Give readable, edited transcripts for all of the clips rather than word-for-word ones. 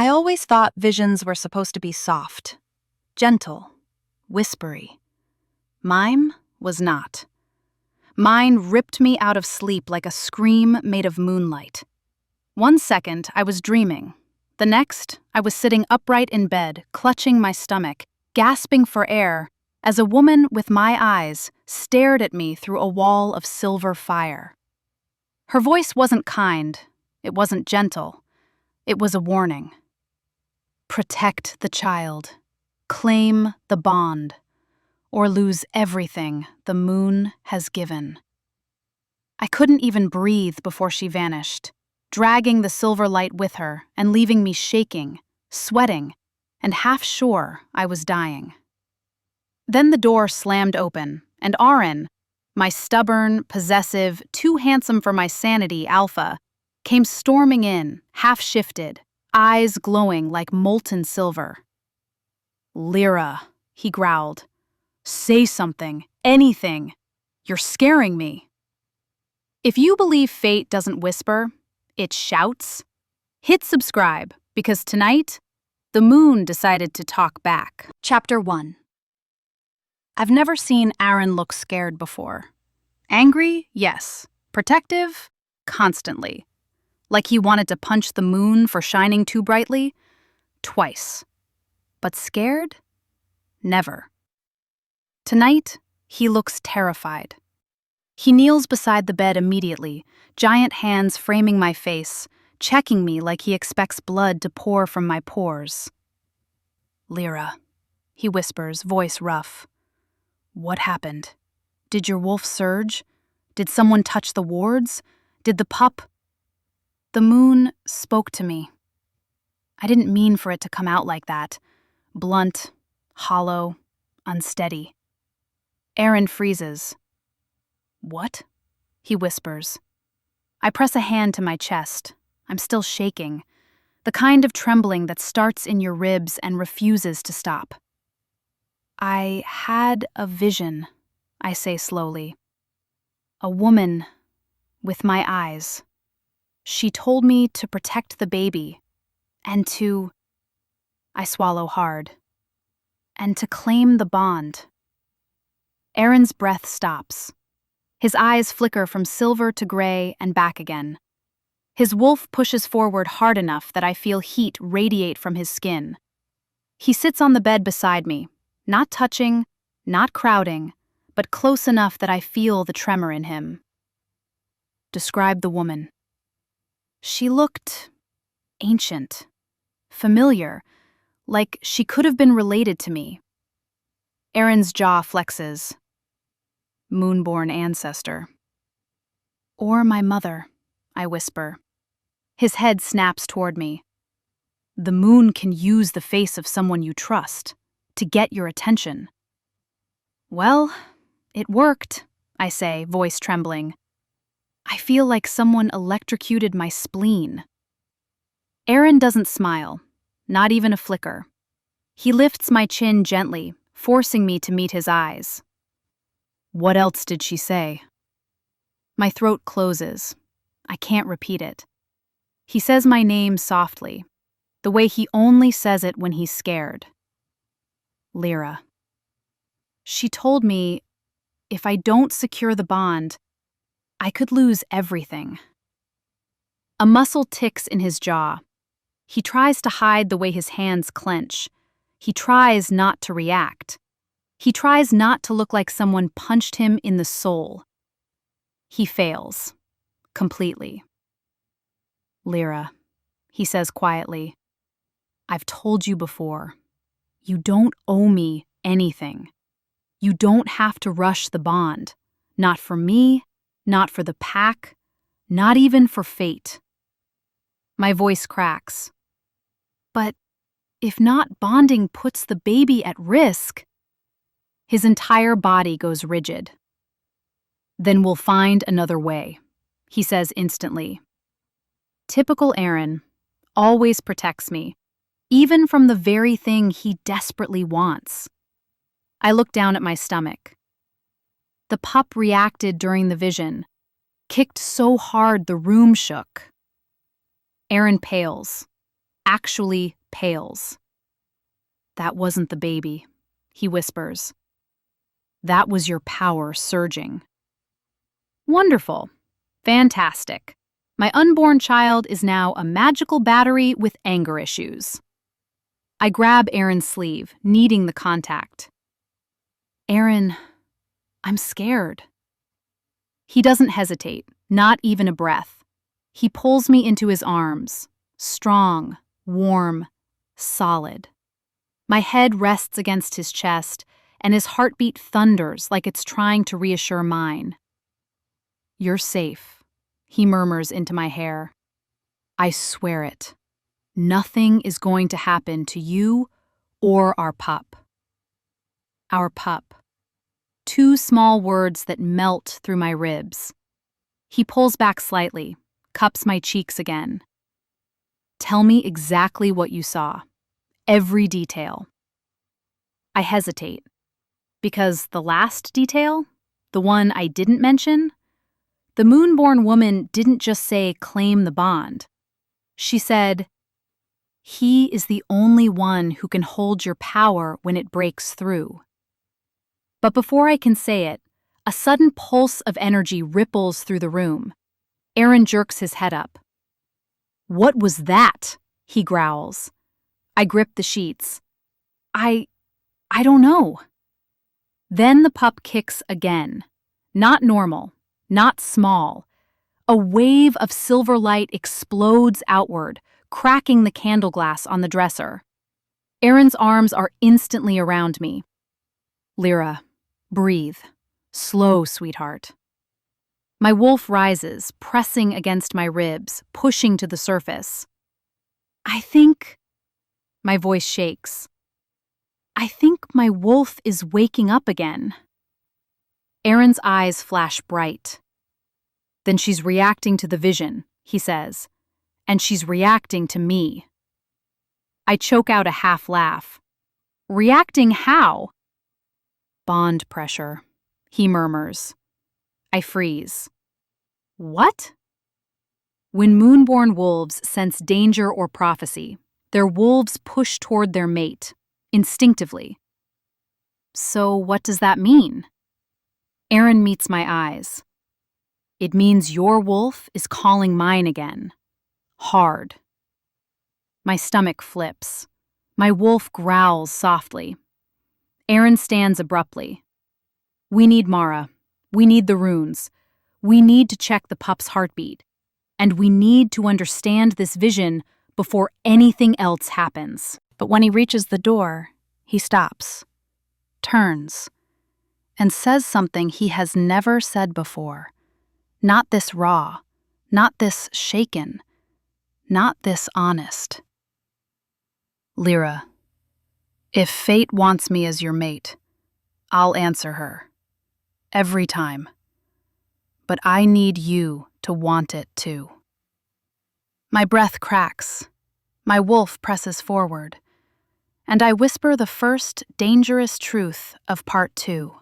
I always thought visions were supposed to be soft, gentle, whispery. Mine was not. Mine ripped me out of sleep like a scream made of moonlight. One second, I was dreaming. The next, I was sitting upright in bed, clutching my stomach, gasping for air, as a woman with my eyes stared at me through a wall of silver fire. Her voice wasn't kind, it wasn't gentle, it was a warning. Protect the child, claim the bond, or lose everything the moon has given. I couldn't even breathe before she vanished, dragging the silver light with her and leaving me shaking, sweating, and half sure I was dying. Then the door slammed open, and Aren, my stubborn, possessive, too handsome for my sanity alpha, came storming in, half-shifted, eyes glowing like molten silver. "Lira," he growled. "Say something, anything. You're scaring me." If you believe fate doesn't whisper, it shouts, hit subscribe, because tonight, the moon decided to talk back. Chapter 1. I've never seen Aren look scared before. Angry? Yes. Protective? Constantly. Like he wanted to punch the moon for shining too brightly? Twice. But scared? Never. Tonight, he looks terrified. He kneels beside the bed immediately, giant hands framing my face, checking me like he expects blood to pour from my pores. "Lira," he whispers, voice rough. "What happened? Did your wolf surge? Did someone touch the wards? Did the pup—" The moon spoke to me. I didn't mean for it to come out like that. Blunt, hollow, unsteady. Aren freezes. "What?" he whispers. I press a hand to my chest. I'm still shaking. The kind of trembling that starts in your ribs and refuses to stop. "I had a vision," I say slowly. "A woman with my eyes. She told me to protect the baby, and to—" I swallow hard. "And to claim the bond." Aren's breath stops. His eyes flicker from silver to gray and back again. His wolf pushes forward hard enough that I feel heat radiate from his skin. He sits on the bed beside me, not touching, not crowding, but close enough that I feel the tremor in him. Describe the woman. She looked ancient, familiar, like she could have been related to me. Aren's jaw flexes. Moonborn ancestor. "Or my mother," I whisper. His head snaps toward me. "The moon can use the face of someone you trust to get your attention." "Well, it worked," I say, voice trembling. I feel like someone electrocuted my spleen. Aren doesn't smile, not even a flicker. He lifts my chin gently, forcing me to meet his eyes. "What else did she say?" My throat closes. I can't repeat it. He says my name softly, the way he only says it when he's scared. "Lira." She told me if I don't secure the bond, I could lose everything. A muscle ticks in his jaw. He tries to hide the way his hands clench. He tries not to react. He tries not to look like someone punched him in the soul. He fails. Completely. "Lira," he says quietly, "I've told you before. You don't owe me anything. You don't have to rush the bond. Not for me, not for the pack, not even for fate." My voice cracks. "But if not bonding puts the baby at risk—" His entire body goes rigid. "Then we'll find another way," he says instantly. Typical Aren, always protects me, even from the very thing he desperately wants. I look down at my stomach. The pup reacted during the vision, kicked so hard the room shook. Aren pales. actually pales. "That wasn't the baby," he whispers. "That was your power surging." Wonderful. Fantastic. My unborn child is now a magical battery with anger issues. I grab Aren's sleeve, needing the contact. "Aren, I'm scared." He doesn't hesitate, not even a breath. He pulls me into his arms, strong, warm, solid. My head rests against his chest, and his heartbeat thunders like it's trying to reassure mine. "You're safe," he murmurs into my hair. "I swear it. Nothing is going to happen to you or our pup." Our pup. Two small words that melt through my ribs. He pulls back slightly, cups my cheeks again. "Tell me exactly what you saw. Every detail." I hesitate. Because the last detail, the one I didn't mention, the moonborn woman didn't just say claim the bond. She said, "He is the only one who can hold your power when it breaks through." But before I can say it, a sudden pulse of energy ripples through the room. Aren jerks his head up. "What was that?" he growls. I grip the sheets. I don't know." Then the pup kicks again. Not normal, not small. A wave of silver light explodes outward, cracking the candle glass on the dresser. Aren's arms are instantly around me. "Lira, breathe. Slow, sweetheart." My wolf rises, pressing against my ribs, pushing to the surface. "I think..." My voice shakes. "I think my wolf is waking up again." Aren's eyes flash bright. "Then she's reacting to the vision," he says, "and she's reacting to me." I choke out a half laugh. "Reacting how?" "Bond pressure," he murmurs. I freeze. "What?" When moonborn wolves sense danger or prophecy, their wolves push toward their mate, instinctively. "So what does that mean?" Aren meets my eyes. "It means your wolf is calling mine again. Hard." My stomach flips. My wolf growls softly. Aren stands abruptly. "We need Mara. We need the runes. We need to check the pup's heartbeat. And we need to understand this vision before anything else happens." But when he reaches the door, he stops, turns, and says something he has never said before. Not this raw, not this shaken, not this honest. "Lira, if fate wants me as your mate, I'll answer her. Every time. But I need you to want it too." My breath cracks. My wolf presses forward. And I whisper the first dangerous truth of part 2.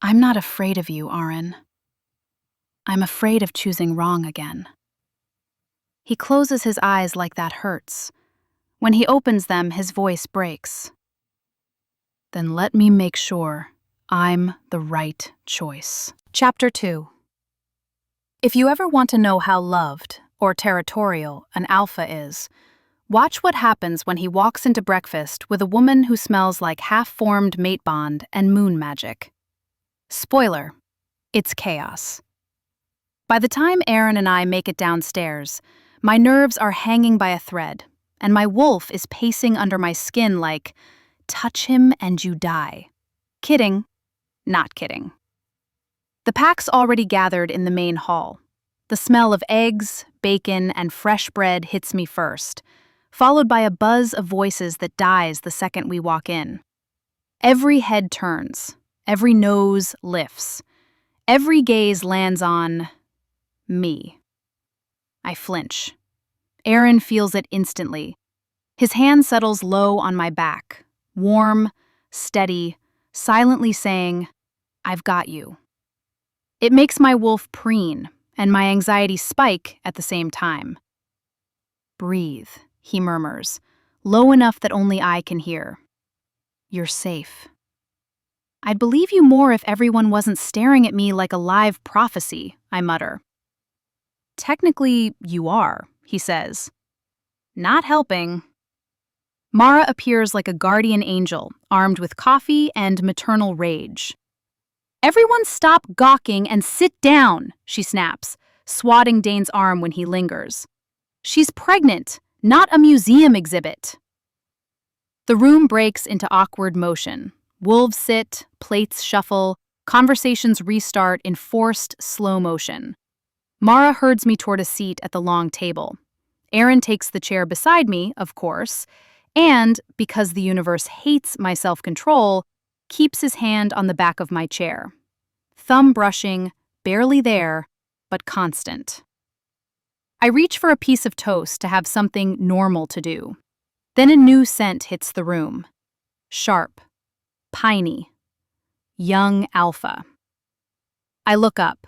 "I'm not afraid of you, Aren. I'm afraid of choosing wrong again." He closes his eyes like that hurts. When he opens them, his voice breaks. "Then let me make sure I'm the right choice." Chapter 2. If you ever want to know how loved or territorial an alpha is, watch what happens when he walks into breakfast with a woman who smells like half-formed mate bond and moon magic. Spoiler, it's chaos. By the time Aren and I make it downstairs, my nerves are hanging by a thread, and my wolf is pacing under my skin like, "Touch him and you die." Kidding, not kidding. The pack's already gathered in the main hall. The smell of eggs, bacon, and fresh bread hits me first, followed by a buzz of voices that dies the second we walk in. Every head turns, every nose lifts, every gaze lands on me. I flinch. Aren feels it instantly. His hand settles low on my back, warm, steady, silently saying, "I've got you." It makes my wolf preen and my anxiety spike at the same time. "Breathe," he murmurs, low enough that only I can hear. You're safe. I'd believe you more if everyone wasn't staring at me like a live prophecy, I mutter. Technically, you are, he says. Not helping. Mara appears like a guardian angel, armed with coffee and maternal rage. Everyone stop gawking and sit down, she snaps, swatting Dane's arm when he lingers. She's pregnant, not a museum exhibit. The room breaks into awkward motion. Wolves sit, plates shuffle, conversations restart in forced, slow motion. Mara herds me toward a seat at the long table. Aren takes the chair beside me, of course, and, because the universe hates my self-control, keeps his hand on the back of my chair. Thumb brushing, barely there, but constant. I reach for a piece of toast to have something normal to do. Then a new scent hits the room. Sharp, piney, young alpha. I look up.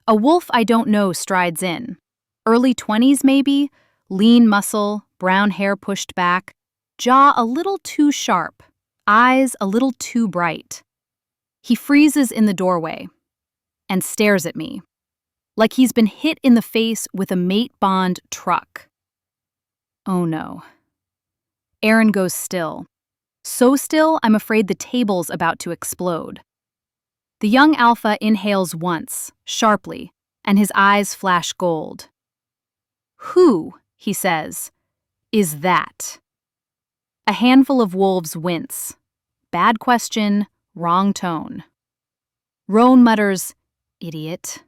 A wolf I don't know strides in. Early 20s maybe, lean muscle, brown hair pushed back, jaw a little too sharp, eyes a little too bright. He freezes in the doorway and stares at me, like he's been hit in the face with a mate bond truck. Oh no. Aren goes still. So still, I'm afraid the table's about to explode. The young alpha inhales once, sharply, and his eyes flash gold. Who, he says, is that? A handful of wolves wince. Bad question, wrong tone. Roan mutters, idiot.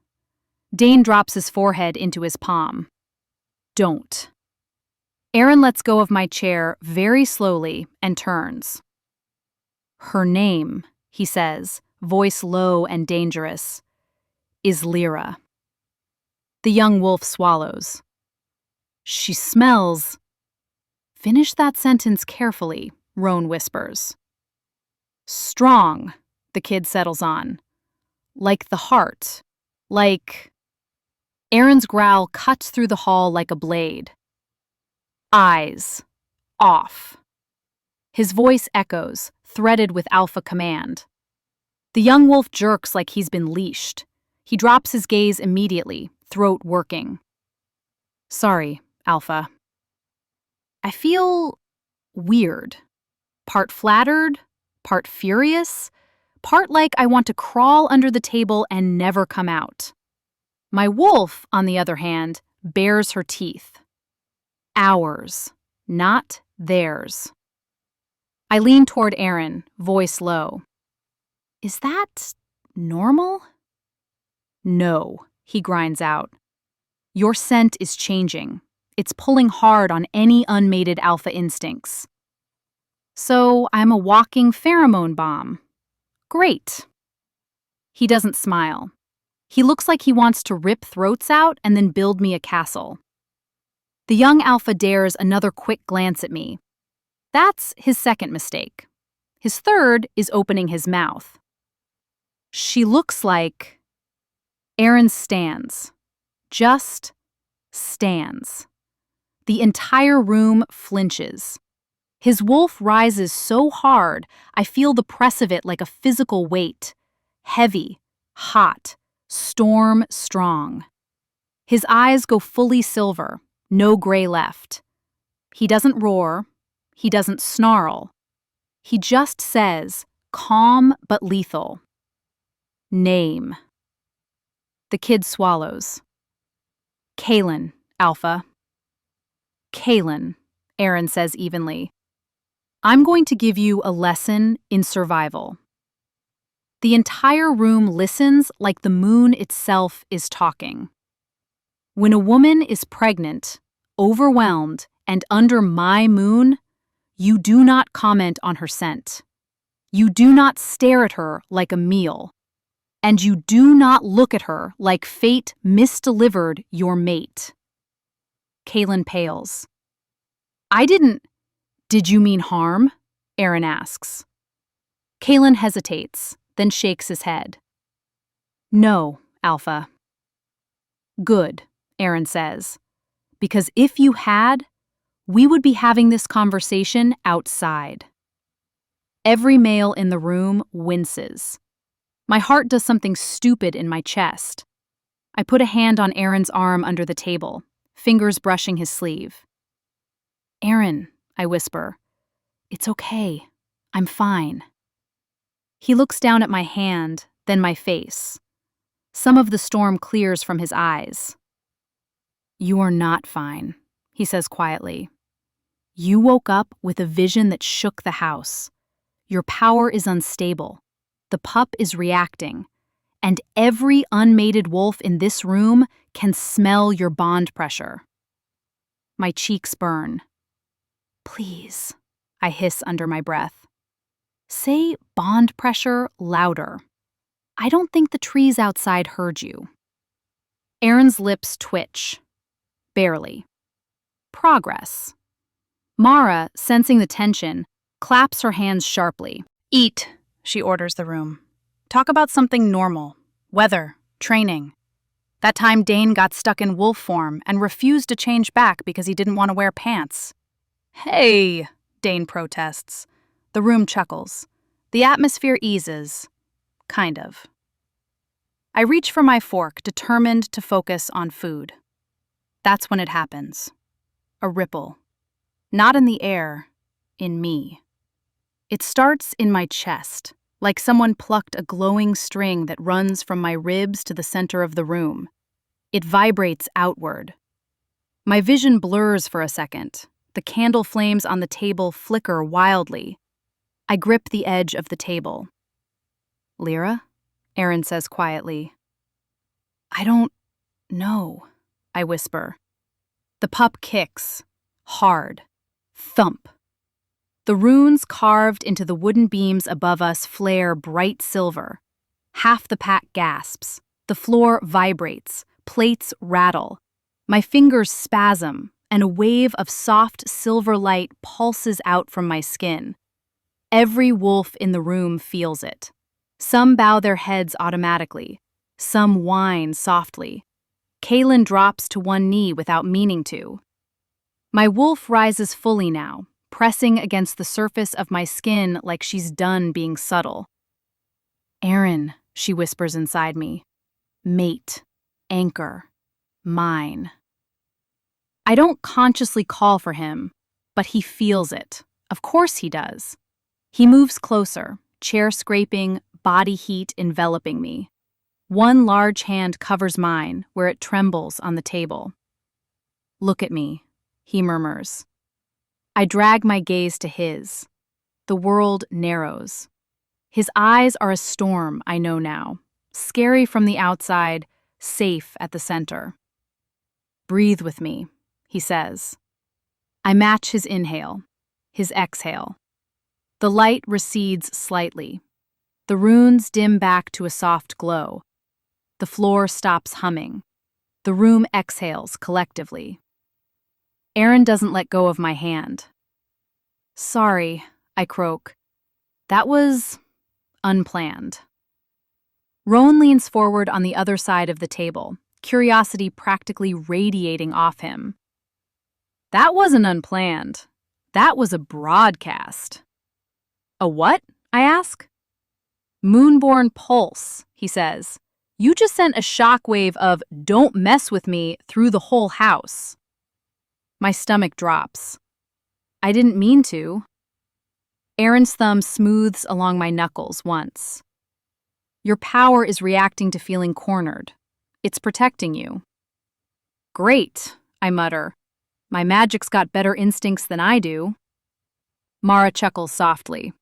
Dane drops his forehead into his palm. Don't. Aren lets go of my chair very slowly and turns. Her name, he says, voice low and dangerous, is Lira. The young wolf swallows. She smells. Finish that sentence carefully, Roan whispers. Strong, the kid settles on. Like the heart. Like... Aren's growl cuts through the hall like a blade. Eyes. Off. His voice echoes, threaded with alpha command. The young wolf jerks like he's been leashed. He drops his gaze immediately, throat working. Sorry, Alpha. I feel weird. Part flattered, part furious, part like I want to crawl under the table and never come out. My wolf, on the other hand, bares her teeth. Ours, not theirs. I lean toward Aren, voice low. Is that normal? No, he grinds out. Your scent is changing. It's pulling hard on any unmated alpha instincts. So I'm a walking pheromone bomb. Great. He doesn't smile. He looks like he wants to rip throats out and then build me a castle. The young alpha dares another quick glance at me. That's his second mistake. His third is opening his mouth. She looks like... Aren stands. Just stands. The entire room flinches. His wolf rises so hard, I feel the press of it like a physical weight. Heavy, hot, storm strong. His eyes go fully silver, no gray left. He doesn't roar. He doesn't snarl. He just says, calm but lethal. Name. The kid swallows. Kaelin, Alpha. Kaelin, Aren says evenly. I'm going to give you a lesson in survival. The entire room listens like the moon itself is talking. When a woman is pregnant, overwhelmed, and under my moon, you do not comment on her scent. You do not stare at her like a meal. And you do not look at her like fate misdelivered your mate. Kaelin pales. Did you mean harm? Aren asks. Kaelin hesitates, then shakes his head. No, Alpha. Good, Aren says. Because if you had, We would be having this conversation outside. Every male in the room winces. My heart does something stupid in my chest. I put a hand on Aren's arm under the table, fingers brushing his sleeve. Aren, I whisper, it's okay. I'm fine. He looks down at my hand, then my face. Some of the storm clears from his eyes. You are not fine, he says quietly. You woke up with a vision that shook the house. Your power is unstable. The pup is reacting. And every unmated wolf in this room can smell your bond pressure. My cheeks burn. Please, I hiss under my breath. Say bond pressure louder. I don't think the trees outside heard you. Aren's lips twitch. Barely. Progress. Mara, sensing the tension, claps her hands sharply. Eat, she orders the room. Talk about something normal. Weather, training. That time Dane got stuck in wolf form and refused to change back because he didn't want to wear pants. Hey, Dane protests. The room chuckles. The atmosphere eases. Kind of. I reach for my fork, determined to focus on food. That's when it happens. A ripple. Not in the air, in me. It starts in my chest, like someone plucked a glowing string that runs from my ribs to the center of the room. It vibrates outward. My vision blurs for a second. The candle flames on the table flicker wildly. I grip the edge of the table. Lira? Aren says quietly. I don't know, I whisper. The pup kicks. Hard. Thump. The runes carved into the wooden beams above us flare bright silver. Half the pack gasps. The floor vibrates. Plates rattle. My fingers spasm, and a wave of soft silver light pulses out from my skin. Every wolf in the room feels it. Some bow their heads automatically. Some whine softly. Kaylin drops to one knee without meaning to. My wolf rises fully now, pressing against the surface of my skin like she's done being subtle. Aren, she whispers inside me. Mate. Anchor. Mine. I don't consciously call for him, but he feels it. Of course he does. He moves closer, chair scraping, body heat enveloping me. One large hand covers mine, where it trembles on the table. Look at me, he murmurs. I drag my gaze to his. The world narrows. His eyes are a storm, I know now. Scary from the outside, safe at the center. Breathe with me, he says. I match his inhale, his exhale. The light recedes slightly. The runes dim back to a soft glow. The floor stops humming. The room exhales collectively. Aren doesn't let go of my hand. Sorry, I croak. That was unplanned. Roan leans forward on the other side of the table, curiosity practically radiating off him. That wasn't unplanned. That was a broadcast. A what? I ask. Moonborn pulse, he says. You just sent a shockwave of "don't mess with me" through the whole house. My stomach drops. I didn't mean to. Aren's thumb smooths along my knuckles once. Your power is reacting to feeling cornered. It's protecting you. Great, I mutter. My magic's got better instincts than I do. Mara chuckles softly.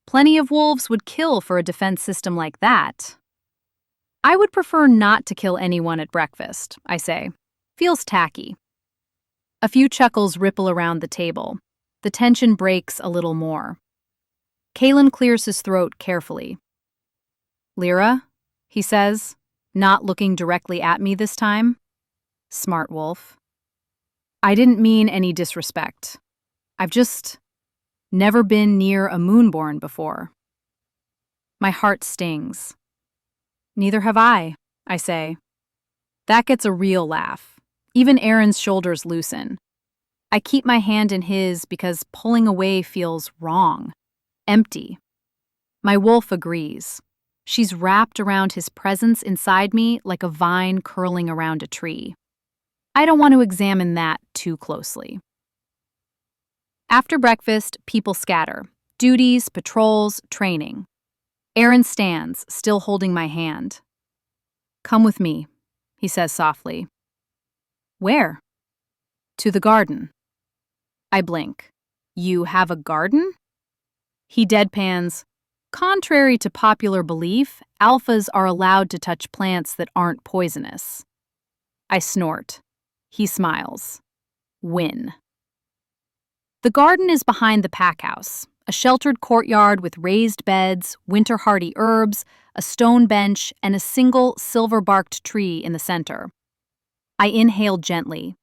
Plenty of wolves would kill for a defense system like that. I would prefer not to kill anyone at breakfast, I say. Feels tacky. A few chuckles ripple around the table. The tension breaks a little more. Kaylin clears his throat carefully. Lira, he says, not looking directly at me this time. Smart wolf. I didn't mean any disrespect. I've just never been near a moonborn before. My heart stings. Neither have I say. That gets a real laugh. Even Aren's shoulders loosen. I keep my hand in his because pulling away feels wrong, empty. My wolf agrees. She's wrapped around his presence inside me like a vine curling around a tree. I don't want to examine that too closely. After breakfast, people scatter. Duties, patrols, training. Aren stands, still holding my hand. "Come with me," he says softly. "Where?" "To the garden." I blink. "You have a garden?" He deadpans. "Contrary to popular belief, alphas are allowed to touch plants that aren't poisonous." I snort. He smiles. Win. The garden is behind the pack house, a sheltered courtyard with raised beds, winter-hardy herbs, a stone bench, and a single silver-barked tree in the center. I inhale gently.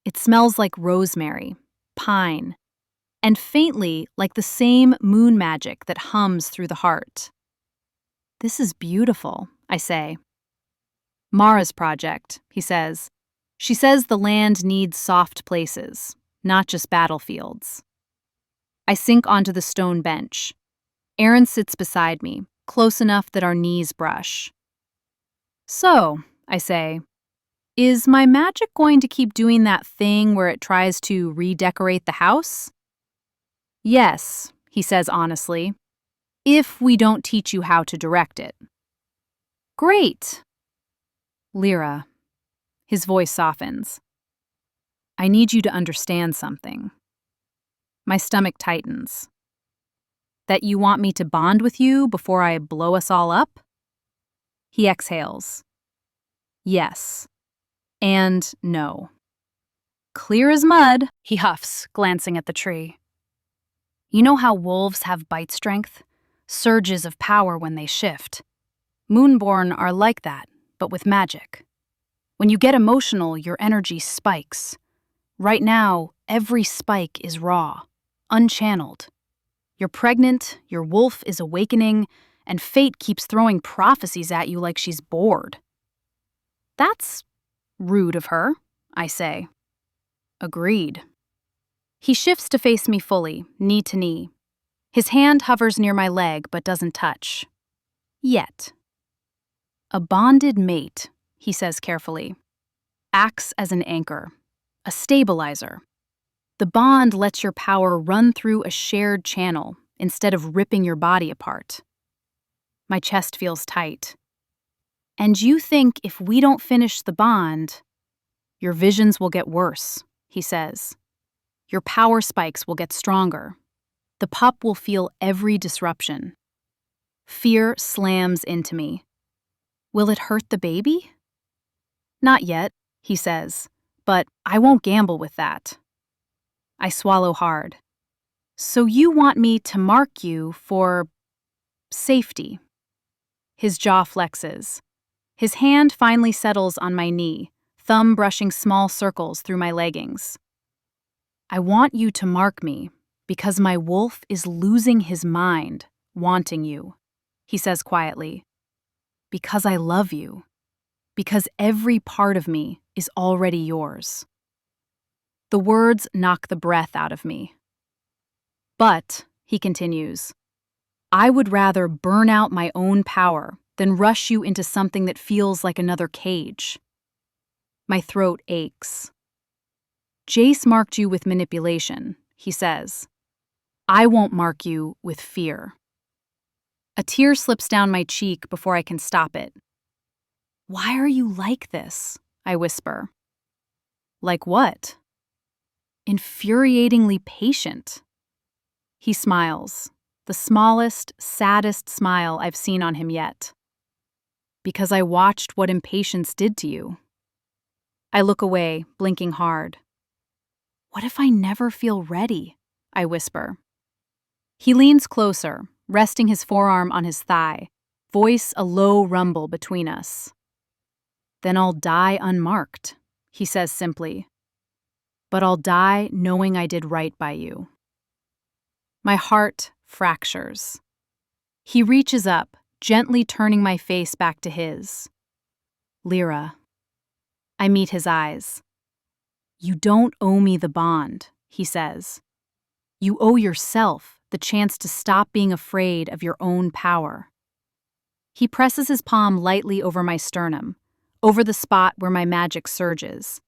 It smells like rosemary, pine, and faintly like the same moon magic that hums through the heart. "This is beautiful," I say. "Mara's project," he says. "She says the land needs soft places, not just battlefields." I sink onto the stone bench. Aren sits beside me, close enough that our knees brush. "So," I say, "is my magic going to keep doing that thing where it tries to redecorate the house?" "Yes," he says honestly, "if we don't teach you how to direct it." "Great." "Lira," his voice softens, "I need you to understand something." My stomach tightens. "That you want me to bond with you before I blow us all up?" He exhales. "Yes. And no." "Clear as mud," he huffs, glancing at the tree. "You know how wolves have bite strength? Surges of power when they shift. Moonborn are like that, but with magic. When you get emotional, your energy spikes. Right now, every spike is raw, unchanneled. You're pregnant, your wolf is awakening, and fate keeps throwing prophecies at you like she's bored." "That's rude of her," I say. "Agreed." He shifts to face me fully, knee to knee. His hand hovers near my leg but doesn't touch. Yet. "A bonded mate," he says carefully, "acts as an anchor, a stabilizer. The bond lets your power run through a shared channel instead of ripping your body apart." My chest feels tight. "And you think if we don't finish the bond, your visions will get worse," he says. "Your power spikes will get stronger. The pup will feel every disruption." Fear slams into me. "Will it hurt the baby?" "Not yet," he says, "but I won't gamble with that." I swallow hard. "So you want me to mark you for safety?" His jaw flexes. His hand finally settles on my knee, thumb brushing small circles through my leggings. "I want you to mark me because my wolf is losing his mind, wanting you," he says quietly. "Because I love you. Because every part of me is already yours." The words knock the breath out of me. "But," he continues, "I would rather burn out my own power than rush you into something that feels like another cage." My throat aches. "Jace marked you with manipulation," he says. "I won't mark you with fear." A tear slips down my cheek before I can stop it. "Why are you like this?" I whisper. "Like what?" "Infuriatingly patient." He smiles, the smallest, saddest smile I've seen on him yet. "Because I watched what impatience did to you." I look away, blinking hard. "What if I never feel ready?" I whisper. He leans closer, resting his forearm on his thigh, voice a low rumble between us. "Then I'll die unmarked," he says simply. "But I'll die knowing I did right by you." My heart fractures. He reaches up, gently turning my face back to his. "Lira." I meet his eyes. You don't owe me the bond, he says. You owe yourself the chance to stop being afraid of your own power. He presses his palm lightly over my sternum, over the spot where my magic surges.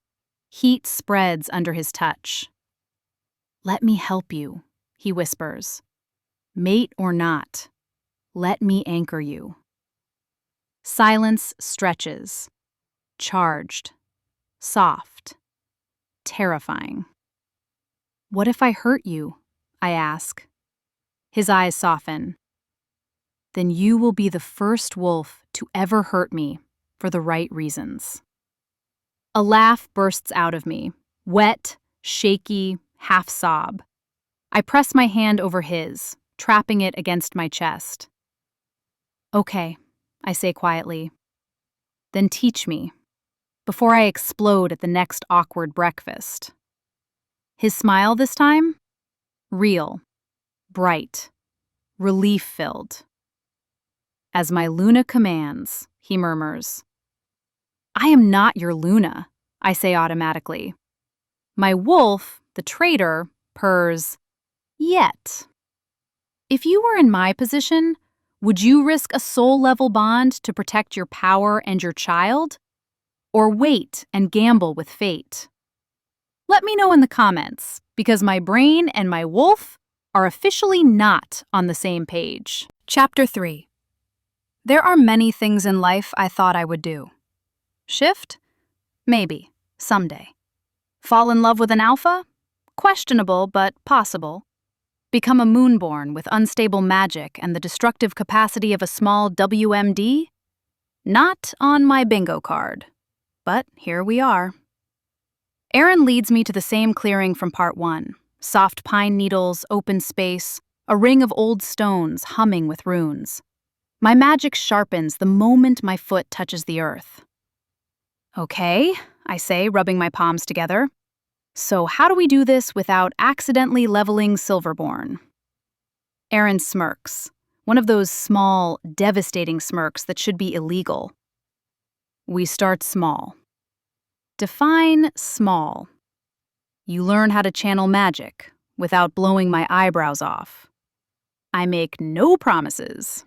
Heat spreads under his touch. Let me help you, he whispers. Mate or not, let me anchor you. Silence stretches. Charged. Soft. Terrifying. What if I hurt you? I ask. His eyes soften. Then you will be the first wolf to ever hurt me for the right reasons. A laugh bursts out of me, wet, shaky, half sob. I press my hand over his, trapping it against my chest. Okay, I say quietly. Then teach me, before I explode at the next awkward breakfast. His smile this time? Real, bright, relief-filled. As my Luna commands, he murmurs. I am not your Luna, I say automatically. My wolf, the traitor, purrs, yet. If you were in my position, would you risk a soul-level bond to protect your power and your child? Or wait and gamble with fate? Let me know in the comments, because my brain and my wolf are officially not on the same page. Chapter 3. There are many things in life I thought I would do. Shift? Maybe, someday. Fall in love with an alpha? Questionable, but possible. Become a moonborn with unstable magic and the destructive capacity of a small WMD? Not on my bingo card. But here we are. Aren leads me to the same clearing from part 1. Soft pine needles, open space, a ring of old stones humming with runes. My magic sharpens the moment my foot touches the earth. Okay, I say, rubbing my palms together. So how do we do this without accidentally leveling Silverborn? Aren smirks, one of those small, devastating smirks that should be illegal. We start small. Define small. You learn how to channel magic without blowing my eyebrows off. I make no promises.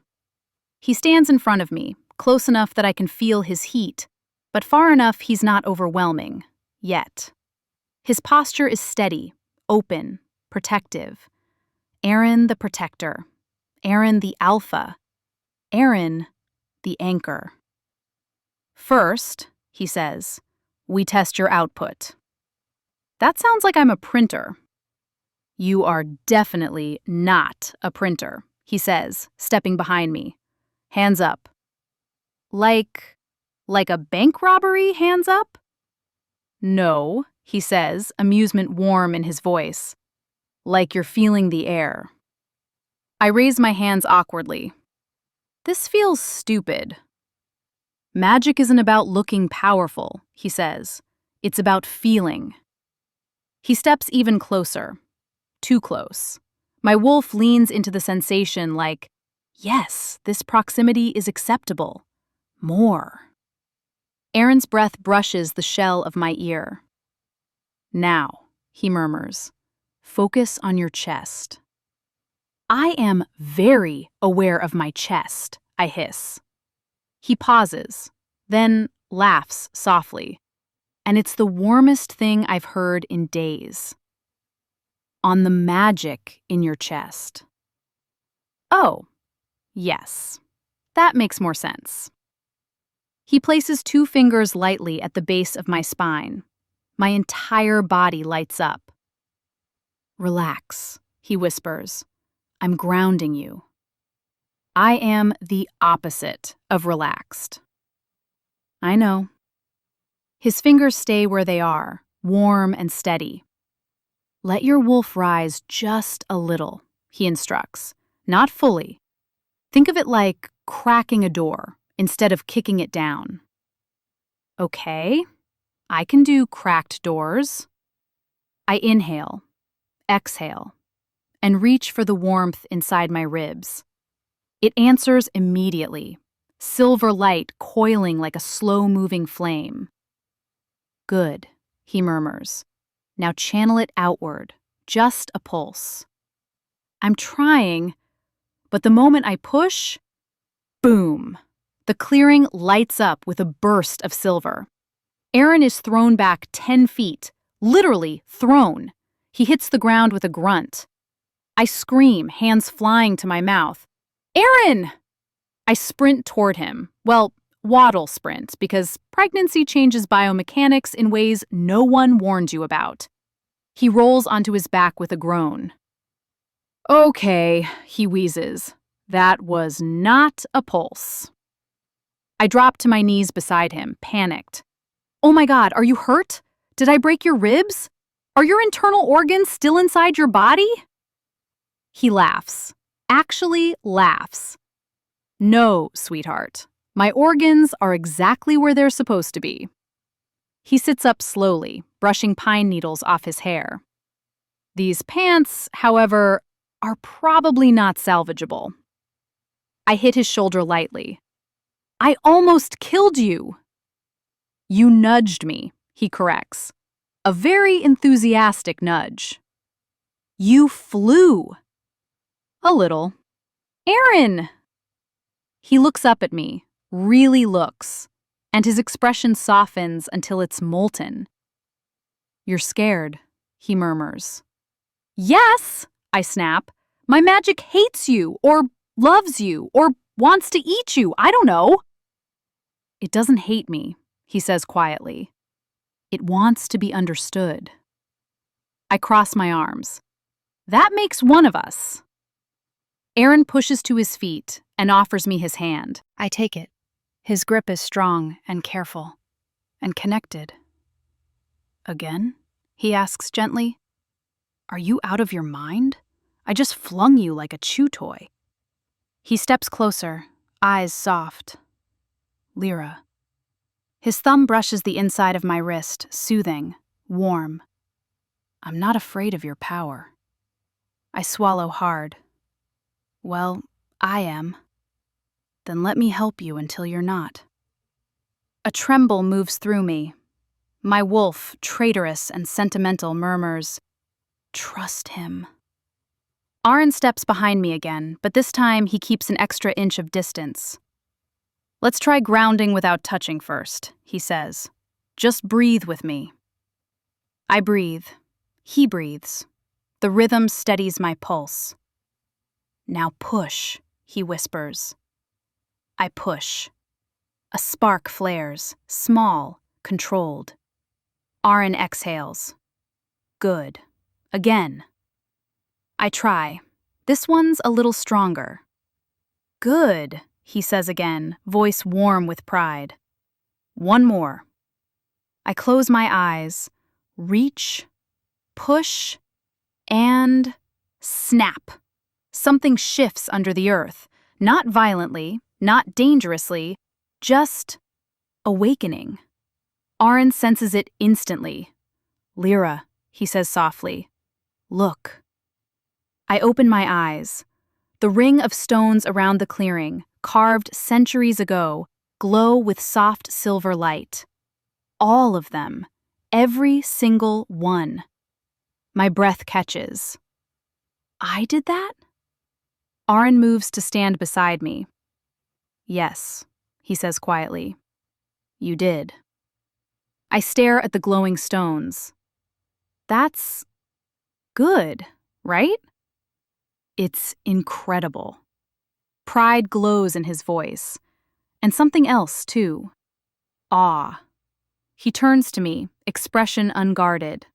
He stands in front of me, close enough that I can feel his heat, but far enough he's not overwhelming, yet. His posture is steady, open, protective. Aren the protector. Aren the alpha. Aren the anchor. First, he says, we test your output. That sounds like I'm a printer. You are definitely not a printer, he says, stepping behind me. Hands up. Like a bank robbery hands up? No, he says, amusement warm in his voice. Like you're feeling the air. I raise my hands awkwardly. This feels stupid. Magic isn't about looking powerful, he says. It's about feeling. He steps even closer. Too close. My wolf leans into the sensation like, yes, this proximity is acceptable. More. Aren's breath brushes the shell of my ear. Now, he murmurs, focus on your chest. I am very aware of my chest, I hiss. He pauses, then laughs softly, and it's the warmest thing I've heard in days. On the magic in your chest. Oh, yes, that makes more sense. He places 2 fingers lightly at the base of my spine. My entire body lights up. Relax, he whispers. I'm grounding you. I am the opposite of relaxed. I know. His fingers stay where they are, warm and steady. Let your wolf rise just a little, he instructs. Not fully. Think of it like cracking a door instead of kicking it down. Okay, I can do cracked doors. I inhale, exhale, and reach for the warmth inside my ribs. It answers immediately, silver light coiling like a slow-moving flame. Good, he murmurs, Now channel it outward, just a pulse. I'm trying, but the moment I push, boom! The clearing lights up with a burst of silver. Aren is thrown back 10 feet, literally thrown. He hits the ground with a grunt. I scream, hands flying to my mouth. Aren! I sprint toward him. Well, waddle sprint, because pregnancy changes biomechanics in ways no one warned you about. He rolls onto his back with a groan. Okay, he wheezes. That was not a pulse. I drop to my knees beside him, panicked. Oh my God, are you hurt? Did I break your ribs? Are your internal organs still inside your body? He laughs. Actually laughs. No, sweetheart. My organs are exactly where they're supposed to be. He sits up slowly, brushing pine needles off his hair. These pants, however, are probably not salvageable. I hit his shoulder lightly. I almost killed you. You nudged me, he corrects. A very enthusiastic nudge. You flew. A little. Aren! He looks up at me, really looks, and his expression softens until it's molten. You're scared, he murmurs. Yes, I snap. My magic hates you, or loves you, or wants to eat you, I don't know. It doesn't hate me, he says quietly. It wants to be understood. I cross my arms. That makes one of us. Aren pushes to his feet and offers me his hand. I take it. His grip is strong and careful and connected. Again? He asks gently. Are you out of your mind? I just flung you like a chew toy. He steps closer, eyes soft. Lira. His thumb brushes the inside of my wrist, soothing, warm. I'm not afraid of your power. I swallow hard. Well, I am. Then let me help you until you're not. A tremble moves through me. My wolf, traitorous and sentimental, murmurs, Trust him. Aren steps behind me again, but this time he keeps an extra inch of distance. Let's try grounding without touching first, he says. Just breathe with me. I breathe. He breathes. The rhythm steadies my pulse. Now push, he whispers. I push. A spark flares, small, controlled. Aren exhales. Good. Again. I try. This one's a little stronger. Good, he says again, voice warm with pride. One more. I close my eyes, reach, push, and snap. Something shifts under the earth, not violently, not dangerously, just awakening. Aren senses it instantly. Lira, he says softly. Look. I open my eyes. The ring of stones around the clearing, carved centuries ago, glow with soft silver light. All of them. Every single one. My breath catches. I did that? Aren moves to stand beside me. Yes, he says quietly. You did. I stare at the glowing stones. That's good, right? It's incredible. Pride glows in his voice. And something else, too. Awe. He turns to me, expression unguarded.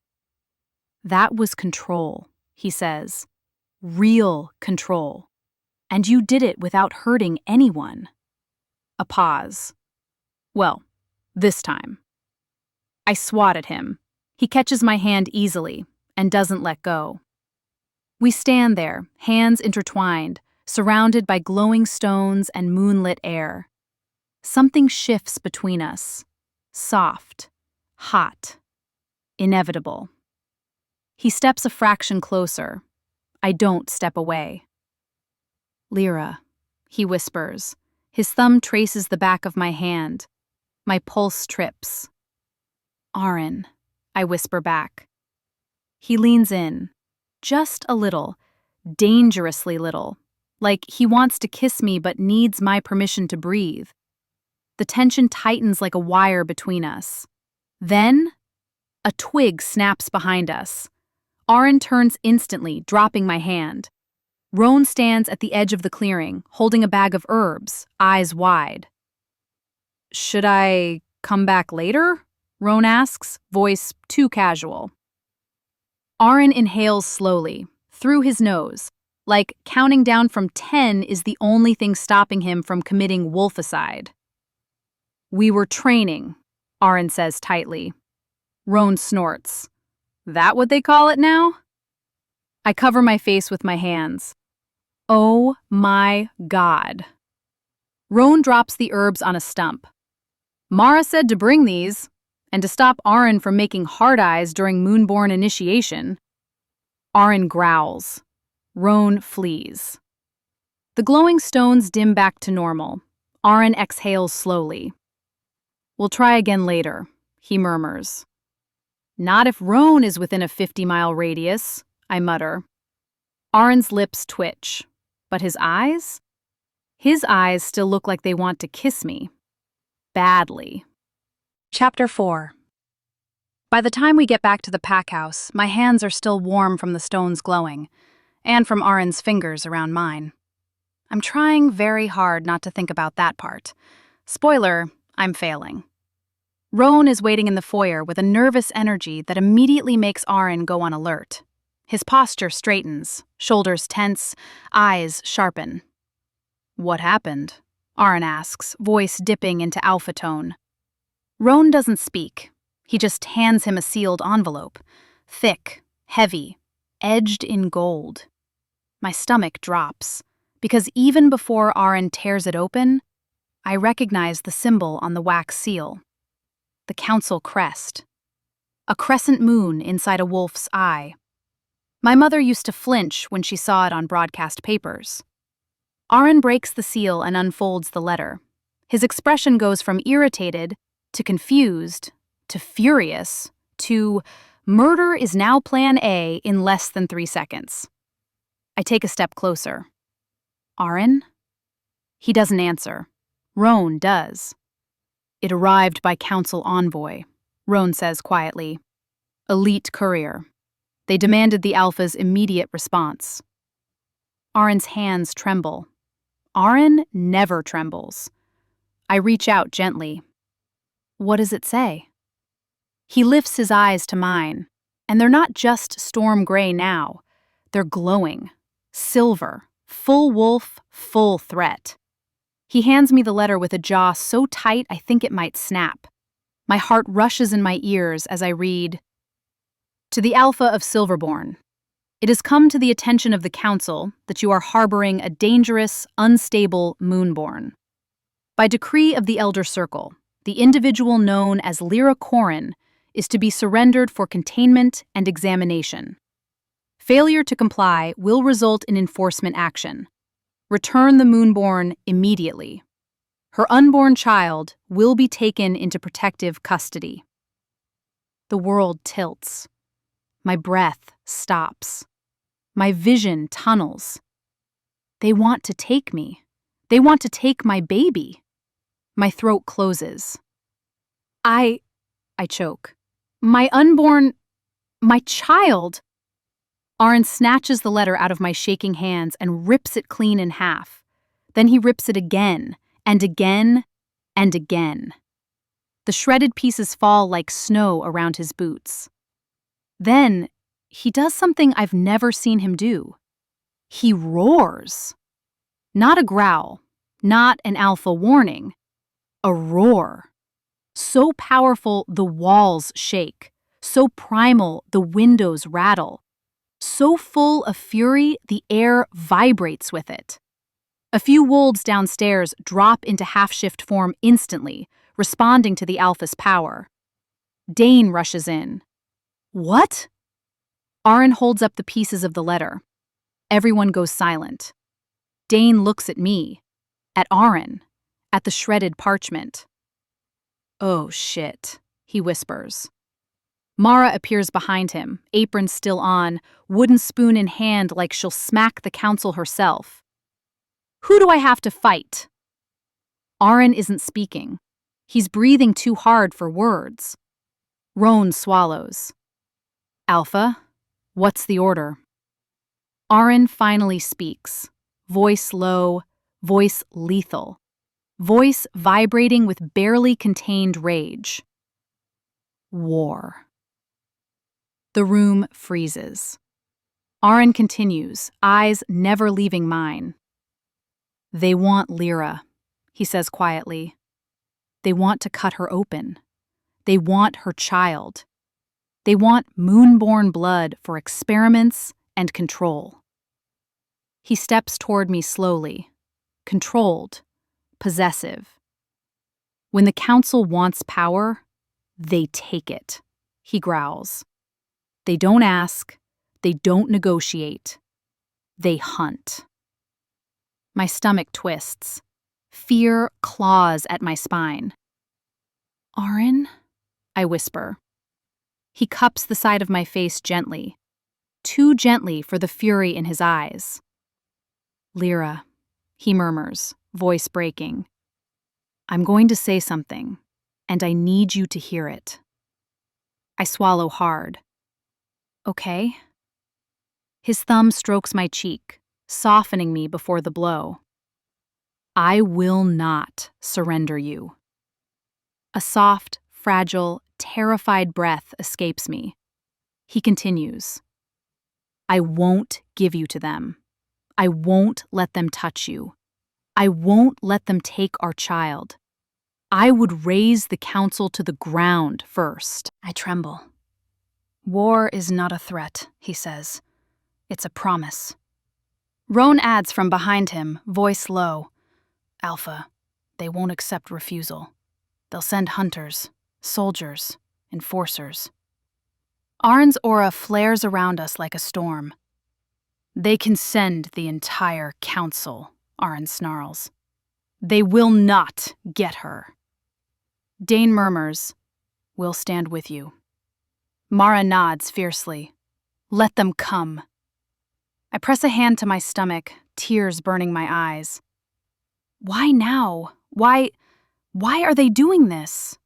That was control, he says. Real control. And you did it without hurting anyone. A pause. Well, this time. I swat at him. He catches my hand easily and doesn't let go. We stand there, hands intertwined, surrounded by glowing stones and moonlit air. Something shifts between us. Soft, hot, inevitable. He steps a fraction closer. I don't step away. Lira, he whispers. His thumb traces the back of my hand. My pulse trips. Aren, I whisper back. He leans in. Just a little. Dangerously little. Like he wants to kiss me but needs my permission to breathe. The tension tightens like a wire between us. Then, a twig snaps behind us. Aren turns instantly, dropping my hand. Roan stands at the edge of the clearing, holding a bag of herbs, eyes wide. "Should I come back later?" Roan asks, voice too casual. Aren inhales slowly, through his nose, like counting down from 10 is the only thing stopping him from committing wolficide. "We were training," Aren says tightly. Roan snorts. "That what they call it now?" I cover my face with my hands. Oh my God. Roan drops the herbs on a stump. "Mara said to bring these, and to stop Aren from making hard eyes during Moonborn initiation." Aren growls. Roan flees. The glowing stones dim back to normal. Aren exhales slowly. "We'll try again later," he murmurs. "Not if Roan is within a 50-mile radius," I mutter. Aren's lips twitch, but his eyes? His eyes still look like they want to kiss me. Badly. Chapter 4. By the time we get back to the pack house, my hands are still warm from the stones glowing, and from Aren's fingers around mine. I'm trying very hard not to think about that part. Spoiler, I'm failing. Roan is waiting in the foyer with a nervous energy that immediately makes Aren go on alert. His posture straightens, shoulders tense, eyes sharpen. "What happened?" Aren asks, voice dipping into alpha tone. Roan doesn't speak. He just hands him a sealed envelope. Thick, heavy, edged in gold. My stomach drops, because even before Aren tears it open, I recognize the symbol on the wax seal. The council crest. A crescent moon inside a wolf's eye. My mother used to flinch when she saw it on broadcast papers. Aren breaks the seal and unfolds the letter. His expression goes from irritated to confused to furious to murder is now plan A in less than 3 seconds. I take a step closer. "Aren?" He doesn't answer. Roan does. "It arrived by council envoy," Roan says quietly. "Elite courier. They demanded the Alpha's immediate response." Aren's hands tremble. Aren never trembles. I reach out gently. "What does it say?" He lifts his eyes to mine, and they're not just storm gray now. They're glowing. Silver. Full wolf, full threat. He hands me the letter with a jaw so tight I think it might snap. My heart rushes in my ears as I read, "To the Alpha of Silverborn. It has come to the attention of the Council that you are harboring a dangerous, unstable Moonborn. By decree of the Elder Circle, the individual known as Lira is to be surrendered for containment and examination. Failure to comply will result in enforcement action. Return the Moonborn immediately. Her unborn child will be taken into protective custody." The world tilts. My breath stops. My vision tunnels. They want to take me. They want to take my baby. My throat closes. I choke. My unborn... my child... Aren snatches the letter out of my shaking hands and rips it clean in half. Then he rips it again, and again, and again. The shredded pieces fall like snow around his boots. Then, he does something I've never seen him do. He roars. Not a growl, not an alpha warning. A roar. So powerful the walls shake. So primal the windows rattle. So full of fury, the air vibrates with it. A few wolves downstairs drop into half-shift form instantly, responding to the Alpha's power. Dane rushes in. "What?" Aren holds up the pieces of the letter. Everyone goes silent. Dane looks at me, at Aren, at the shredded parchment. "Oh, shit," he whispers. Mara appears behind him, apron still on, wooden spoon in hand like she'll smack the council herself. Who do I have to fight? Aren isn't speaking. He's breathing too hard for words. Roan swallows. Alpha, what's the order? Aren finally speaks, voice low, voice lethal, voice vibrating with barely contained rage. War. The room freezes. Aren continues, eyes never leaving mine. They want Lira, he says quietly. They want to cut her open. They want her child. They want moonborn blood for experiments and control. He steps toward me slowly, controlled, possessive. When the council wants power, they take it, he growls. They don't ask, they don't negotiate. They hunt. My stomach twists. Fear claws at my spine. Aren? I whisper. He cups the side of my face gently, too gently for the fury in his eyes. Lira, he murmurs, voice breaking. I'm going to say something, and I need you to hear it. I swallow hard. Okay? His thumb strokes my cheek, softening me before the blow. I will not surrender you. A soft, fragile, terrified breath escapes me. He continues. I won't give you to them. I won't let them touch you. I won't let them take our child. I would raise the council to the ground first. I tremble. War is not a threat, he says. It's a promise. Roan adds from behind him, voice low. Alpha, they won't accept refusal. They'll send hunters, soldiers, enforcers. Aren's aura flares around us like a storm. They can send the entire council, Aren snarls. They will not get her. Dane murmurs, We'll stand with you. Mara nods fiercely. Let them come. I press a hand to my stomach, tears burning my eyes. Why now? Why are they doing this?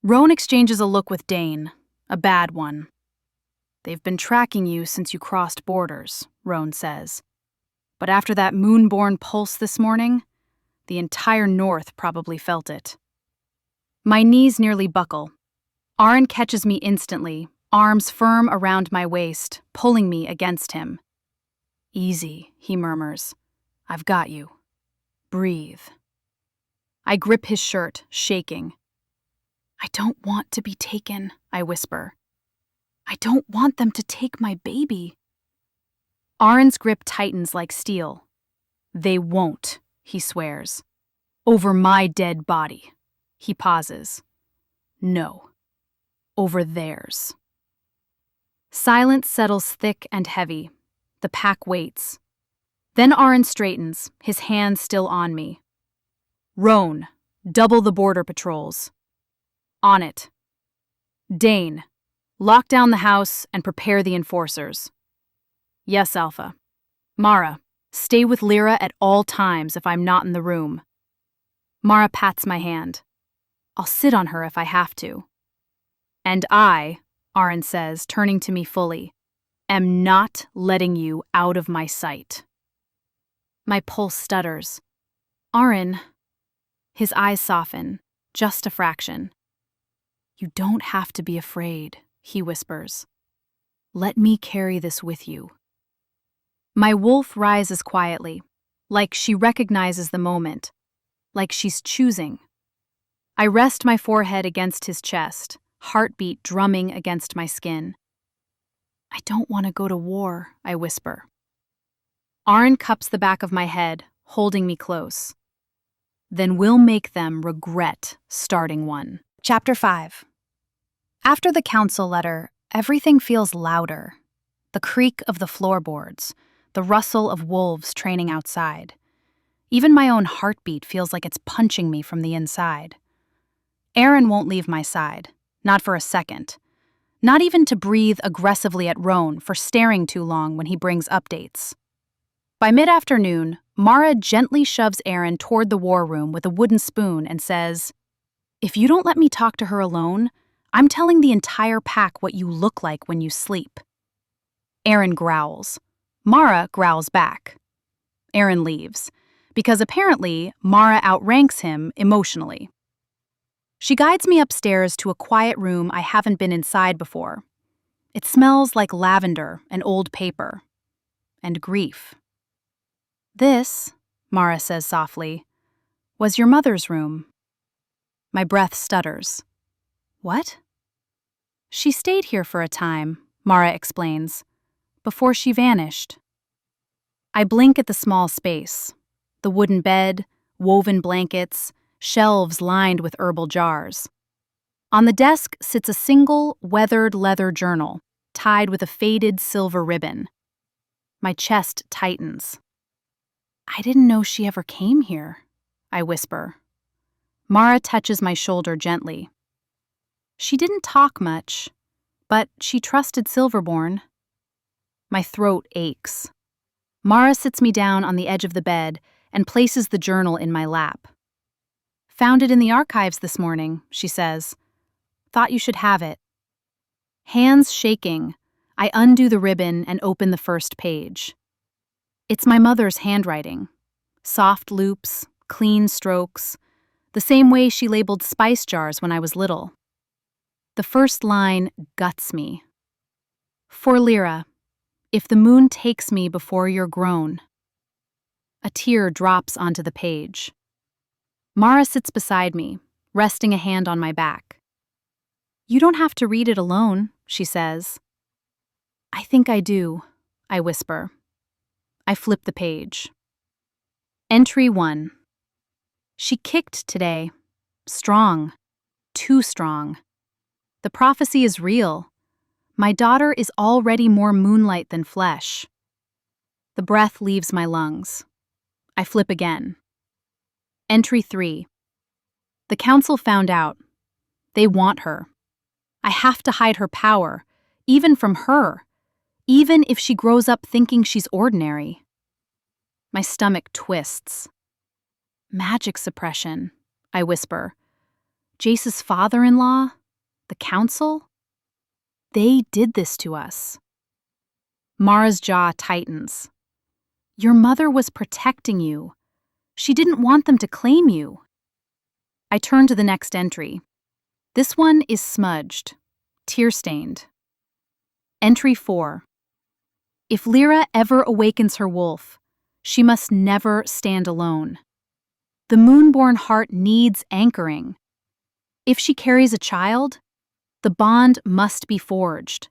Roan exchanges a look with Dane, a bad one. They've been tracking you since you crossed borders, Roan says. But after that moonborn pulse this morning, the entire North probably felt it. My knees nearly buckle. Aren catches me instantly, arms firm around my waist, pulling me against him. Easy, he murmurs. I've got you. Breathe. I grip his shirt, shaking. I don't want to be taken, I whisper. I don't want them to take my baby. Aren's grip tightens like steel. They won't, he swears. Over my dead body. He pauses. No. Over theirs. Silence settles thick and heavy. The pack waits. Then Aren straightens, his hand still on me. Roan, double the border patrols. On it. Dane, lock down the house and prepare the enforcers. Yes, Alpha. Mara, stay with Lira at all times if I'm not in the room. Mara pats my hand. I'll sit on her if I have to. And I, Aren says, turning to me fully, am not letting you out of my sight. My pulse stutters. Aren. His eyes soften, just a fraction. You don't have to be afraid, he whispers. Let me carry this with you. My wolf rises quietly, like she recognizes the moment, like she's choosing. I rest my forehead against his chest, heartbeat drumming against my skin. I don't want to go to war, I whisper. Aren cups the back of my head, holding me close. Then we'll make them regret starting one. Chapter 5. After the council letter, everything feels louder. The creak of the floorboards, the rustle of wolves training outside. Even my own heartbeat feels like it's punching me from the inside. Aren won't leave my side, not for a second. not even to breathe aggressively at Roan for staring too long when he brings updates. By mid-afternoon, Mara gently shoves Aren toward the war room with a wooden spoon and says, "If you don't let me talk to her alone, I'm telling the entire pack what you look like when you sleep." Aren growls. Mara growls back. Aren leaves, because apparently Mara outranks him emotionally. She guides me upstairs to a quiet room I haven't been inside before. It smells like lavender and old paper. And grief. "This," Mara says softly, "was your mother's room." My breath stutters. "What?" "She stayed here for a time," Mara explains, "before she vanished." I blink at the small space. The wooden bed, woven blankets, shelves lined with herbal jars. On the desk sits a single, weathered leather journal, tied with a faded silver ribbon. My chest tightens. "I didn't know she ever came here," I whisper. Mara touches my shoulder gently. "She didn't talk much, but she trusted Silverborn." My throat aches. Mara sits me down on the edge of the bed and places the journal in my lap. "Found it in the archives this morning," she says. "Thought you should have it." Hands shaking, I undo the ribbon and open the first page. It's my mother's handwriting. Soft loops, clean strokes, the same way she labeled spice jars when I was little. The first line guts me. "For Lira, if the moon takes me before you're grown." A tear drops onto the page. Mara sits beside me, resting a hand on my back. "You don't have to read it alone," she says. "I think I do," I whisper. I flip the page. Entry 1. She kicked today. Strong. Too strong. The prophecy is real. My daughter is already more moonlight than flesh. The breath leaves my lungs. I flip again. Entry 3. The council found out. They want her. I have to hide her power, even from her, even if she grows up thinking she's ordinary. My stomach twists. "Magic suppression," I whisper. "Jace's father-in-law? The council? They did this to us." Mara's jaw tightens. "Your mother was protecting you. She didn't want them to claim you." I turn to the next entry. This one is smudged, tear-stained. Entry 4. If Lira ever awakens her wolf, she must never stand alone. The moonborn heart needs anchoring. If she carries a child, the bond must be forged,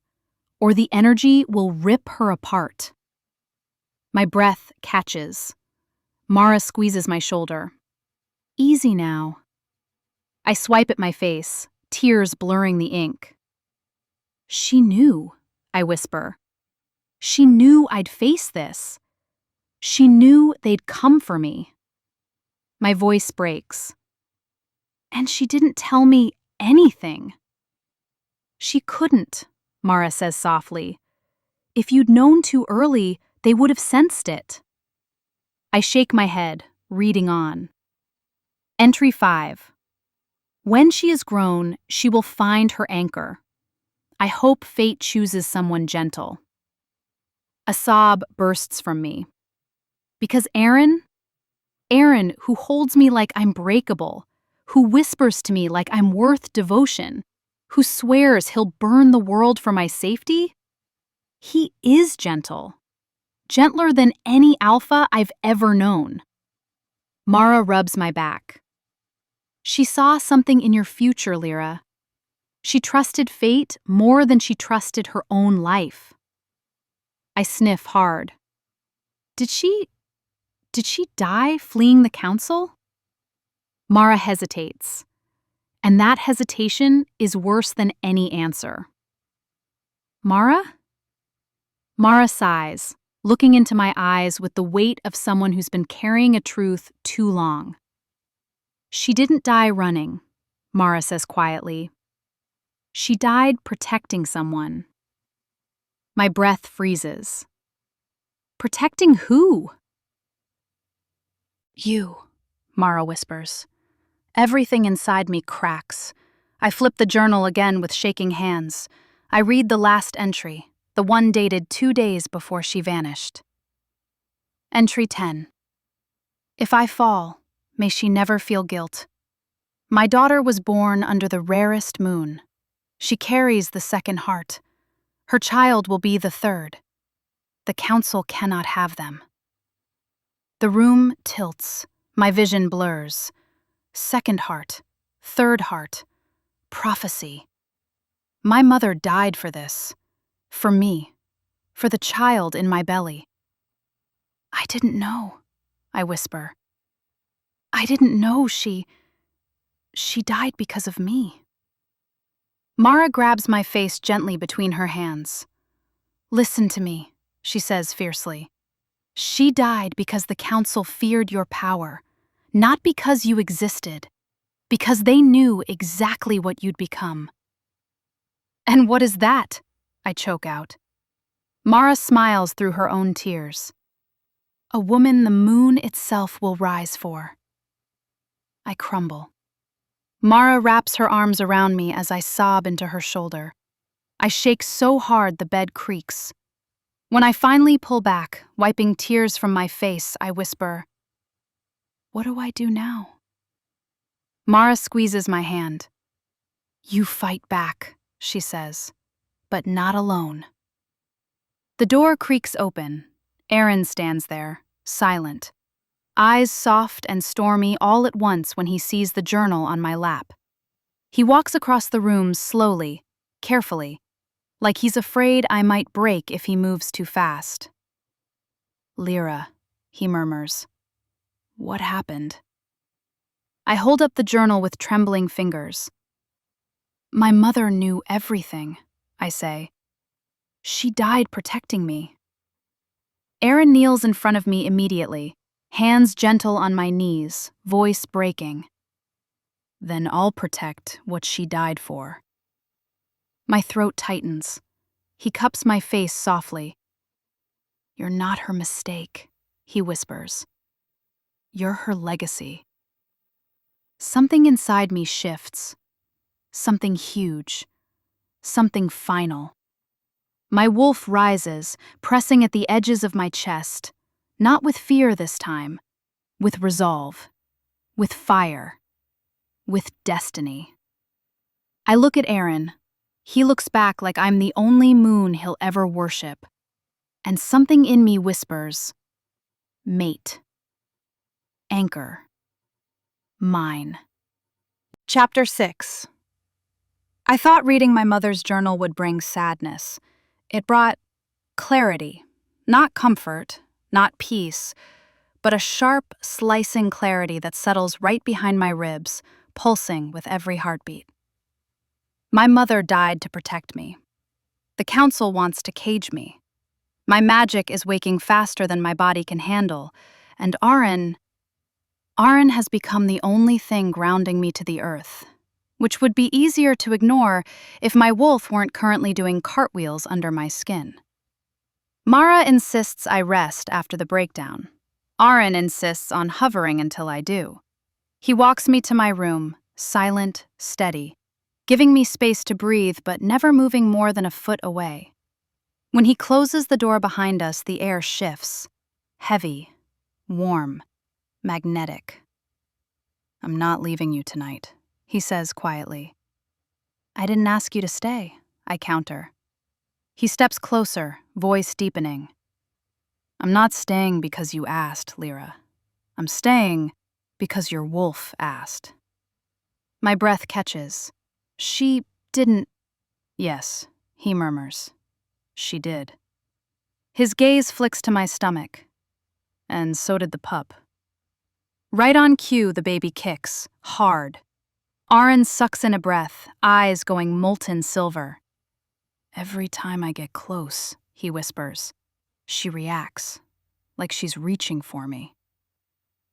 or the energy will rip her apart. My breath catches. Mara squeezes my shoulder. "Easy now." I swipe at my face, tears blurring the ink. "She knew," I whisper. "She knew I'd face this. She knew they'd come for me." My voice breaks. "And she didn't tell me anything." "She couldn't," Mara says softly. "If you'd known too early, they would have sensed it." I shake my head, reading on. Entry 5. When she is grown, she will find her anchor. I hope fate chooses someone gentle. A sob bursts from me. Because Aren, who holds me like I'm breakable, who whispers to me like I'm worth devotion, who swears he'll burn the world for my safety, he is gentle. Gentler than any alpha I've ever known. Mara rubs my back. "She saw something in your future, Lira. She trusted fate more than she trusted her own life." I sniff hard. Did she die fleeing the council?" Mara hesitates, and that hesitation is worse than any answer. "Mara?" Mara sighs, looking into my eyes with the weight of someone who's been carrying a truth too long. "She didn't die running," Mara says quietly. She died protecting someone. My breath freezes. Protecting who? You, Mara whispers. Everything inside me cracks. I flip the journal again with shaking hands. I read the last entry, the one dated 2 days before she vanished. Entry 10. If I fall, may she never feel guilt. My daughter was born under the rarest moon. She carries the second heart. Her child will be the third. The council cannot have them. The room tilts. My vision blurs. Second heart, third heart, prophecy. My mother died for this. For me. For the child in my belly. I didn't know, I whisper. I didn't know she died because of me. Mara grabs my face gently between her hands. Listen to me, she says fiercely. She died because the council feared your power, not because you existed, because they knew exactly what you'd become. And what is that? I choke out. Mara smiles through her own tears. A woman the moon itself will rise for. I crumble. Mara wraps her arms around me as I sob into her shoulder. I shake so hard the bed creaks. When I finally pull back, wiping tears from my face, I whisper, "What do I do now?" Mara squeezes my hand. You fight back, she says, but not alone. The door creaks open. Aren stands there, silent. Eyes soft and stormy all at once when he sees the journal on my lap. He walks across the room slowly, carefully, like he's afraid I might break if he moves too fast. Lira, he murmurs. What happened? I hold up the journal with trembling fingers. My mother knew everything, I say. She died protecting me. Aren kneels in front of me immediately, hands gentle on my knees, voice breaking. Then I'll protect what she died for. My throat tightens. He cups my face softly. You're not her mistake, he whispers. You're her legacy. Something inside me shifts. Something huge. Something final. My wolf rises, pressing at the edges of my chest, not with fear this time, with resolve, with fire, with destiny. I look at Aren. He looks back like I'm the only moon he'll ever worship. And something in me whispers, mate, anchor, mine. Chapter 6. I thought reading my mother's journal would bring sadness. It brought clarity, not comfort, not peace, but a sharp, slicing clarity that settles right behind my ribs, pulsing with every heartbeat. My mother died to protect me. The council wants to cage me. My magic is waking faster than my body can handle, and Aren has become the only thing grounding me to the earth, which would be easier to ignore if my wolf weren't currently doing cartwheels under my skin. Mara insists I rest after the breakdown. Aren insists on hovering until I do. He walks me to my room, silent, steady, giving me space to breathe but never moving more than a foot away. When he closes the door behind us, the air shifts. Heavy, warm, magnetic. I'm not leaving you tonight, he says quietly. I didn't ask you to stay, I counter. He steps closer, voice deepening. I'm not staying because you asked, Lira. I'm staying because your wolf asked. My breath catches. She didn't. Yes, he murmurs. She did. His gaze flicks to my stomach. And so did the pup. Right on cue, the baby kicks, hard. Aren sucks in a breath, eyes going molten silver. Every time I get close, he whispers, she reacts, like she's reaching for me.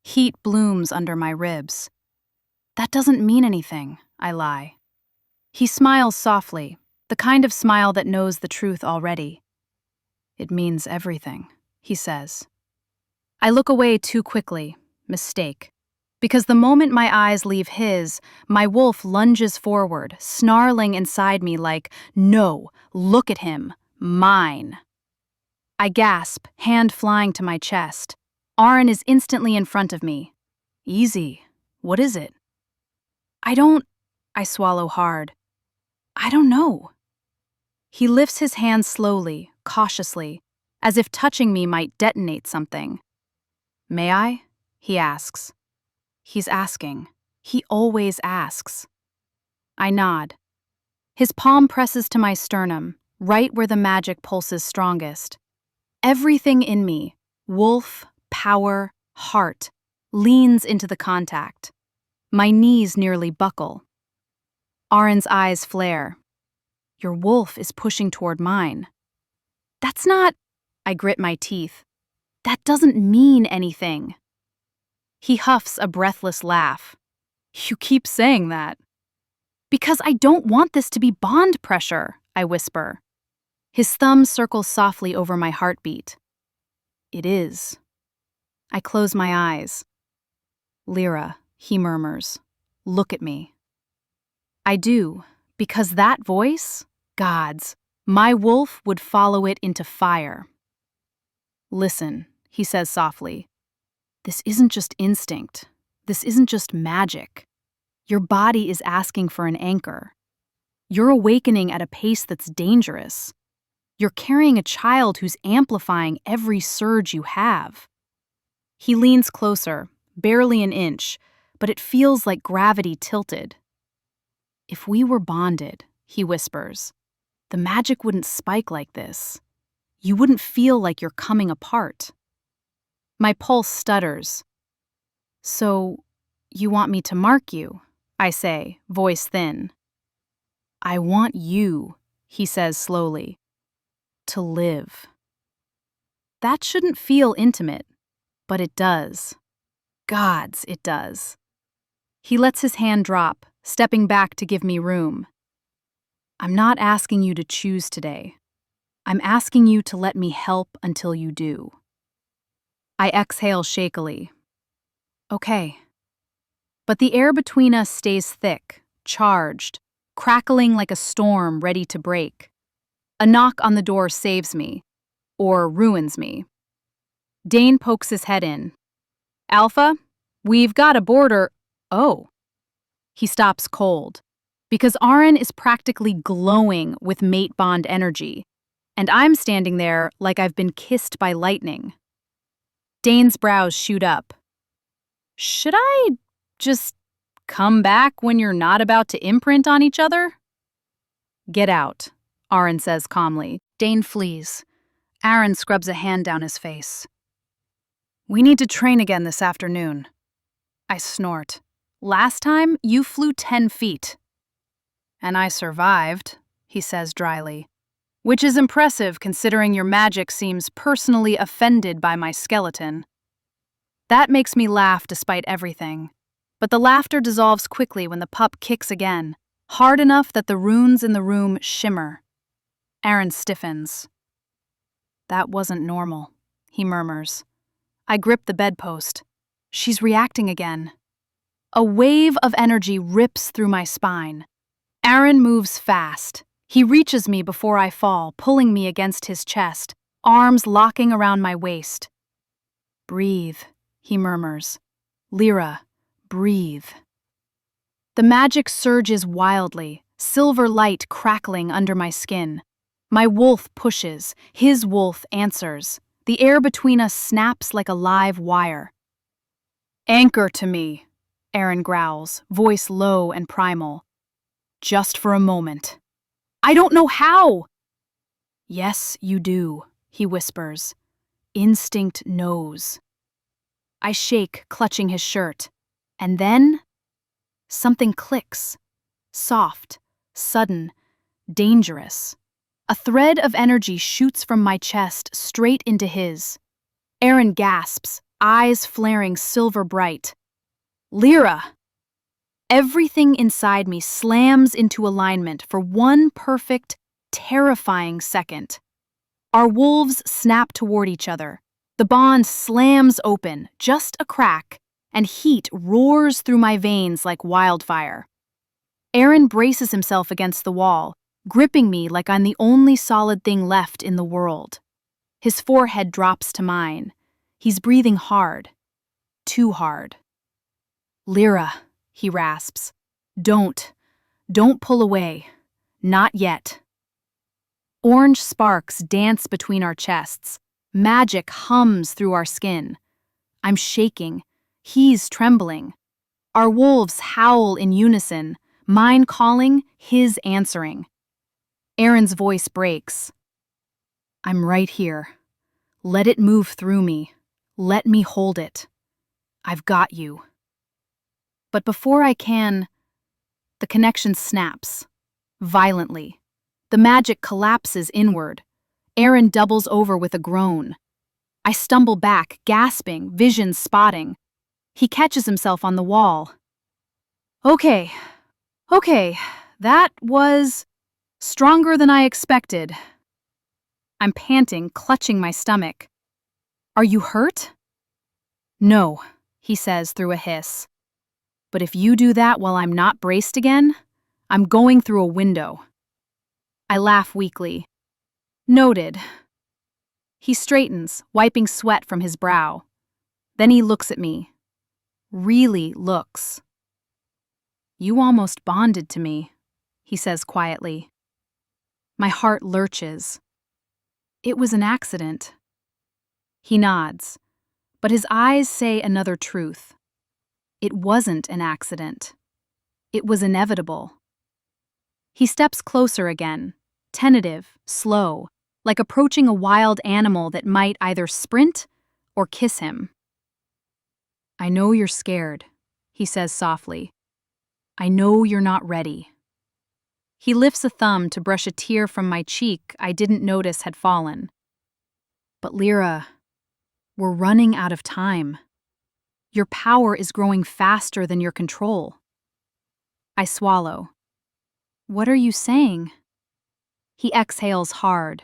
Heat blooms under my ribs. That doesn't mean anything, I lie. He smiles softly, the kind of smile that knows the truth already. It means everything, he says. I look away too quickly. Mistake. Because the moment my eyes leave his, my wolf lunges forward, snarling inside me like, "No, look at him. Mine." I gasp, hand flying to my chest. Aren is instantly in front of me. Easy. What is it? I swallow hard. I don't know. He lifts his hand slowly, cautiously, as if touching me might detonate something. May I? He asks. He's asking. He always asks. I nod. His palm presses to my sternum, right where the magic pulses strongest. Everything in me, wolf, power, heart, leans into the contact. My knees nearly buckle. Aren's eyes flare. Your wolf is pushing toward mine. That's not... I grit my teeth. That doesn't mean anything. He huffs a breathless laugh. You keep saying that. Because I don't want this to be bond pressure, I whisper. His thumb circles softly over my heartbeat. It is. I close my eyes. Lira, he murmurs. Look at me. I do, because that voice, God's, my wolf would follow it into fire. Listen, he says softly. This isn't just instinct. This isn't just magic. Your body is asking for an anchor. You're awakening at a pace that's dangerous. You're carrying a child who's amplifying every surge you have. He leans closer, barely an inch, but it feels like gravity tilted. If we were bonded, he whispers, the magic wouldn't spike like this. You wouldn't feel like you're coming apart. My pulse stutters. So, you want me to mark you? I say, voice thin. I want you, he says slowly, to live. That shouldn't feel intimate, but it does. Gods, it does. He lets his hand drop, stepping back to give me room. I'm not asking you to choose today. I'm asking you to let me help until you do. I exhale shakily. Okay. But the air between us stays thick, charged, crackling like a storm ready to break. A knock on the door saves me, or ruins me. Dane pokes his head in. Alpha, we've got a border. Oh. He stops cold, because Aren is practically glowing with mate bond energy, and I'm standing there like I've been kissed by lightning. Dane's brows shoot up. Should I just come back when you're not about to imprint on each other? Get out, Aren says calmly. Dane flees. Aren scrubs a hand down his face. We need to train again this afternoon. I snort. Last time, you flew 10 feet. And I survived, he says dryly. Which is impressive considering your magic seems personally offended by my skeleton. That makes me laugh despite everything. But the laughter dissolves quickly when the pup kicks again, hard enough that the runes in the room shimmer. Aren stiffens. That wasn't normal, he murmurs. I grip the bedpost. She's reacting again. A wave of energy rips through my spine. Aren moves fast. He reaches me before I fall, pulling me against his chest, arms locking around my waist. Breathe, he murmurs. Lira, breathe. The magic surges wildly, silver light crackling under my skin. My wolf pushes, his wolf answers. The air between us snaps like a live wire. Anchor to me, Aren growls, voice low and primal. Just for a moment. I don't know how! Yes, you do, he whispers. Instinct knows. I shake, clutching his shirt. And then, something clicks. Soft, sudden, dangerous. A thread of energy shoots from my chest straight into his. Aren gasps, eyes flaring silver bright. Lira! Everything inside me slams into alignment for one perfect, terrifying second. Our wolves snap toward each other. The bond slams open, just a crack, and heat roars through my veins like wildfire. Aren braces himself against the wall, gripping me like I'm the only solid thing left in the world. His forehead drops to mine. He's breathing hard. Too hard. "Lira," he rasps. Don't pull away. Not yet." Orange sparks dance between our chests. Magic hums through our skin. I'm shaking. He's trembling. Our wolves howl in unison, mine calling, his answering. Aren's voice breaks. "I'm right here. Let it move through me. Let me hold it. I've got you." But before I can, the connection snaps. Violently. The magic collapses inward. Aren doubles over with a groan. I stumble back, gasping, vision spotting. He catches himself on the wall. Okay, that was stronger than I expected." I'm panting, clutching my stomach. "Are you hurt?" "No," he says through a hiss. "But if you do that while I'm not braced again, I'm going through a window." I laugh weakly. "Noted." He straightens, wiping sweat from his brow. Then he looks at me. Really looks. "You almost bonded to me," he says quietly. My heart lurches. "It was an accident." He nods, but his eyes say another truth. It wasn't an accident. It was inevitable. He steps closer again, tentative, slow, like approaching a wild animal that might either sprint or kiss him. "I know you're scared," he says softly. "I know you're not ready." He lifts a thumb to brush a tear from my cheek I didn't notice had fallen. "But Lira, we're running out of time. Your power is growing faster than your control." I swallow. "What are you saying?" He exhales hard.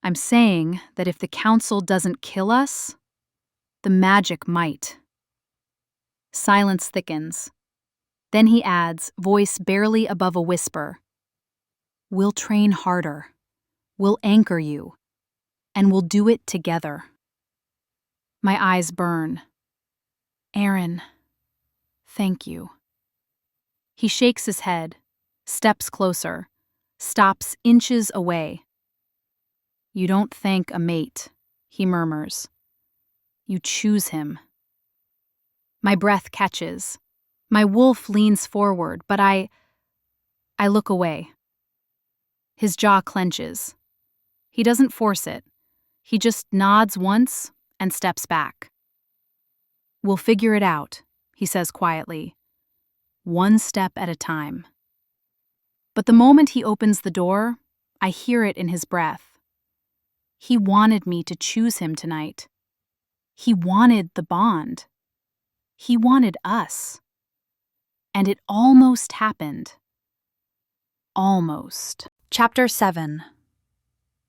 "I'm saying that if the council doesn't kill us, the magic might." Silence thickens. Then he adds, voice barely above a whisper, "We'll train harder. We'll anchor you. And we'll do it together." My eyes burn. "Aren, thank you." He shakes his head, steps closer, stops inches away. "You don't thank a mate," he murmurs. "You choose him." My breath catches. My wolf leans forward, but I look away. His jaw clenches. He doesn't force it. He just nods once and steps back. "We'll figure it out," he says quietly. "One step at a time." But the moment he opens the door, I hear it in his breath. He wanted me to choose him tonight. He wanted the bond. He wanted us. And it almost happened. Almost. Chapter 7.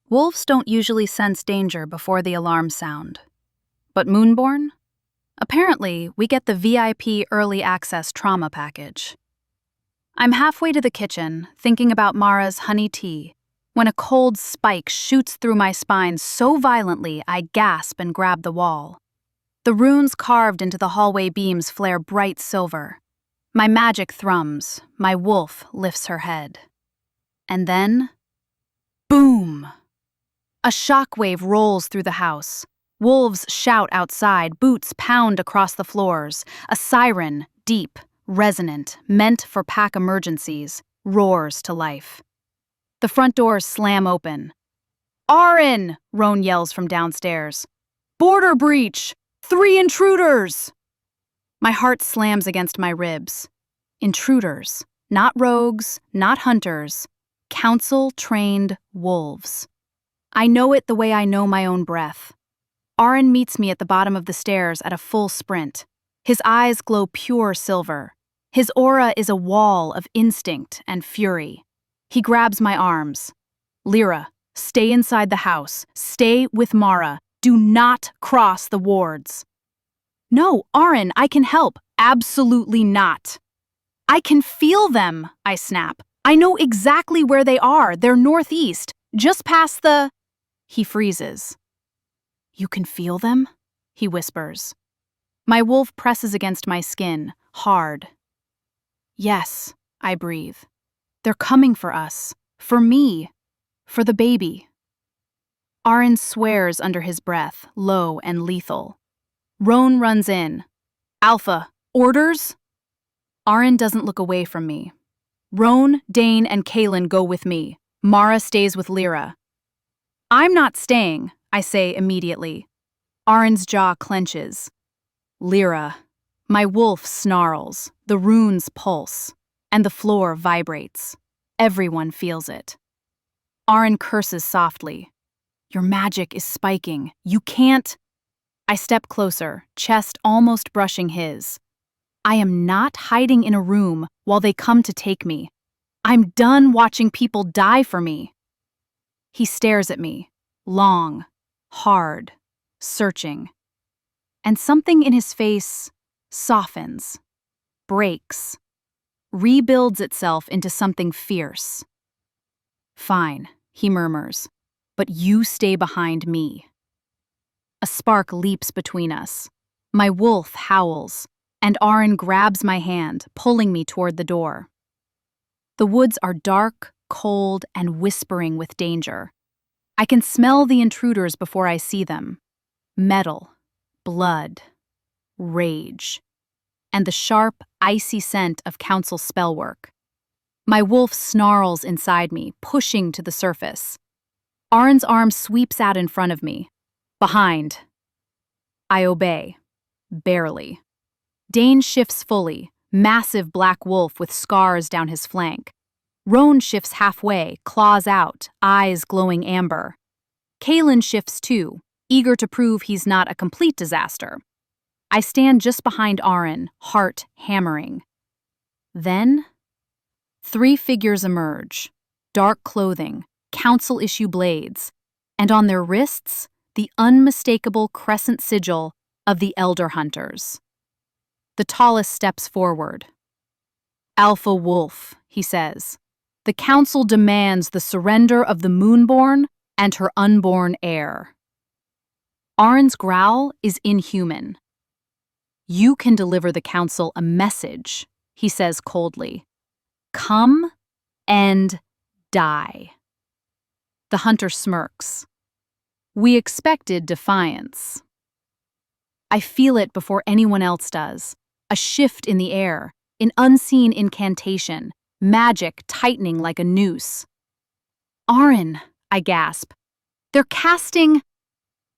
Wolves don't usually sense danger before the alarm sound. But Moonborn? Apparently, we get the VIP early access trauma package. I'm halfway to the kitchen, thinking about Mara's honey tea, when a cold spike shoots through my spine so violently I gasp and grab the wall. The runes carved into the hallway beams flare bright silver. My magic thrums, my wolf lifts her head. And then, boom! A shockwave rolls through the house. Wolves shout outside, boots pound across the floors. A siren, deep, resonant, meant for pack emergencies, roars to life. The front doors slam open. "Aren!" Roan yells from downstairs. "Border breach! 3 intruders!" My heart slams against my ribs. Intruders, not rogues, not hunters. Council-trained wolves. I know it the way I know my own breath. Aren meets me at the bottom of the stairs at a full sprint. His eyes glow pure silver. His aura is a wall of instinct and fury. He grabs my arms. Lira, stay inside the house. Stay with Mara. Do not cross the wards. No, Aren, I can help. Absolutely not. I can feel them, I snap. I know exactly where they are. They're northeast, just past the... He freezes. You can feel them? He whispers. My wolf presses against my skin, hard. Yes, I breathe. They're coming for us. For me. For the baby. Aren swears under his breath, low and lethal. Roan runs in. Alpha, orders? Aren doesn't look away from me. Roan, Dane, and Kaelin go with me. Mara stays with Lira. I'm not staying, I say immediately. Aren's jaw clenches. Lira. My wolf snarls, the runes pulse, and the floor vibrates. Everyone feels it. Aren curses softly. Your magic is spiking. You can't... I step closer, chest almost brushing his. I am not hiding in a room while they come to take me. I'm done watching people die for me. He stares at me, long, hard, searching. And something in his face softens, breaks, rebuilds itself into something fierce. Fine, he murmurs, but you stay behind me. A spark leaps between us. My wolf howls, and Aren grabs my hand, pulling me toward the door. The woods are dark, cold, and whispering with danger. I can smell the intruders before I see them. Metal, blood, rage, and the sharp, icy scent of council spellwork. My wolf snarls inside me, pushing to the surface. Aren's arm sweeps out in front of me. Behind. I obey. Barely. Dane shifts fully, massive black wolf with scars down his flank. Roan shifts halfway, claws out, eyes glowing amber. Kaelin shifts too, eager to prove he's not a complete disaster. I stand just behind Aren, heart hammering. Then, 3 figures emerge, dark clothing, council-issue blades, and on their wrists, the unmistakable crescent sigil of the Elder Hunters. The tallest steps forward. Alpha Wolf, he says. The council demands the surrender of the Moonborn and her unborn heir. Aren's growl is inhuman. You can deliver the council a message, he says coldly. Come and die. The hunter smirks. We expected defiance. I feel it before anyone else does. A shift in the air, an unseen incantation, magic tightening like a noose. Aren, I gasp. They're casting...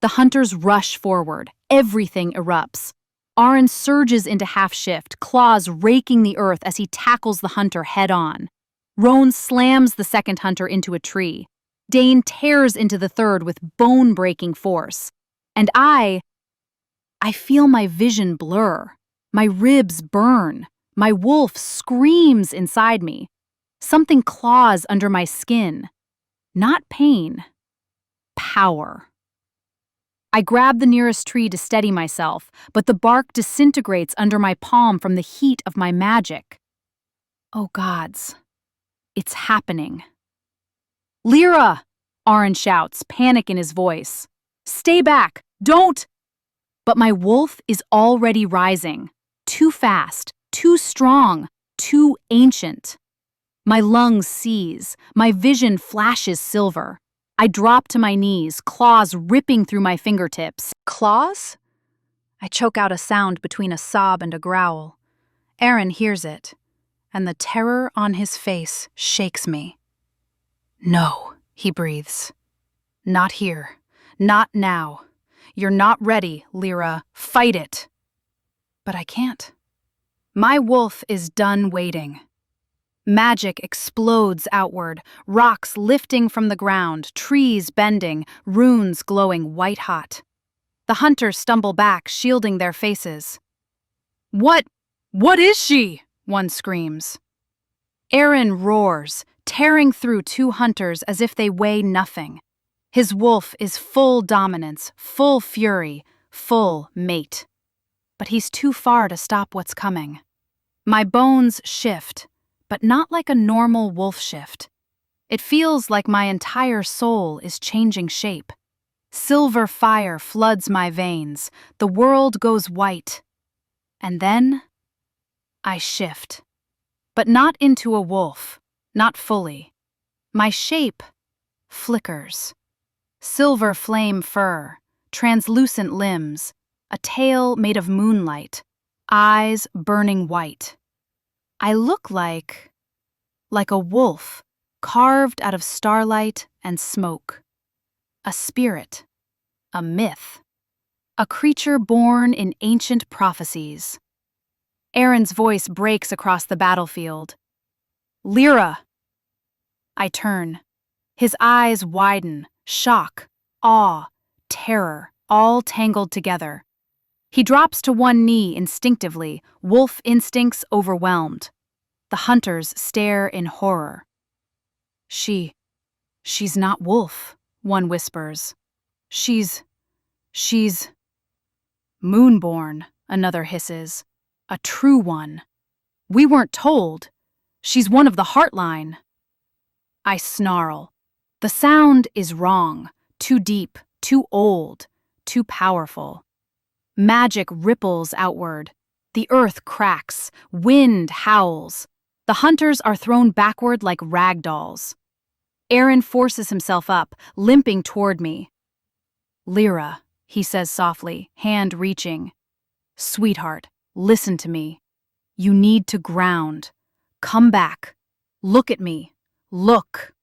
The hunters rush forward. Everything erupts. Aren surges into half-shift, claws raking the earth as he tackles the hunter head-on. Roan slams the second hunter into a tree. Dane tears into the third with bone-breaking force. And I feel my vision blur. My ribs burn. My wolf screams inside me. Something claws under my skin. Not pain. Power. I grab the nearest tree to steady myself, but the bark disintegrates under my palm from the heat of my magic. Oh gods. It's happening. Lira! Aren shouts, panic in his voice. Stay back! Don't! But my wolf is already rising. Too fast, too strong, too ancient. My lungs seize, my vision flashes silver. I drop to my knees, claws ripping through my fingertips. Claws? I choke out a sound between a sob and a growl. Aren hears it, and the terror on his face shakes me. No, he breathes. Not here. Not now. You're not ready, Lira. Fight it. But I can't. My wolf is done waiting. Magic explodes outward, rocks lifting from the ground, trees bending, runes glowing white-hot. The hunters stumble back, shielding their faces. What is she? one screams. Aren roars, tearing through two hunters as if they weigh nothing. His wolf is full dominance, full fury, full mate. But he's too far to stop what's coming. My bones shift, but not like a normal wolf shift. It feels like my entire soul is changing shape. Silver fire floods my veins, the world goes white. And then, I shift. But not into a wolf, not fully. My shape flickers. Silver flame fur, translucent limbs, a tail made of moonlight, eyes burning white. I look like a wolf carved out of starlight and smoke. A spirit, a myth, a creature born in ancient prophecies. Aren's voice breaks across the battlefield. Lira! I turn. His eyes widen, shock, awe, terror, all tangled together. He drops to one knee instinctively, wolf instincts overwhelmed. The hunters stare in horror. She's not wolf, one whispers. She's moonborn, another hisses. A true one. We weren't told. She's one of the Heartline. I snarl. The sound is wrong, too deep, too old, too powerful. Magic ripples outward. The earth cracks, wind howls. The hunters are thrown backward like rag dolls. Aren forces himself up, limping toward me. Lira, he says softly, hand reaching. Sweetheart, listen to me. You need to ground. Come back. Look at me. Look.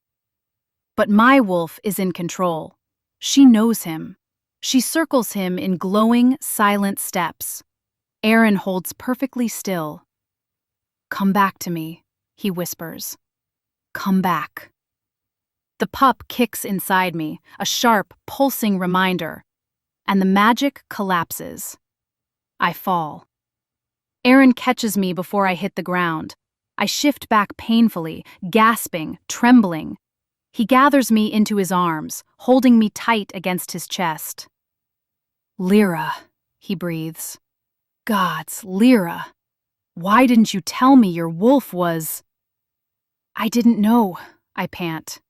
But my wolf is in control. She knows him. She circles him in glowing, silent steps. Aren holds perfectly still. Come back to me, he whispers. Come back. The pup kicks inside me, a sharp, pulsing reminder, and the magic collapses. I fall. Aren catches me before I hit the ground. I shift back painfully, gasping, trembling. He gathers me into his arms, holding me tight against his chest. Lira, he breathes. Gods, Lira. Why didn't you tell me your wolf was... I didn't know, I pant.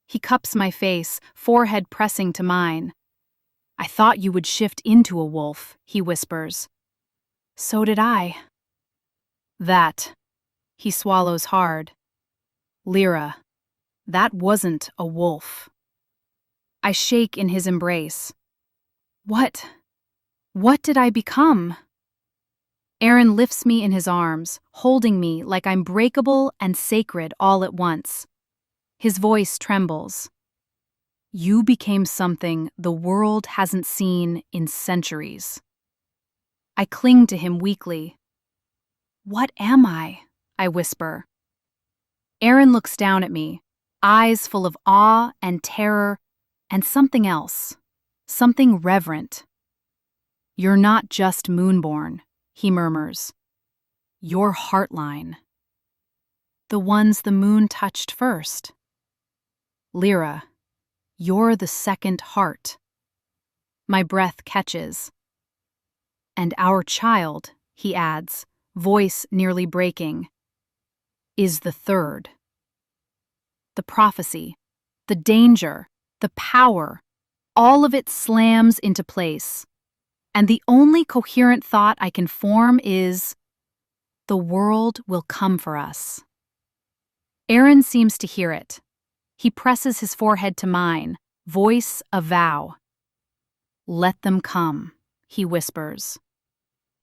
He cups my face, forehead pressing to mine. I thought you would shift into a wolf, he whispers. So did I. That. He swallows hard. Lira, that wasn't a wolf. I shake in his embrace. What did I become? Aren lifts me in his arms, holding me like I'm breakable and sacred all at once. His voice trembles. You became something the world hasn't seen in centuries. I cling to him weakly. What am I? I whisper. Aren looks down at me, eyes full of awe and terror and something else, something reverent. You're not just moonborn, he murmurs. You're Heartline. The ones the moon touched first. Lira, you're the second heart. My breath catches. And our child, he adds, voice nearly breaking, is the third. The prophecy, the danger, the power, all of it slams into place. And the only coherent thought I can form is, the world will come for us. Aren seems to hear it. He presses his forehead to mine, voice a vow. Let them come, he whispers.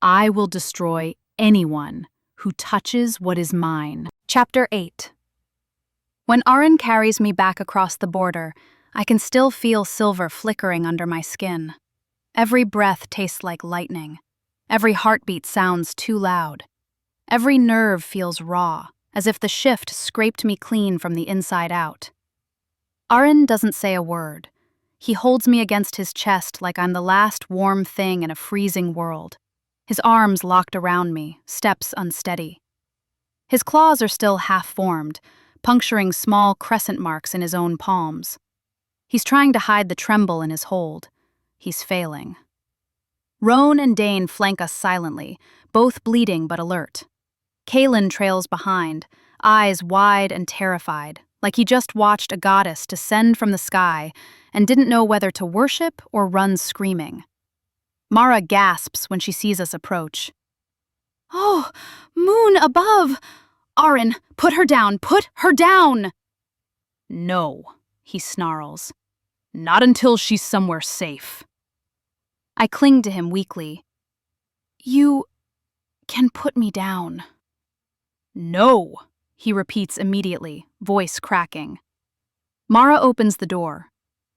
I will destroy anyone who touches what is mine. Chapter 8. When Aren carries me back across the border, I can still feel silver flickering under my skin. Every breath tastes like lightning. Every heartbeat sounds too loud. Every nerve feels raw, as if the shift scraped me clean from the inside out. Aren doesn't say a word. He holds me against his chest like I'm the last warm thing in a freezing world. His arms locked around me, steps unsteady. His claws are still half-formed, puncturing small crescent marks in his own palms. He's trying to hide the tremble in his hold. He's failing. Roan and Dane flank us silently, both bleeding but alert. Kalen trails behind, eyes wide and terrified, like he just watched a goddess descend from the sky and didn't know whether to worship or run screaming. Mara gasps when she sees us approach. "Oh, moon above! Aren, put her down! Put her down!" "No," he snarls. "Not until she's somewhere safe." I cling to him weakly. "You can put me down." "No," he repeats immediately, voice cracking. Mara opens the door.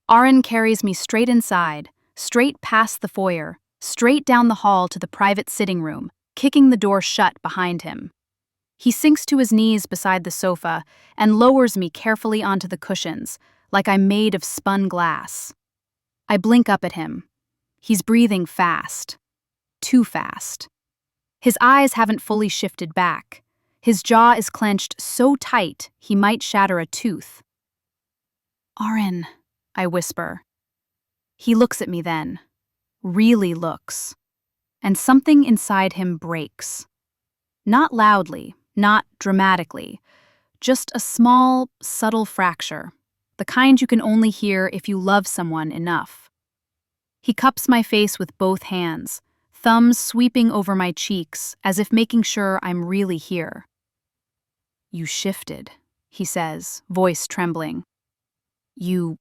Aren carries me straight inside, straight past the foyer, straight down the hall to the private sitting room, kicking the door shut behind him. He sinks to his knees beside the sofa and lowers me carefully onto the cushions, like I'm made of spun glass. I blink up at him. He's breathing fast. Too fast. His eyes haven't fully shifted back. His jaw is clenched so tight he might shatter a tooth. "Aren," I whisper. He looks at me then. Really looks. And something inside him breaks. Not loudly, not dramatically. Just a small, subtle fracture. The kind you can only hear if you love someone enough. He cups my face with both hands, thumbs sweeping over my cheeks as if making sure I'm really here. "You shifted," he says, voice trembling. "You...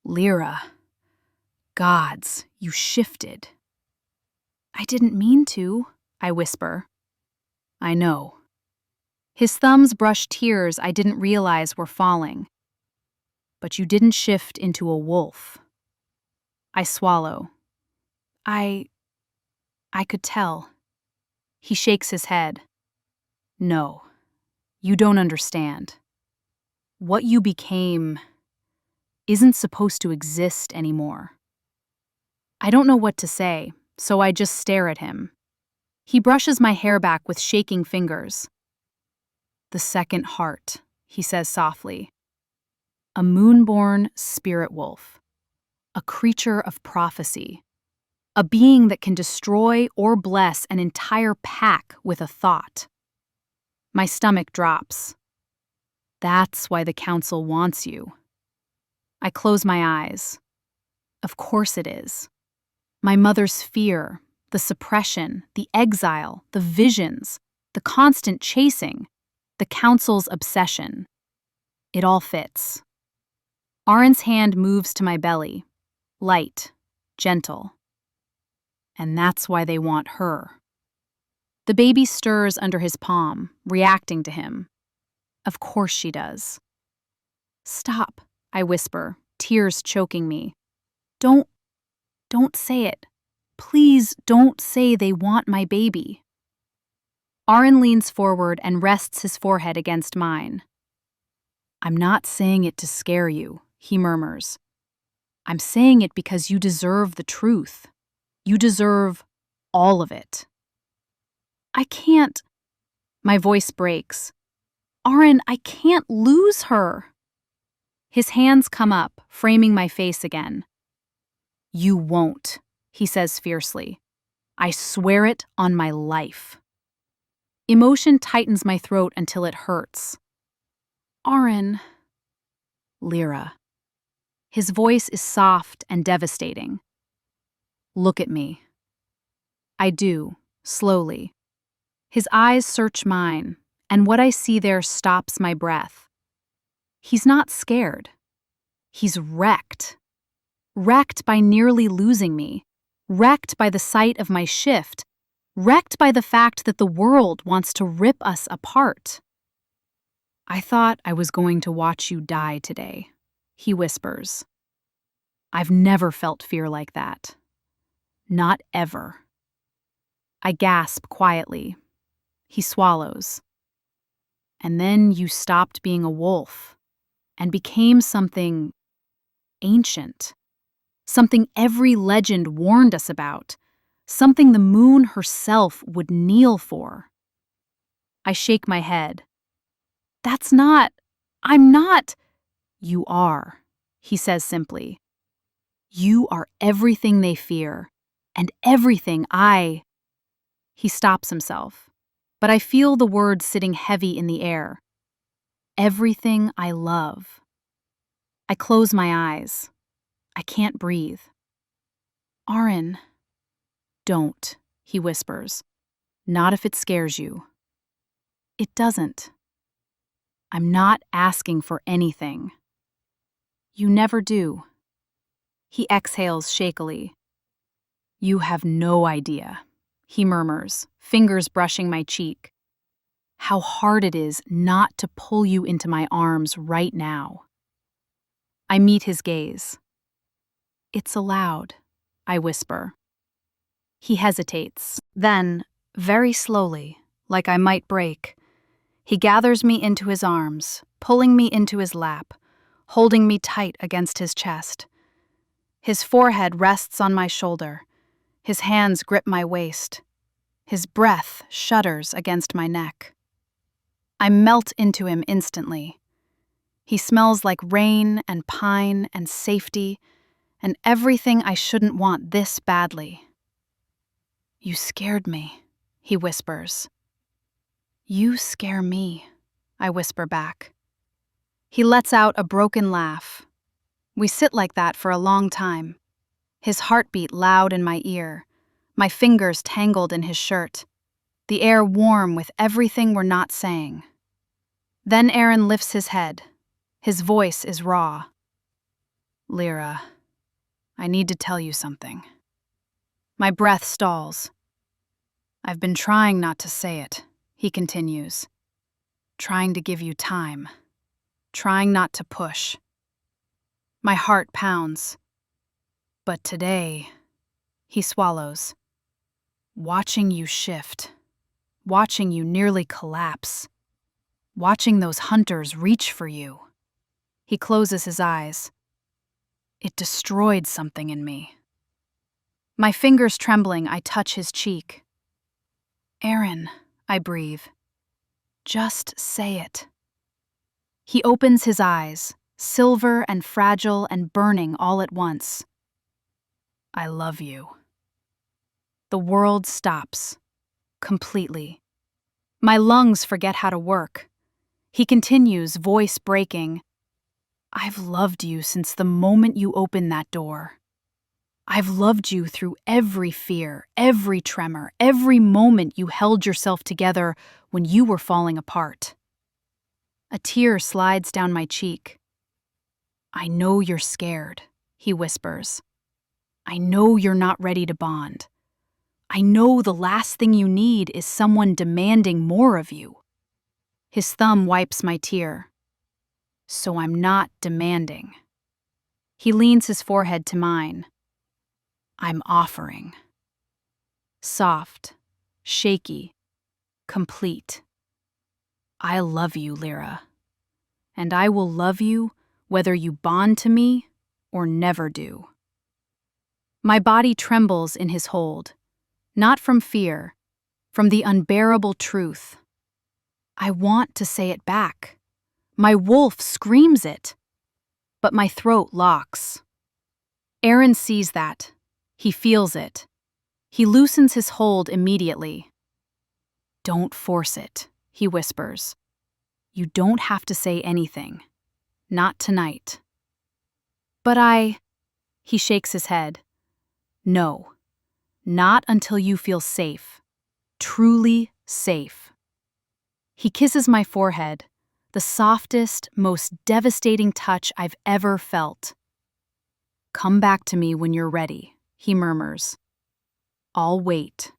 Lira. Gods, you shifted." "I didn't mean to," I whisper. "I know." His thumbs brush tears I didn't realize were falling. "But you didn't shift into a wolf." I swallow. I could tell." He shakes his head. "No, you don't understand. What you became isn't supposed to exist anymore." I don't know what to say, so I just stare at him. He brushes my hair back with shaking fingers. "The second heart," he says softly. "A moonborn spirit wolf. A creature of prophecy. A being that can destroy or bless an entire pack with a thought." My stomach drops. "That's why the council wants you." I close my eyes. Of course it is. My mother's fear, the suppression, the exile, the visions, the constant chasing, the council's obsession. It all fits. Aren's hand moves to my belly, light, gentle. And that's why they want her. The baby stirs under his palm, reacting to him. Of course she does. "Stop," I whisper, tears choking me. Don't say it. Please don't say they want my baby." Aren leans forward and rests his forehead against mine. "I'm not saying it to scare you," he murmurs. "I'm saying it because you deserve the truth. You deserve all of it." "I can't." My voice breaks. "Aren, I can't lose her." His hands come up, framing my face again. "You won't," he says fiercely. "I swear it on my life." Emotion tightens my throat until it hurts. "Aren." "Lira." His voice is soft and devastating. "Look at me." I do, slowly. His eyes search mine, and what I see there stops my breath. He's not scared. He's wrecked. Wrecked by nearly losing me. Wrecked by the sight of my shift. Wrecked by the fact that the world wants to rip us apart. "I thought I was going to watch you die today," he whispers. "I've never felt fear like that. Not ever." I gasp quietly. He swallows. "And then you stopped being a wolf and became something ancient. Something every legend warned us about. Something the moon herself would kneel for." I shake my head. I'm not. You are, he says simply. You are everything they fear, and everything He stops himself, but I feel the words sitting heavy in the air. Everything I love. I close my eyes. I can't breathe. Aren. Don't, he whispers. Not if it scares you. It doesn't. I'm not asking for anything. You never do. He exhales shakily. You have no idea, he murmurs, fingers brushing my cheek. How hard it is not to pull you into my arms right now. I meet his gaze. It's allowed, I whisper. He hesitates. Then, very slowly, like I might break, he gathers me into his arms, pulling me into his lap, holding me tight against his chest. His forehead rests on my shoulder. His hands grip my waist. His breath shudders against my neck. I melt into him instantly. He smells like rain and pine and safety and everything I shouldn't want this badly. You scared me, he whispers. You scare me, I whisper back. He lets out a broken laugh. We sit like that for a long time, his heartbeat loud in my ear, my fingers tangled in his shirt, the air warm with everything we're not saying. Then Aren lifts his head. His voice is raw. Lira, I need to tell you something. My breath stalls. I've been trying not to say it, he continues. Trying to give you time. Trying not to push. My heart pounds. But today, he swallows. Watching you shift. Watching you nearly collapse. Watching those hunters reach for you. He closes his eyes. It destroyed something in me. My fingers trembling, I touch his cheek. Aren, I breathe. Just say it. He opens his eyes, silver and fragile and burning all at once. I love you. The world stops. Completely. My lungs forget how to work. He continues, voice breaking. I've loved you since the moment you opened that door. I've loved you through every fear, every tremor, every moment you held yourself together when you were falling apart. A tear slides down my cheek. I know you're scared, he whispers. I know you're not ready to bond. I know the last thing you need is someone demanding more of you. His thumb wipes my tear. So I'm not demanding. He leans his forehead to mine. I'm offering. Soft, shaky, complete. I love you, Lira. And I will love you whether you bond to me or never do. My body trembles in his hold, not from fear, from the unbearable truth. I want to say it back. My wolf screams it, but my throat locks. Aren sees that. He feels it. He loosens his hold immediately. Don't force it, he whispers. You don't have to say anything. Not tonight. But he shakes his head. No, not until you feel safe. Truly safe. He kisses my forehead, the softest, most devastating touch I've ever felt. Come back to me when you're ready, he murmurs. I'll wait.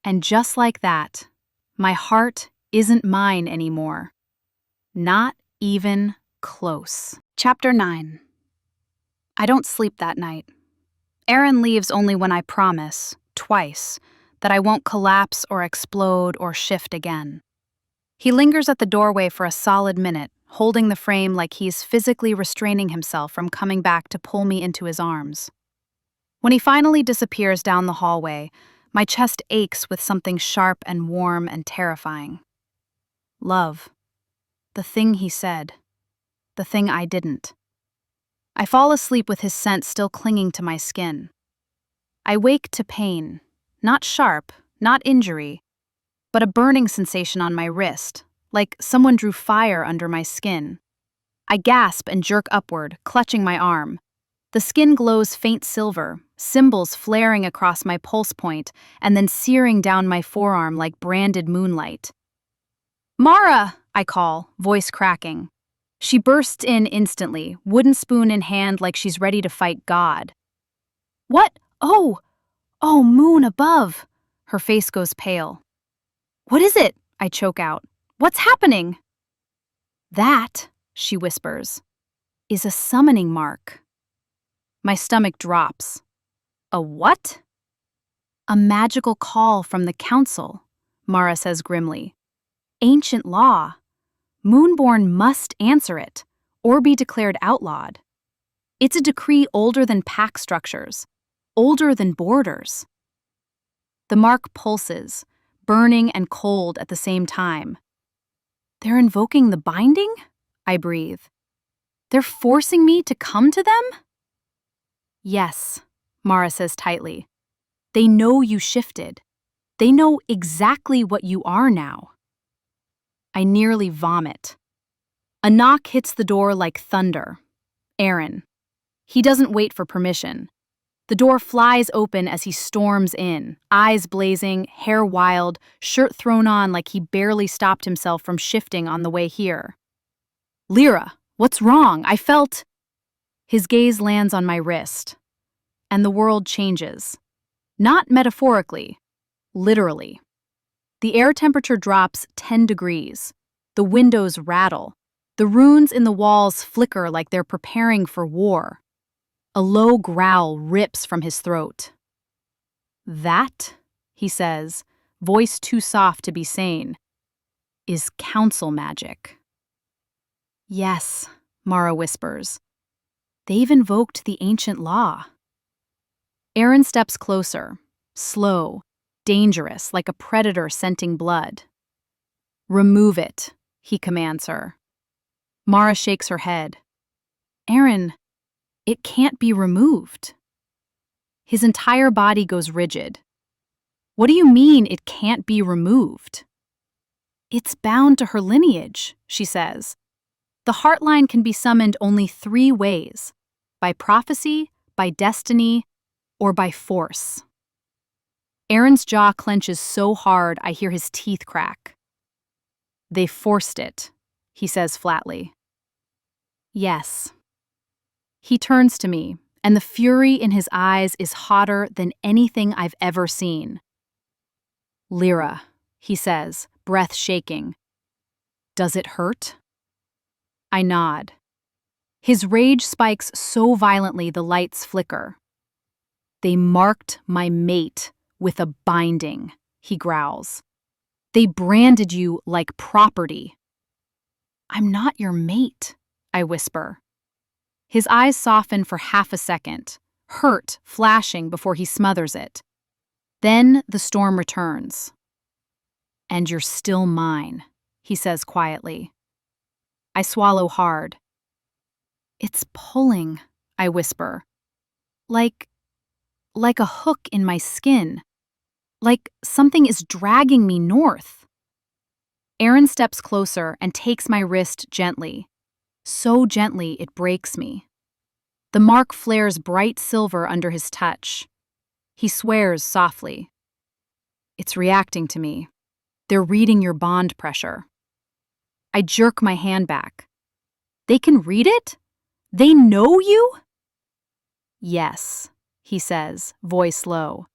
And just like that, my heart isn't mine anymore. Not even close. Chapter 9. I don't sleep that night. Aren leaves only when I promise, twice, that I won't collapse or explode or shift again. He lingers at the doorway for a solid minute, holding the frame like he's physically restraining himself from coming back to pull me into his arms. When he finally disappears down the hallway, My chest aches with something sharp and warm and terrifying. Love. The thing he said. The thing I didn't. I fall asleep with his scent still clinging to my skin. I wake to pain, not sharp, not injury, but a burning sensation on my wrist, like someone drew fire under my skin. I gasp and jerk upward, clutching my arm. The skin glows faint silver, symbols flaring across my pulse point and then searing down my forearm like branded moonlight. "Mara!" I call, voice cracking. She bursts in instantly, wooden spoon in hand like she's ready to fight God. "What? Oh! Oh, moon above!" Her face goes pale. "What is it?" I choke out. "What's happening?" "That," she whispers, "is a summoning mark." My stomach drops. "A what?" "A magical call from the council," Mara says grimly. "Ancient law. Moonborn must answer it, or be declared outlawed. It's a decree older than pack structures, older than borders." The mark pulses, burning and cold at the same time. "They're invoking the binding?" I breathe. "They're forcing me to come to them?" "Yes," Mara says tightly. "They know you shifted. They know exactly what you are now." I nearly vomit. A knock hits the door like thunder. Aren. He doesn't wait for permission. The door flies open as he storms in, eyes blazing, hair wild, shirt thrown on like he barely stopped himself from shifting on the way here. "Lira, what's wrong? I felt—" His gaze lands on my wrist, and the world changes. Not metaphorically, literally. The air temperature drops 10 degrees. The windows rattle. The runes in the walls flicker like they're preparing for war. A low growl rips from his throat. "That," he says, voice too soft to be sane, "is council magic." "Yes," Mara whispers. "They've invoked the ancient law." Aren steps closer, slow, dangerous, like a predator scenting blood. "Remove it," he commands her. Mara shakes her head. "Aren, it can't be removed." His entire body goes rigid. "What do you mean it can't be removed?" "It's bound to her lineage," she says. "The Heartline can be summoned only 3 ways: by prophecy, by destiny, or by force." Aren's jaw clenches so hard I hear his teeth crack. "They forced it," he says flatly. "Yes." He turns to me, and the fury in his eyes is hotter than anything I've ever seen. "Lira," he says, breath shaking. "Does it hurt?" I nod. His rage spikes so violently the lights flicker. "They marked my mate with a binding," he growls. "They branded you like property." "I'm not your mate," I whisper. His eyes soften for half a second, hurt flashing before he smothers it. Then the storm returns. "And you're still mine," he says quietly. I swallow hard. "It's pulling," I whisper. Like a hook in my skin. Like something is dragging me north." Aren steps closer and takes my wrist gently. So gently it breaks me. The mark flares bright silver under his touch. He swears softly. "It's reacting to me. They're reading your bond pressure." I jerk my hand back. "They can read it? They know you?" "Yes," he says, voice low.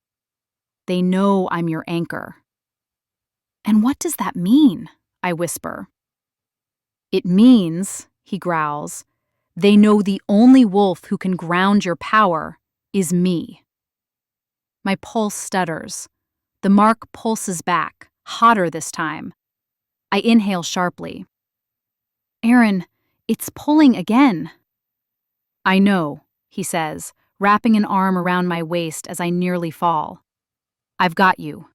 "They know I'm your anchor." "And what does that mean?" I whisper. "It means," he growls, "they know the only wolf who can ground your power is me." My pulse stutters. The mark pulses back, hotter this time. I inhale sharply. "Aren, it's pulling again." "I know," he says, wrapping an arm around my waist as I nearly fall. I've got you.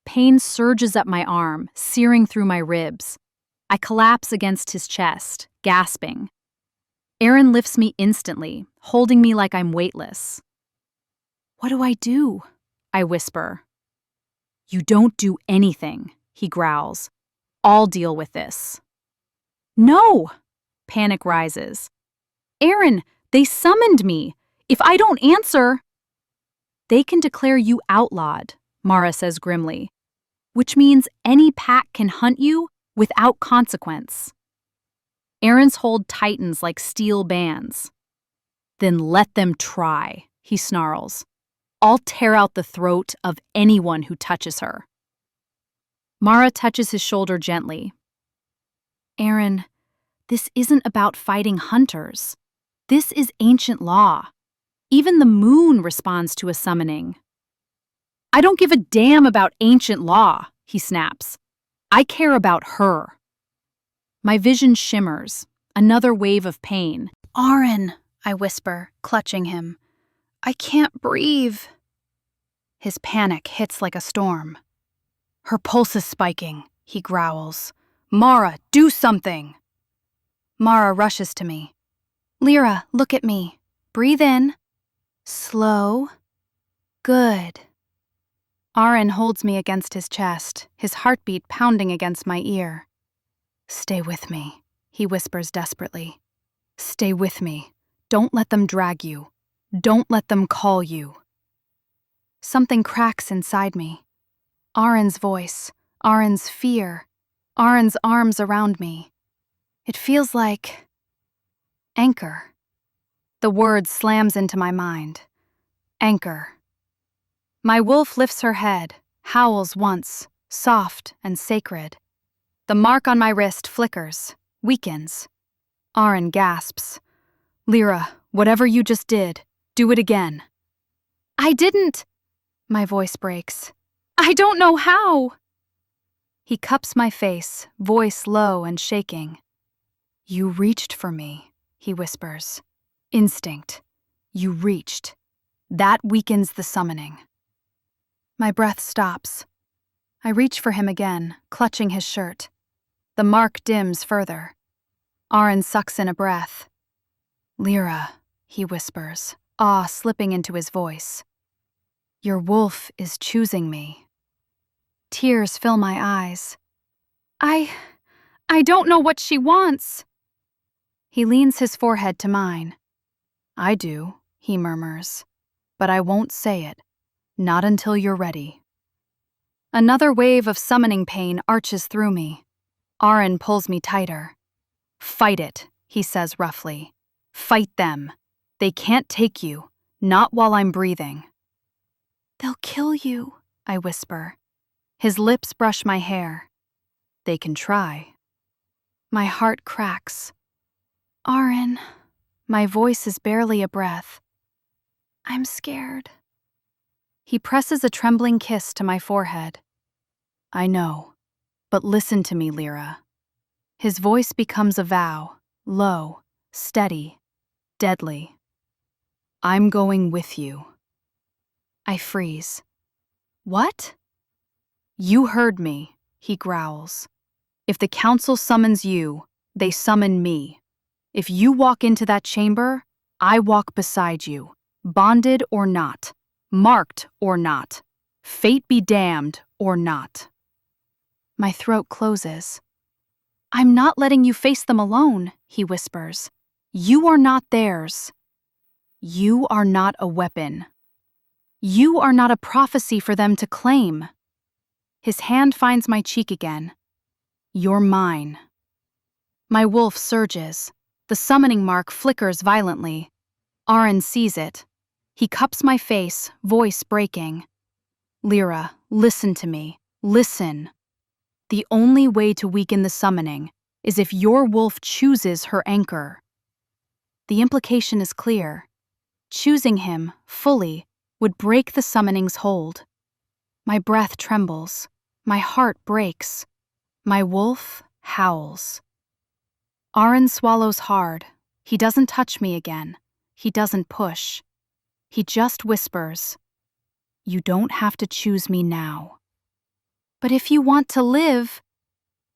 Pain surges up my arm, searing through my ribs. I collapse against his chest, gasping. Aren lifts me instantly, holding me like I'm weightless. What do I do? I whisper. You don't do anything, he growls. I'll deal with this. No! Panic rises. Aren, they summoned me. If I don't answer... They can declare you outlawed, Mara says grimly, which means any pack can hunt you without consequence. Aren's hold tightens like steel bands. Then let them try, he snarls. I'll tear out the throat of anyone who touches her. Mara touches his shoulder gently. Aren, this isn't about fighting hunters. This is ancient law. Even the moon responds to a summoning. I don't give a damn about ancient law, he snaps. I care about her. My vision shimmers, another wave of pain. Aren, I whisper, clutching him. I can't breathe. His panic hits like a storm. Her pulse is spiking, he growls. Mara, do something! Mara rushes to me. Lira, look at me. Breathe in. Slow. Good. Aren holds me against his chest, his heartbeat pounding against my ear. Stay with me, he whispers desperately. Stay with me. Don't let them drag you. Don't let them call you. Something cracks inside me. Aren's voice, Aren's fear, Aren's arms around me. It feels like... anchor. The word slams into my mind. Anchor. My wolf lifts her head, howls once, soft and sacred. The mark on my wrist flickers, weakens. Aren gasps. Lira, whatever you just did, do it again. I didn't. My voice breaks. I don't know how. He cups my face, voice low and shaking. You reached for me, he whispers. Instinct. You reached. That weakens the summoning. My breath stops. I reach for him again, clutching his shirt. The mark dims further. Aren sucks in a breath. Lira, he whispers, awe slipping into his voice. Your wolf is choosing me. Tears fill my eyes. I don't know what she wants. He leans his forehead to mine. I do, he murmurs, but I won't say it. Not until you're ready. Another wave of summoning pain arches through me. Aren pulls me tighter. Fight it, he says roughly. Fight them. They can't take you, not while I'm breathing. They'll kill you, I whisper. His lips brush my hair. They can try. My heart cracks. Aren, my voice is barely a breath. I'm scared. He presses a trembling kiss to my forehead. I know, but listen to me, Lira. His voice becomes a vow, low, steady, deadly. I'm going with you. I freeze. What? You heard me, he growls. If the council summons you, they summon me. If you walk into that chamber, I walk beside you, bonded or not, marked or not, fate be damned or not. My throat closes. I'm not letting you face them alone, he whispers. You are not theirs. You are not a weapon. You are not a prophecy for them to claim. His hand finds my cheek again. You're mine. My wolf surges. The summoning mark flickers violently. Aren sees it. He cups my face, voice breaking. Lira, listen to me. Listen. The only way to weaken the summoning is if your wolf chooses her anchor. The implication is clear. Choosing him, fully, would break the summoning's hold. My breath trembles. My heart breaks. My wolf howls. Aren swallows hard. He doesn't touch me again. He doesn't push. He just whispers, You don't have to choose me now. But if you want to live,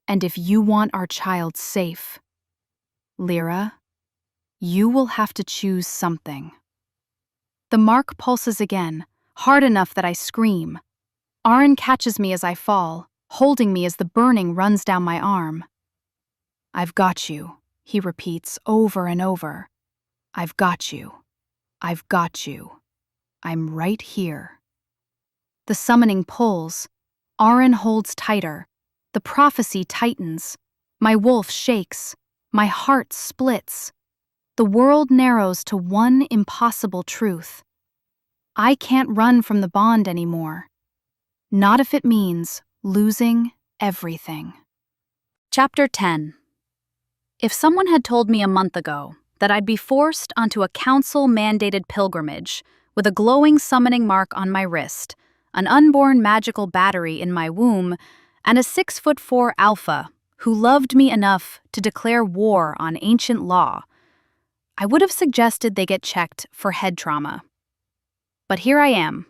and if you want our child safe, Lira, you will have to choose something. The mark pulses again, hard enough that I scream. Aren catches me as I fall, holding me as the burning runs down my arm. I've got you, he repeats over and over. I've got you. I've got you. I'm right here. The summoning pulls. Aren holds tighter. The prophecy tightens. My wolf shakes. My heart splits. The world narrows to one impossible truth. I can't run from the bond anymore. Not if it means losing everything. Chapter 10. If someone had told me a month ago that I'd be forced onto a council-mandated pilgrimage with a glowing summoning mark on my wrist, an unborn magical battery in my womb, and a 6'4" alpha who loved me enough to declare war on ancient law, I would have suggested they get checked for head trauma. But here I am,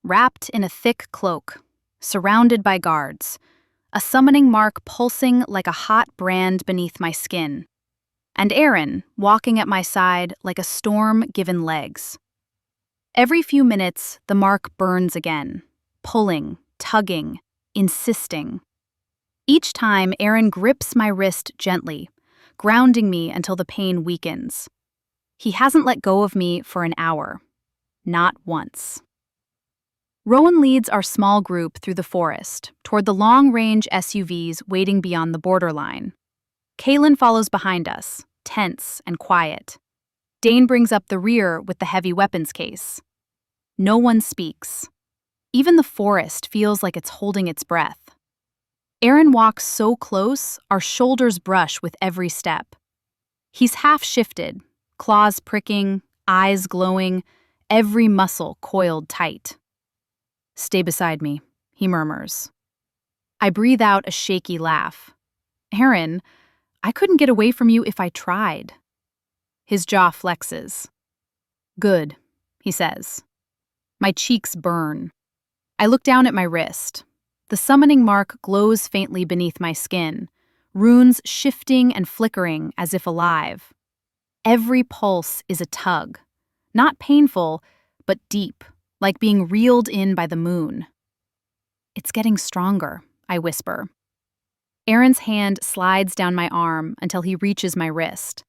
wrapped in a thick cloak, surrounded by guards, a summoning mark pulsing like a hot brand beneath my skin, and Aren walking at my side like a storm given legs. Every few minutes, the mark burns again, pulling, tugging, insisting. Each time, Aren grips my wrist gently, grounding me until the pain weakens. He hasn't let go of me for an hour. Not once. Rowan leads our small group through the forest, toward the long-range SUVs waiting beyond the borderline. Kaylin follows behind us, tense and quiet. Dane brings up the rear with the heavy weapons case. No one speaks. Even the forest feels like it's holding its breath. Aren walks so close, our shoulders brush with every step. He's half-shifted, claws pricking, eyes glowing, every muscle coiled tight. "Stay beside me," he murmurs. I breathe out a shaky laugh. "Aren, I couldn't get away from you if I tried." His jaw flexes. "Good," he says. My cheeks burn. I look down at my wrist. The summoning mark glows faintly beneath my skin, runes shifting and flickering as if alive. Every pulse is a tug. Not painful, but deep, like being reeled in by the moon. "It's getting stronger," I whisper. Aren's hand slides down my arm until he reaches my wrist.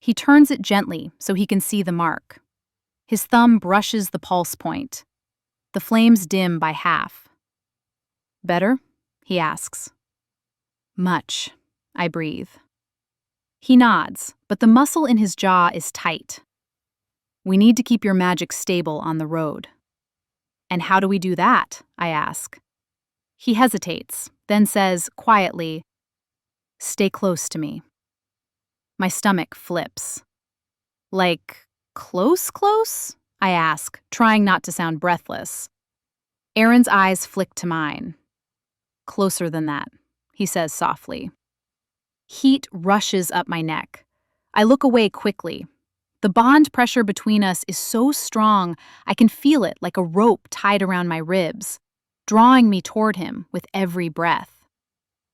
He turns it gently so he can see the mark. His thumb brushes the pulse point. The flames dim by half. "Better?" he asks. "Much," I breathe. He nods, but the muscle in his jaw is tight. "We need to keep your magic stable on the road." "And how do we do that?" I ask. He hesitates, then says quietly, "Stay close to me." My stomach flips. "Like, close? I ask, trying not to sound breathless. Aren's eyes flick to mine. "Closer than that," he says softly. Heat rushes up my neck. I look away quickly. The bond pressure between us is so strong I can feel it like a rope tied around my ribs, drawing me toward him with every breath.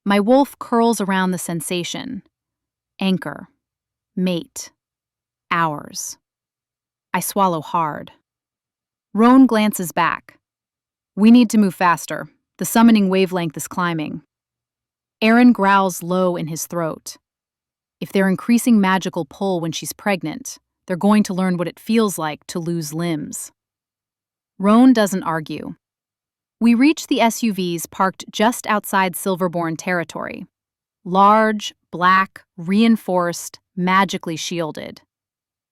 My wolf curls around the sensation. Anchor. Mate. Ours. I swallow hard. Roan glances back. "We need to move faster. The summoning wavelength is climbing." Aren growls low in his throat. If they're increasing magical pull when she's pregnant, they're going to learn what it feels like to lose limbs. Roan doesn't argue. We reach the SUVs parked just outside Silverborn territory. Large, black, reinforced, magically shielded.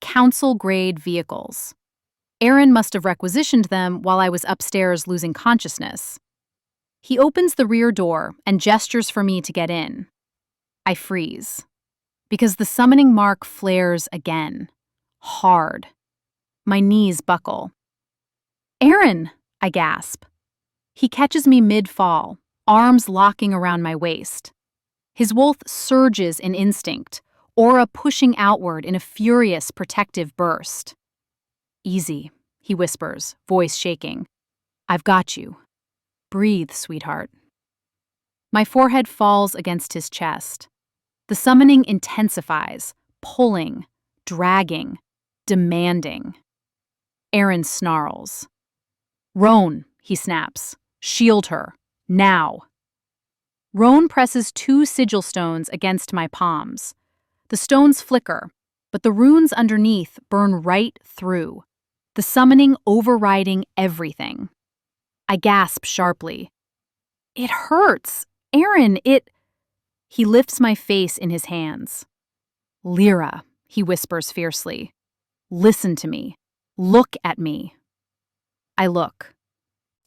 Council-grade vehicles. Aren must have requisitioned them while I was upstairs losing consciousness. He opens the rear door and gestures for me to get in. I freeze. Because the summoning mark flares again. Hard. My knees buckle. "Aren!" I gasp. He catches me mid-fall, arms locking around my waist. His wolf surges in instinct, aura pushing outward in a furious protective burst. "Easy," he whispers, voice shaking. I've got you. Breathe, sweetheart. My forehead falls against his chest. The summoning intensifies, pulling, dragging, demanding. Aren snarls. Roan, he snaps. Shield her. Now. Roan presses 2 sigil stones against my palms. The stones flicker, but the runes underneath burn right through, the summoning overriding everything. I gasp sharply. It hurts. Aren, it... He lifts my face in his hands. Lira, he whispers fiercely. Listen to me. Look at me. I look.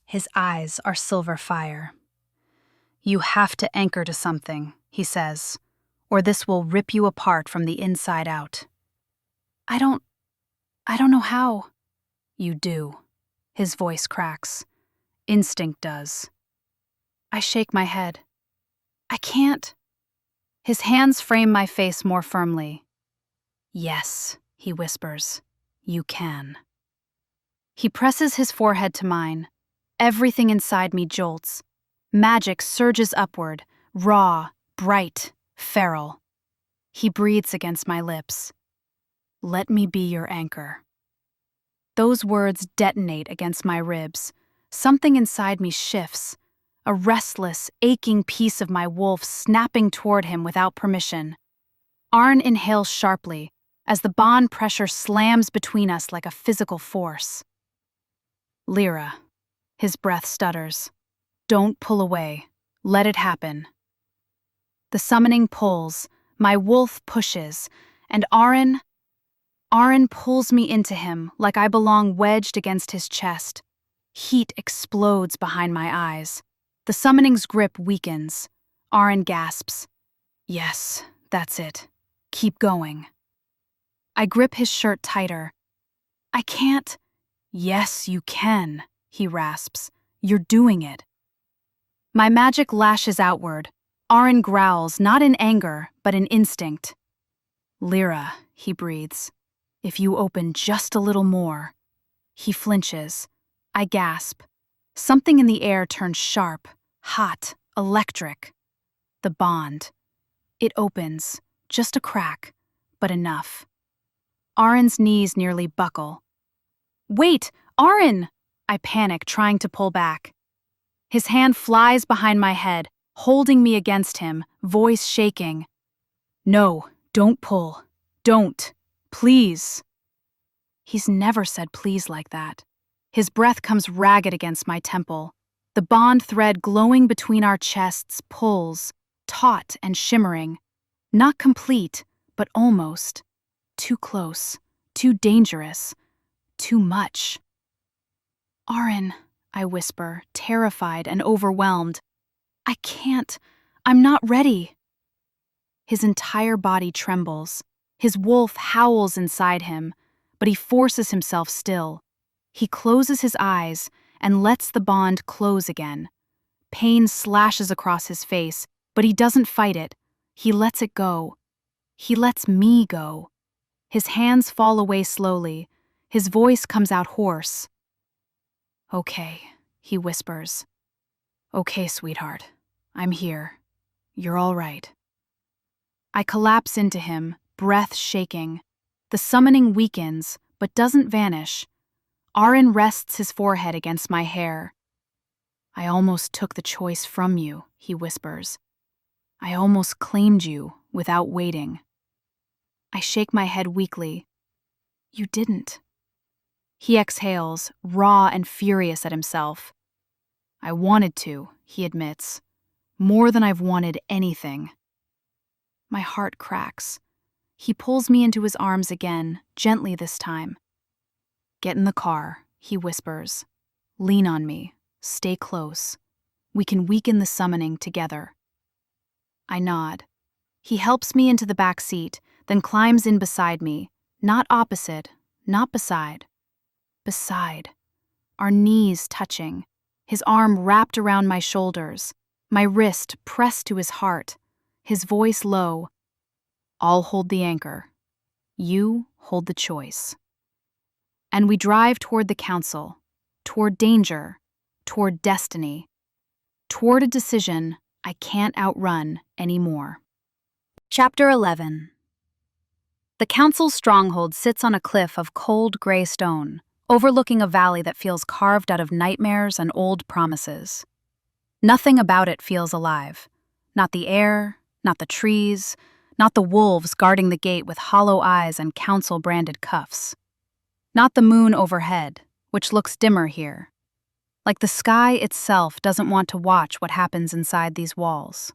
His eyes are silver fire. You have to anchor to something, he says, or this will rip you apart from the inside out. I don't know how. You do. His voice cracks. Instinct does. I shake my head. I can't. His hands frame my face more firmly. Yes, he whispers. You can. He presses his forehead to mine. Everything inside me jolts. Magic surges upward, raw, bright, feral. He breathes against my lips. Let me be your anchor. Those words detonate against my ribs. Something inside me shifts. A restless, aching piece of my wolf snapping toward him without permission. Aren inhales sharply as the bond pressure slams between us like a physical force. Lira. His breath stutters. Don't pull away. Let it happen. The summoning pulls, my wolf pushes, and Aren pulls me into him like I belong wedged against his chest. Heat explodes behind my eyes. The summoning's grip weakens. Aren gasps. Yes, that's it. Keep going. I grip his shirt tighter. I can't. Yes, you can, he rasps. You're doing it. My magic lashes outward. Aren growls, not in anger, but in instinct. Lira, he breathes. If you open just a little more. He flinches. I gasp. Something in the air turns sharp, hot, electric. The bond. It opens, just a crack, but enough. Aren's knees nearly buckle. Wait, Aren! I panic, trying to pull back. His hand flies behind my head, holding me against him, voice shaking. No, don't pull. Don't. Please. He's never said please like that. His breath comes ragged against my temple. The bond thread glowing between our chests pulls, taut and shimmering. Not complete, but almost. Too close, too dangerous, too much. Aren, I whisper, terrified and overwhelmed. I can't. I'm not ready. His entire body trembles. His wolf howls inside him, but he forces himself still. He closes his eyes and lets the bond close again. Pain slashes across his face, but he doesn't fight it. He lets it go. He lets me go. His hands fall away slowly. His voice comes out hoarse. Okay, he whispers. Okay, sweetheart. I'm here. You're all right. I collapse into him, breath shaking. The summoning weakens, but doesn't vanish. Aren rests his forehead against my hair. I almost took the choice from you, he whispers. I almost claimed you without waiting. I shake my head weakly. You didn't. He exhales, raw and furious at himself. I wanted to, he admits. More than I've wanted anything. My heart cracks. He pulls me into his arms again, gently this time. Get in the car, he whispers. Lean on me. Stay close. We can weaken the summoning together. I nod. He helps me into the back seat, then climbs in beside me. Not opposite, not beside. Beside. Our knees touching. His arm wrapped around my shoulders. My wrist pressed to his heart. His voice low. I'll hold the anchor. You hold the choice. And we drive toward the council, toward danger, toward destiny, toward a decision I can't outrun anymore. Chapter 11. The council's stronghold sits on a cliff of cold gray stone, overlooking a valley that feels carved out of nightmares and old promises. Nothing about it feels alive. Not the air, not the trees, not the wolves guarding the gate with hollow eyes and council-branded cuffs. Not the moon overhead, which looks dimmer here. Like the sky itself doesn't want to watch what happens inside these walls.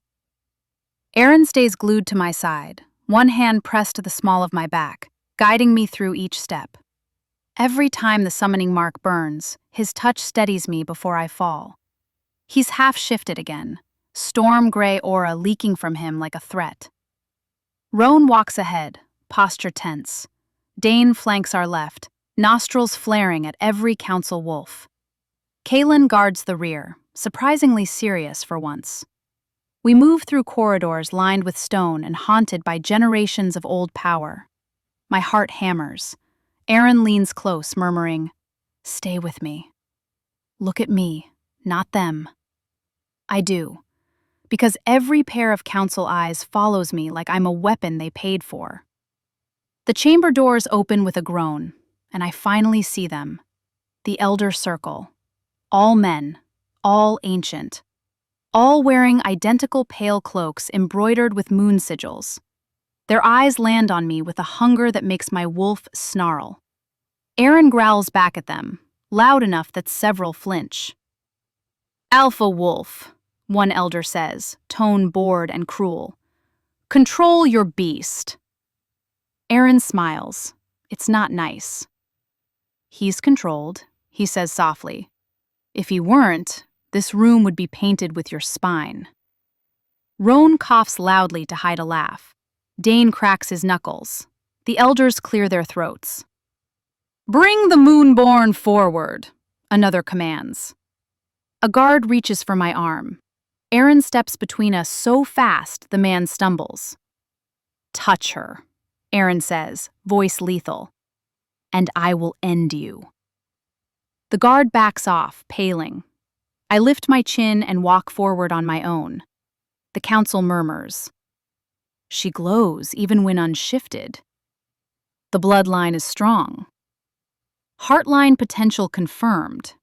Aren stays glued to my side, one hand pressed to the small of my back, guiding me through each step. Every time the summoning mark burns, his touch steadies me before I fall. He's half-shifted again, storm-gray aura leaking from him like a threat. Roan walks ahead, posture tense. Dane flanks our left, nostrils flaring at every council wolf. Kaelin guards the rear, surprisingly serious for once. We move through corridors lined with stone and haunted by generations of old power. My heart hammers. Aren leans close, murmuring, "Stay with me. Look at me, not them." I do, because every pair of council eyes follows me like I'm a weapon they paid for. The chamber doors open with a groan, and I finally see them. The Elder Circle. All men, all ancient. All wearing identical pale cloaks embroidered with moon sigils. Their eyes land on me with a hunger that makes my wolf snarl. Aren growls back at them, loud enough that several flinch. "Alpha Wolf," one elder says, tone bored and cruel. "Control your beast." Aren smiles. It's not nice. "He's controlled," he says softly. "If he weren't, this room would be painted with your spine." Roan coughs loudly to hide a laugh. Dane cracks his knuckles. The elders clear their throats. "Bring the Moonborn forward," another commands. A guard reaches for my arm. Aren steps between us so fast the man stumbles. "Touch her," Aren says, voice lethal, "and I will end you." The guard backs off, paling. I lift my chin and walk forward on my own. The council murmurs. "She glows even when unshifted." The bloodline is strong. Heartline potential confirmed.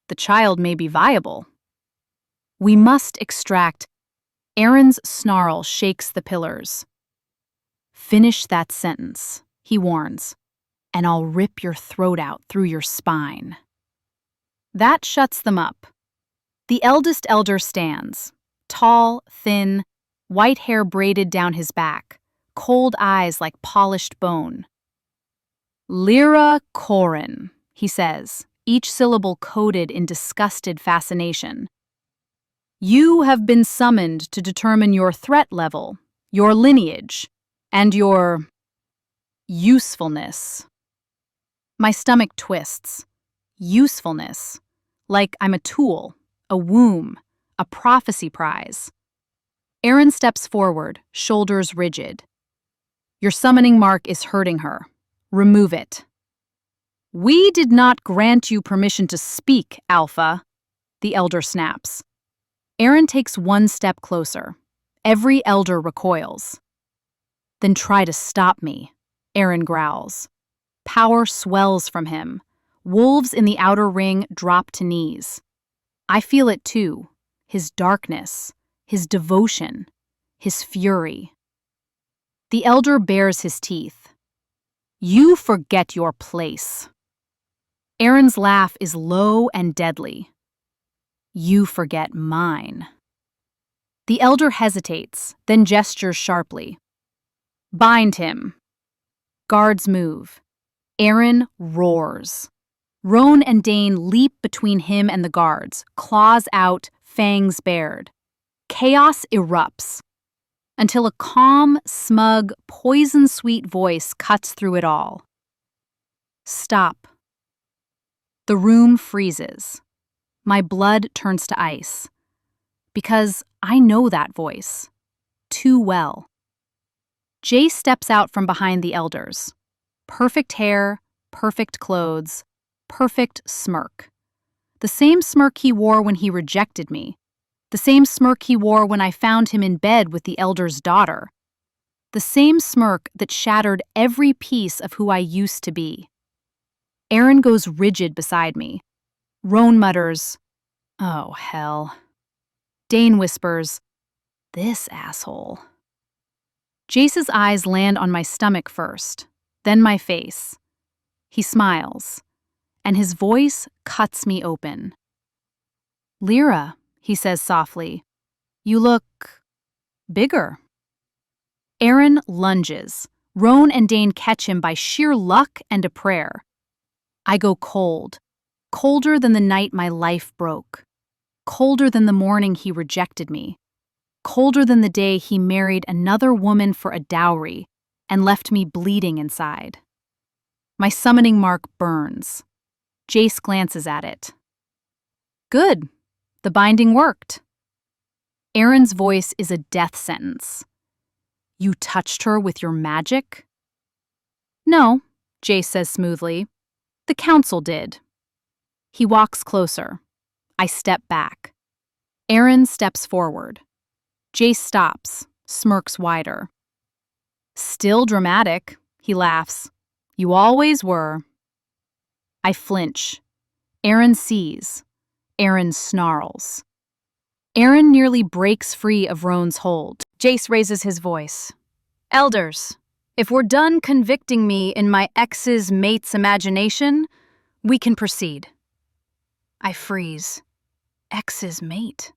The child may be viable. We must extract. Aren's snarl shakes the pillars. "Finish that sentence," he warns, "and I'll rip your throat out through your spine." That shuts them up. The eldest elder stands, tall, thin, white hair braided down his back, cold eyes like polished bone. "Lira Corin," he says, each syllable coded in disgusted fascination. "You have been summoned to determine your threat level, your lineage, and your usefulness." My stomach twists. Usefulness. Like I'm a tool, a womb, a prophecy prize. Aren steps forward, shoulders rigid. "Your summoning mark is hurting her. Remove it." "We did not grant you permission to speak, Alpha," the elder snaps. Aren takes one step closer. Every elder recoils. "Then try to stop me," Aren growls. Power swells from him. Wolves in the outer ring drop to knees. I feel it too, his darkness, his devotion, his fury. The elder bares his teeth. "You forget your place." Aren's laugh is low and deadly. "You forget mine." The elder hesitates, then gestures sharply. "Bind him." Guards move. Aren roars. Roan and Dane leap between him and the guards, claws out, fangs bared. Chaos erupts, until a calm, smug, poison-sweet voice cuts through it all. "Stop." The room freezes. My blood turns to ice. Because I know that voice. Too well. Jace steps out from behind the elders. Perfect hair, perfect clothes, perfect smirk. The same smirk he wore when he rejected me. The same smirk he wore when I found him in bed with the elder's daughter. The same smirk that shattered every piece of who I used to be. Aren goes rigid beside me. Roan mutters, "Oh, hell." Dane whispers, "This asshole." Jace's eyes land on my stomach first, then my face. He smiles, and his voice cuts me open. "Lira," he says softly, "you look bigger." Aren lunges. Roan and Dane catch him by sheer luck and a prayer. I go cold, colder than the night my life broke, colder than the morning he rejected me, colder than the day he married another woman for a dowry and left me bleeding inside. My summoning mark burns. Jace glances at it. "Good. The binding worked." Aren's voice is a death sentence. "You touched her with your magic?" "No," Jace says smoothly. "The council did." He walks closer. I step back. Aren steps forward. Jace stops, smirks wider. "Still dramatic," he laughs. "You always were." I flinch. Aren sees. Aren snarls. Aren nearly breaks free of Roan's hold. Jace raises his voice. "Elders, if we're done convicting me in my ex's mate's imagination, we can proceed." I freeze. Ex's mate?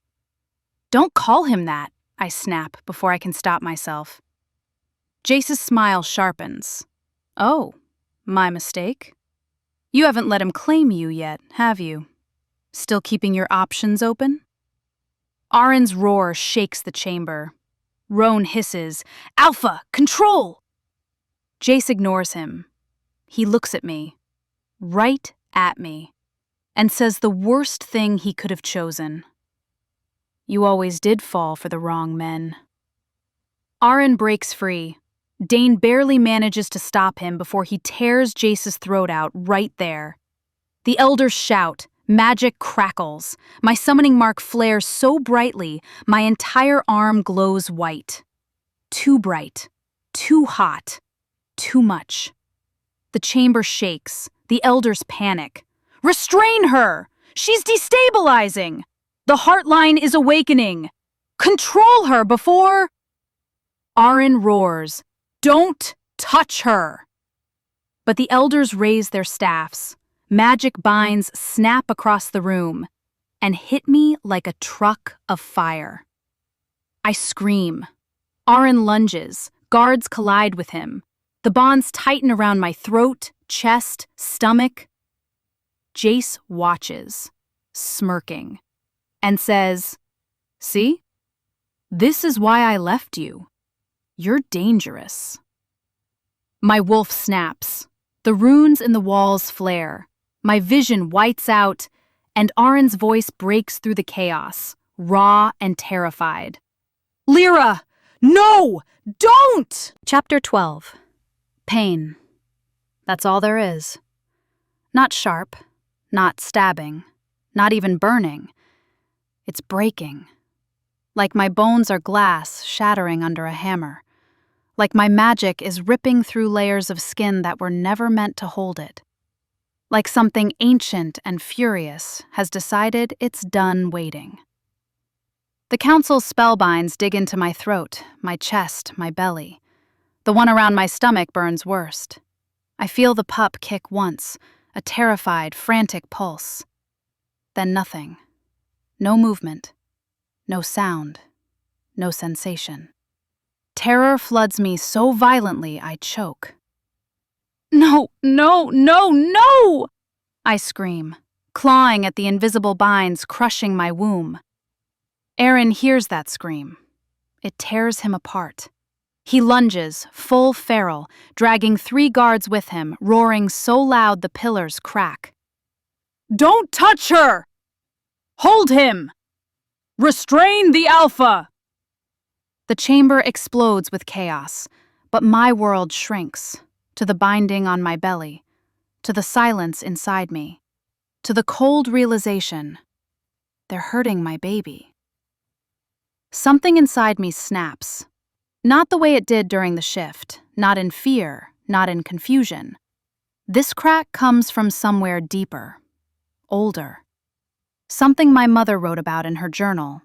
"Don't call him that," I snap before I can stop myself. Jace's smile sharpens. "Oh, my mistake? You haven't let him claim you yet, have you? Still keeping your options open?" Aren's roar shakes the chamber. Roan hisses, "Alpha, control!" Jace ignores him. He looks at me, right at me, and says the worst thing he could have chosen. "You always did fall for the wrong men." Aren breaks free. Dane barely manages to stop him before he tears Jace's throat out right there. The elders shout. Magic crackles. My summoning mark flares so brightly, my entire arm glows white. Too bright. Too hot. Too much. The chamber shakes. The elders panic. "Restrain her! She's destabilizing! The Heartline is awakening! Control her before—" Aren roars, "Don't touch her!" But the elders raise their staffs. Magic binds snap across the room and hit me like a truck of fire. I scream. Aren lunges. Guards collide with him. The bonds tighten around my throat, chest, stomach. Jace watches, smirking, and says, "See? This is why I left you. You're dangerous." My wolf snaps. The runes in the walls flare. My vision whites out, and Aren's voice breaks through the chaos, raw and terrified. "Lira! No! Don't!" Chapter 12. Pain. That's all there is. Not sharp, not stabbing, not even burning. It's breaking. Like my bones are glass shattering under a hammer. Like my magic is ripping through layers of skin that were never meant to hold it. Like something ancient and furious has decided it's done waiting. The council's spellbinds dig into my throat, my chest, my belly. The one around my stomach burns worst. I feel the pup kick once, a terrified, frantic pulse. Then nothing. No movement. No sound. No sensation. Terror floods me so violently I choke. "No, no, no, no!" I scream, clawing at the invisible binds crushing my womb. Aren hears that scream. It tears him apart. He lunges, full feral, dragging 3 guards with him, roaring so loud the pillars crack. "Don't touch her! Hold him! Restrain the Alpha!" The chamber explodes with chaos, but my world shrinks, to the binding on my belly, to the silence inside me. to the cold realization, they're hurting my baby. Something inside me snaps. Not the way it did during the shift, not in fear, not in confusion. This crack comes from somewhere deeper, older. Something my mother wrote about in her journal.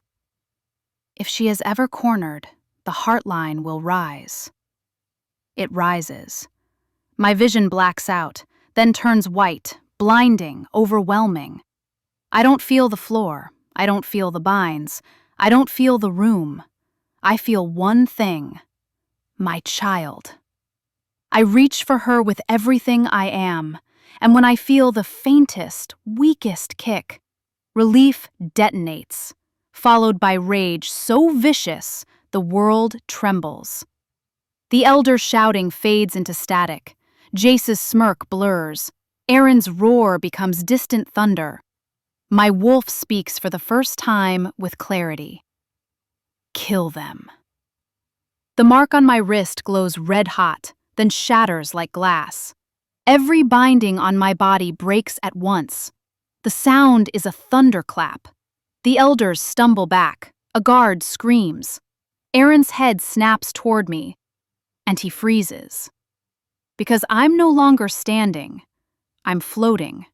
If she is ever cornered, the Heartline will rise. It rises. My vision blacks out, then turns white, blinding, overwhelming. I don't feel the floor. I don't feel the binds. I don't feel the room. I feel one thing: my child. I reach for her with everything I am, and when I feel the faintest, weakest kick, relief detonates, followed by rage so vicious the world trembles. The elder's shouting fades into static. Jace's smirk blurs. Aren's roar becomes distant thunder. My wolf speaks for the first time with clarity. Kill them. The mark on my wrist glows red-hot, then shatters like glass. Every binding on my body breaks at once. The sound is a thunderclap. The elders stumble back. A guard screams. Aren's head snaps toward me, and he freezes. Because I'm no longer standing, I'm floating.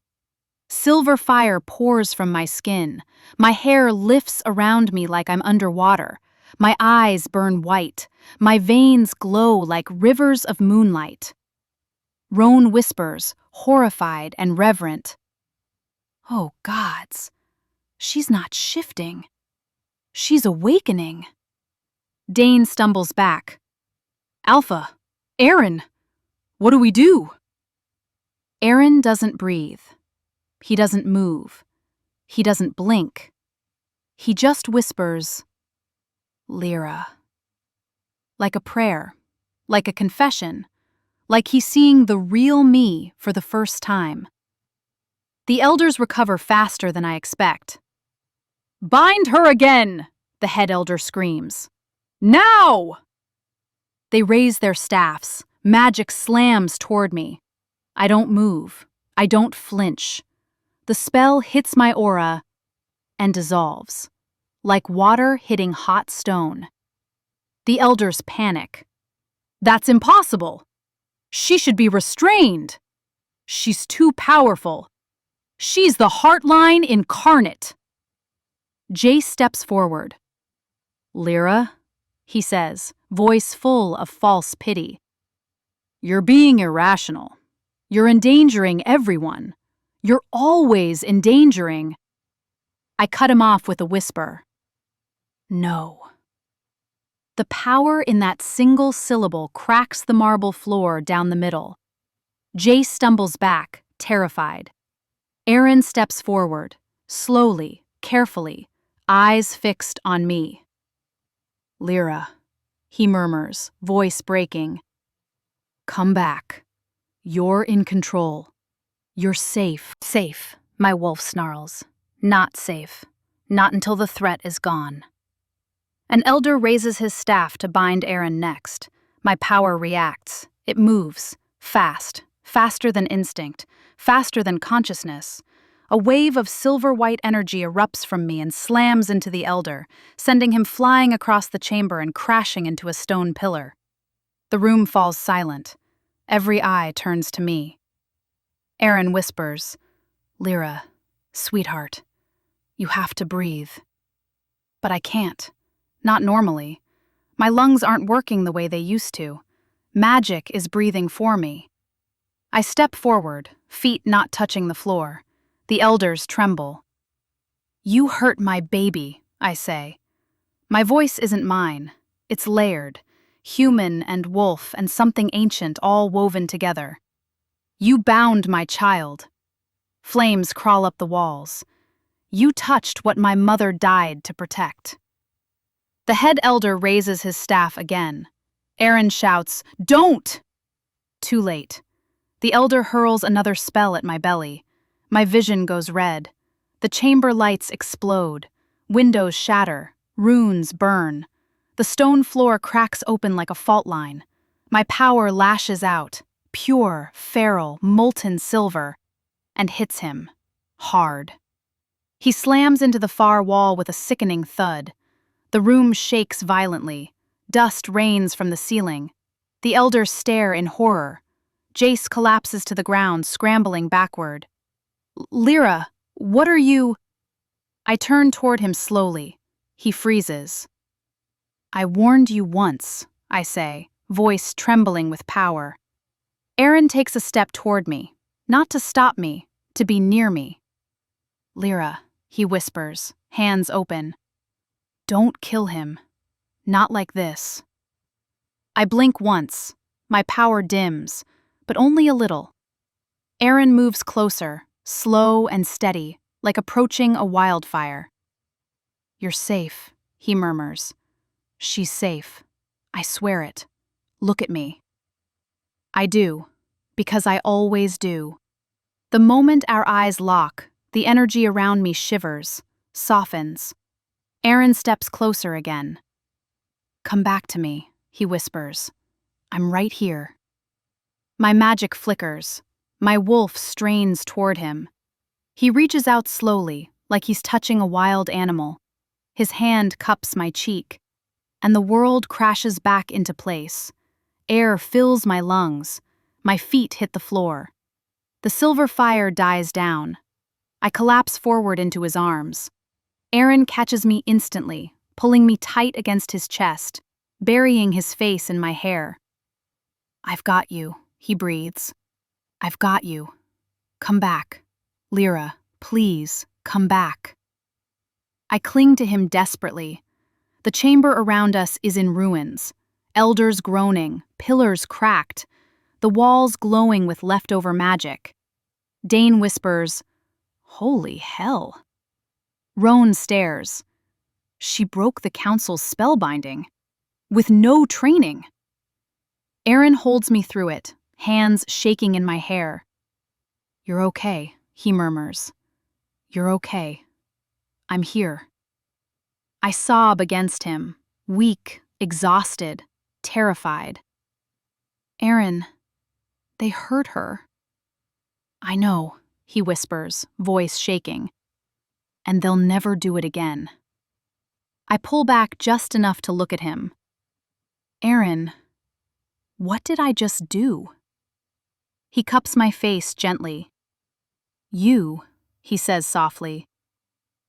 Silver fire pours from my skin. My hair lifts around me like I'm underwater. My eyes burn white. My veins glow like rivers of moonlight. Roan whispers, horrified and reverent. Oh, gods. She's not shifting. She's awakening. Dane stumbles back. Alpha, Aren, what do we do? Aren doesn't breathe. He doesn't move. He doesn't blink. He just whispers, Lira. Like a prayer, like a confession, like he's seeing the real me for the first time. The elders recover faster than I expect. Bind her again, the head elder screams. Now! They raise their staffs. Magic slams toward me. I don't move. I don't flinch. The spell hits my aura and dissolves, like water hitting hot stone. The elders panic. That's impossible. She should be restrained. She's too powerful. She's the Heartline incarnate. Jace steps forward. Lira, he says, voice full of false pity. You're being irrational. You're endangering everyone. You're always endangering. I cut him off with a whisper. No. The power in that single syllable cracks the marble floor down the middle. Jace stumbles back, terrified. Aren steps forward, slowly, carefully, eyes fixed on me. Lira, he murmurs, voice breaking. Come back. You're in control. You're safe. Safe, my wolf snarls. Not safe. Not until the threat is gone. An elder raises his staff to bind Aren next. My power reacts. It moves. Fast. Faster than instinct. Faster than consciousness. A wave of silver-white energy erupts from me and slams into the elder, sending him flying across the chamber and crashing into a stone pillar. The room falls silent. Every eye turns to me. Aren whispers, Lira, sweetheart, you have to breathe. But I can't. Not normally. My lungs aren't working the way they used to. Magic is breathing for me. I step forward, feet not touching the floor. The elders tremble. You hurt my baby, I say. My voice isn't mine. It's layered. Human and wolf and something ancient all woven together. You bound my child. Flames crawl up the walls. You touched what my mother died to protect. The head elder raises his staff again. Aren shouts, Don't! Too late. The elder hurls another spell at my belly. My vision goes red. The chamber lights explode. Windows shatter. Runes burn. The stone floor cracks open like a fault line. My power lashes out, pure, feral, molten silver, and hits him. Hard. He slams into the far wall with a sickening thud. The room shakes violently. Dust rains from the ceiling. The elders stare in horror. Jace collapses to the ground, scrambling backward. Lira, what are you? I turn toward him slowly. He freezes. I warned you once, I say, voice trembling with power. Aren takes a step toward me, not to stop me, to be near me. Lira, he whispers, hands open. Don't kill him. Not like this. I blink once. My power dims, but only a little. Aren moves closer, slow and steady, like approaching a wildfire. You're safe, he murmurs. She's safe. I swear it. Look at me. I do, because I always do. The moment our eyes lock, the energy around me shivers, softens. Aren steps closer again. Come back to me, he whispers. I'm right here. My magic flickers. My wolf strains toward him. He reaches out slowly, like he's touching a wild animal. His hand cups my cheek, and the world crashes back into place. Air fills my lungs. My feet hit the floor. The silver fire dies down. I collapse forward into his arms. Aren catches me instantly, pulling me tight against his chest, burying his face in my hair. I've got you, he breathes. I've got you. Come back. Lira, please, come back. I cling to him desperately. The chamber around us is in ruins. Elders groaning, pillars cracked, the walls glowing with leftover magic. Dane whispers, Holy hell. Roan stares. She broke the council's spellbinding. With no training. Aren holds me through it, hands shaking in my hair. You're okay, he murmurs. You're okay. I'm here. I sob against him, weak, exhausted, terrified. Aren, they hurt her. I know, he whispers, voice shaking. And they'll never do it again. I pull back just enough to look at him. Aren, what did I just do? He cups my face gently. You, he says softly,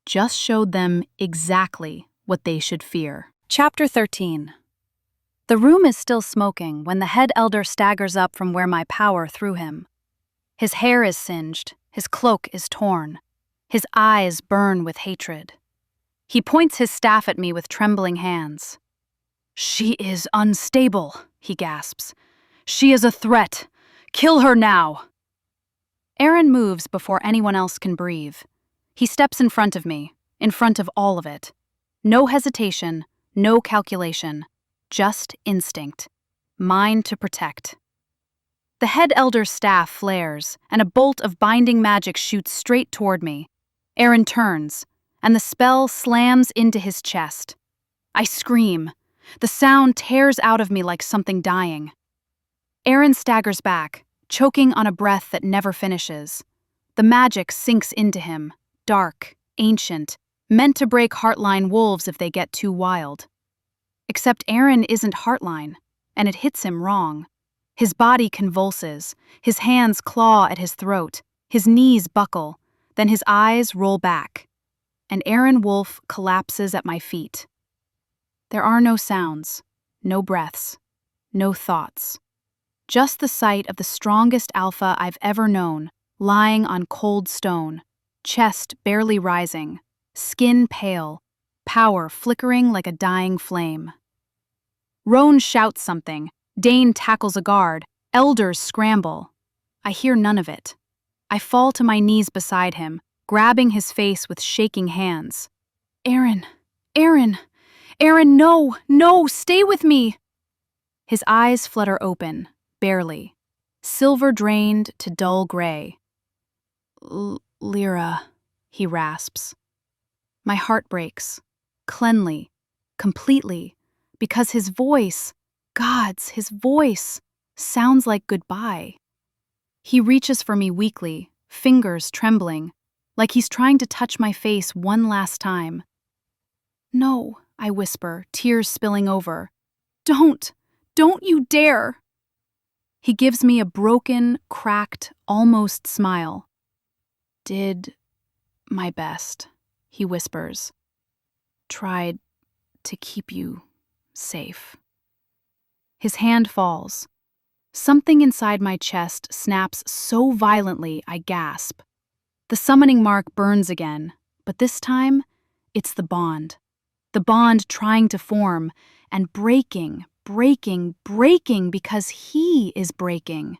just showed them exactly what they should fear. Chapter 13. The room is still smoking when the head elder staggers up from where my power threw him. His hair is singed, his cloak is torn, his eyes burn with hatred. He points his staff at me with trembling hands. She is unstable, he gasps. She is a threat. Kill her now. Aren moves before anyone else can breathe. He steps in front of me, in front of all of it. No hesitation, no calculation, just instinct. Mine to protect. The head elder's staff flares, and a bolt of binding magic shoots straight toward me. Aren turns, and the spell slams into his chest. I scream. The sound tears out of me like something dying. Aren staggers back, choking on a breath that never finishes. The magic sinks into him, dark, ancient, meant to break Heartline wolves if they get too wild. Except Aren isn't Heartline, and it hits him wrong. His body convulses, his hands claw at his throat, his knees buckle, then his eyes roll back, and Aren Wolf collapses at my feet. There are no sounds, no breaths, no thoughts. Just the sight of the strongest alpha I've ever known, lying on cold stone, chest barely rising, skin pale, power flickering like a dying flame. Roan shouts something, Dane tackles a guard, elders scramble. I hear none of it. I fall to my knees beside him, grabbing his face with shaking hands. Aren, Aren, Aren, no, stay with me! His eyes flutter open, barely, silver drained to dull gray. Lira, he rasps. My heart breaks, cleanly, completely, because his voice, his voice, sounds like goodbye. He reaches for me weakly, fingers trembling. like he's trying to touch my face one last time. "No," I whisper, tears spilling over. "Don't! Don't you dare!" He gives me a broken, cracked, almost smile. "Did my best," he whispers. "Tried to keep you safe." His hand falls. Something inside my chest snaps so violently I gasp. The summoning mark burns again, but this time, it's the bond. The bond trying to form, and breaking because he is breaking.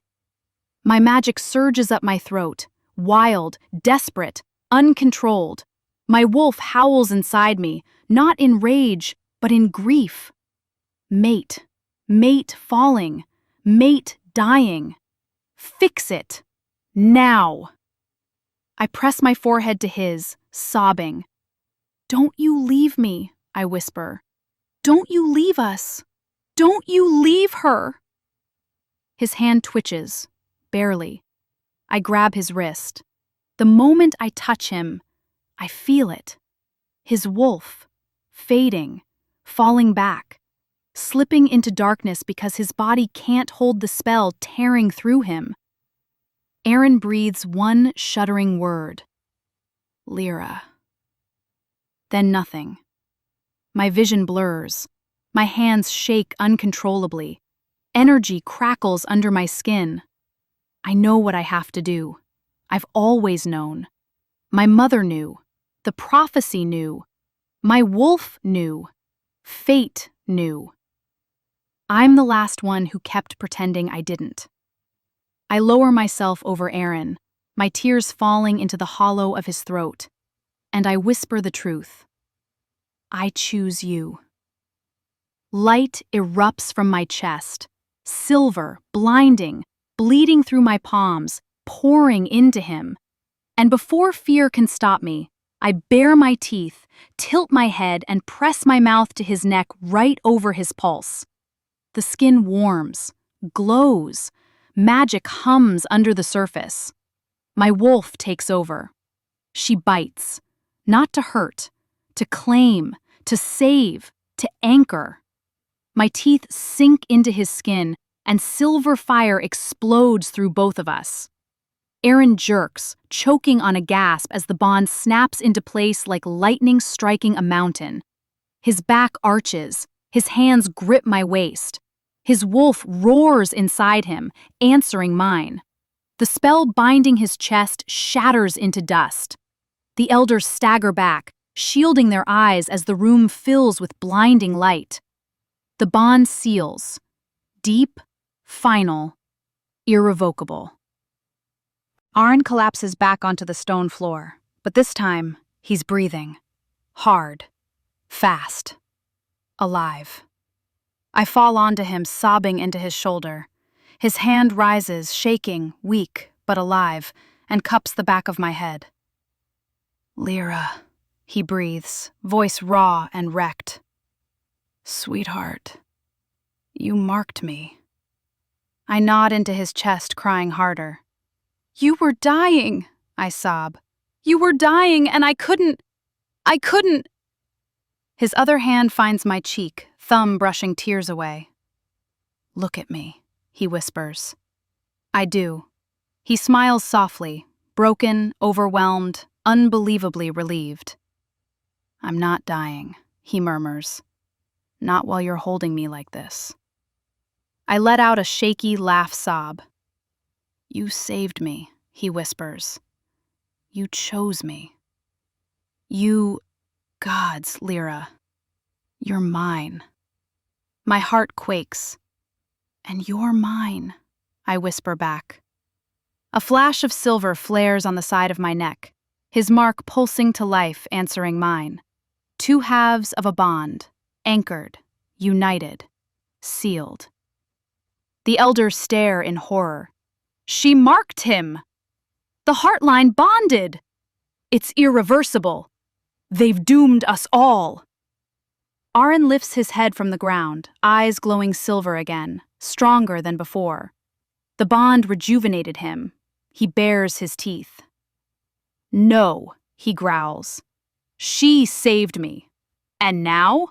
My magic surges up my throat, wild, desperate, uncontrolled. My wolf howls inside me, not in rage, but in grief. Mate falling, mate dying. Fix it. Now. I press my forehead to his, sobbing. "Don't you leave me," I whisper. "Don't you leave us. Don't you leave her." His hand twitches, barely. I grab his wrist. The moment I touch him, I feel it. His wolf, fading, falling back, slipping into darkness because his body can't hold the spell tearing through him. Aren breathes one shuddering word. "Lira." Then nothing. My vision blurs. My hands shake uncontrollably. Energy crackles under my skin. I know what I have to do. I've always known. My mother knew. The prophecy knew. My wolf knew. Fate knew. I'm the last one who kept pretending I didn't. I lower myself over Aren, my tears falling into the hollow of his throat, and I whisper the truth. I choose you. Light erupts from my chest, silver, blinding, bleeding through my palms, pouring into him. And before fear can stop me, I bare my teeth, tilt my head, and press my mouth to his neck right over his pulse. The skin warms, glows, magic hums under the surface. My wolf takes over. She bites, not to hurt, to claim, to save, to anchor. My teeth sink into his skin, and silver fire explodes through both of us. Aren jerks, choking on a gasp as the bond snaps into place like lightning striking a mountain. His back arches, his hands grip my waist. His wolf roars inside him, answering mine. The spell binding his chest shatters into dust. The elders stagger back, shielding their eyes as the room fills with blinding light. The bond seals. Deep, final, irrevocable. Aren collapses back onto the stone floor, but this time, he's breathing. Hard. Fast. Alive. I fall onto him, sobbing into his shoulder. His hand rises, shaking, weak, but alive, and cups the back of my head. "Lira," he breathes, voice raw and wrecked. "Sweetheart, you marked me." I nod into his chest, crying harder. "You were dying," I sob. "You were dying, and I couldn't. His other hand finds my cheek, thumb brushing tears away. "Look at me," he whispers. I do. He smiles softly, broken, overwhelmed, unbelievably relieved. "I'm not dying," he murmurs. "Not while you're holding me like this." I let out a shaky laugh sob. "You saved me," he whispers. "You chose me. You, gods, Lira. You're mine." My heart quakes. "And you're mine," I whisper back. A flash of silver flares on the side of my neck, his mark pulsing to life, answering mine. Two halves of a bond, anchored, united, sealed. The elders stare in horror. "She marked him! The Heartline bonded! It's irreversible! They've doomed us all!" Aren lifts his head from the ground, eyes glowing silver again, stronger than before. The bond rejuvenated him. He bares his teeth. No, he growls. She saved me. And now?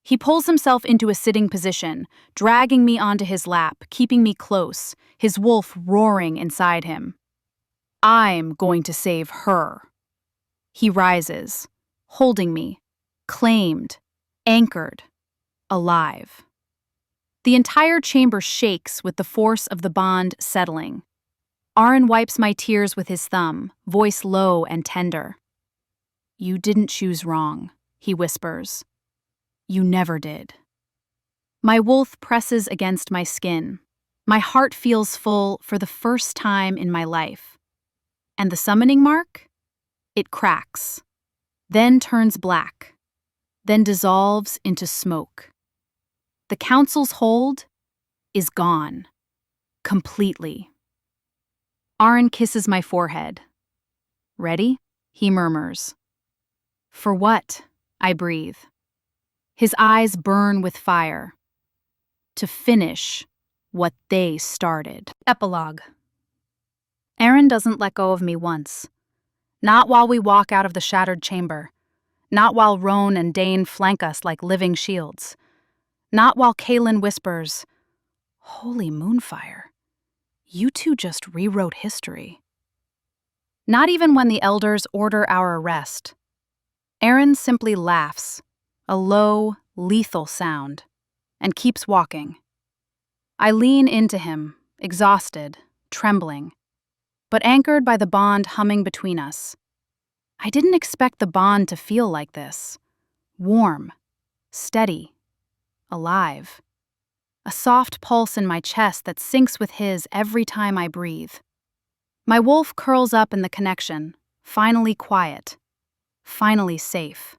He pulls himself into a sitting position, dragging me onto his lap, keeping me close, his wolf roaring inside him. I'm going to save her. He rises, holding me, claimed, anchored, alive. The entire chamber shakes with the force of the bond settling. Aren wipes my tears with his thumb, voice low and tender. You didn't choose wrong, he whispers. You never did. My wolf presses against my skin. My heart feels full for the first time in my life. And the summoning mark? It cracks, then turns black, then dissolves into smoke. The council's hold is gone, completely. Aren kisses my forehead. Ready? He murmurs. For what? I breathe. His eyes burn with fire. To finish what they started. Epilogue. Aren doesn't let go of me once. Not while we walk out of the shattered chamber. Not while Roan and Dane flank us like living shields. Not while Kaelin whispers, Holy Moonfire, you two just rewrote history. Not even when the elders order our arrest. Aren simply laughs, a low, lethal sound, and keeps walking. I lean into him, exhausted, trembling, but anchored by the bond humming between us. I didn't expect the bond to feel like this. Warm, steady, alive. A soft pulse in my chest that syncs with his every time I breathe. My wolf curls up in the connection, finally quiet, finally safe.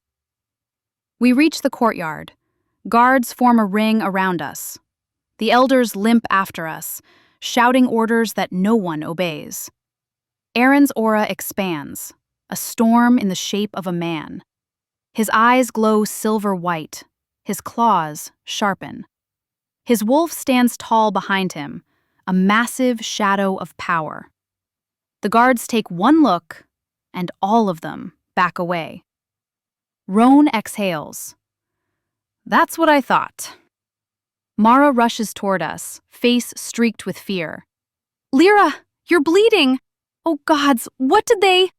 We reach the courtyard. Guards form a ring around us. The elders limp after us, shouting orders that no one obeys. Aren's aura expands, a storm in the shape of a man. His eyes glow silver white, his claws sharpen. His wolf stands tall behind him, a massive shadow of power. The guards take one look, and all of them back away. Roan exhales. That's what I thought. Mara rushes toward us, face streaked with fear. Lira, you're bleeding! Oh gods, what did they—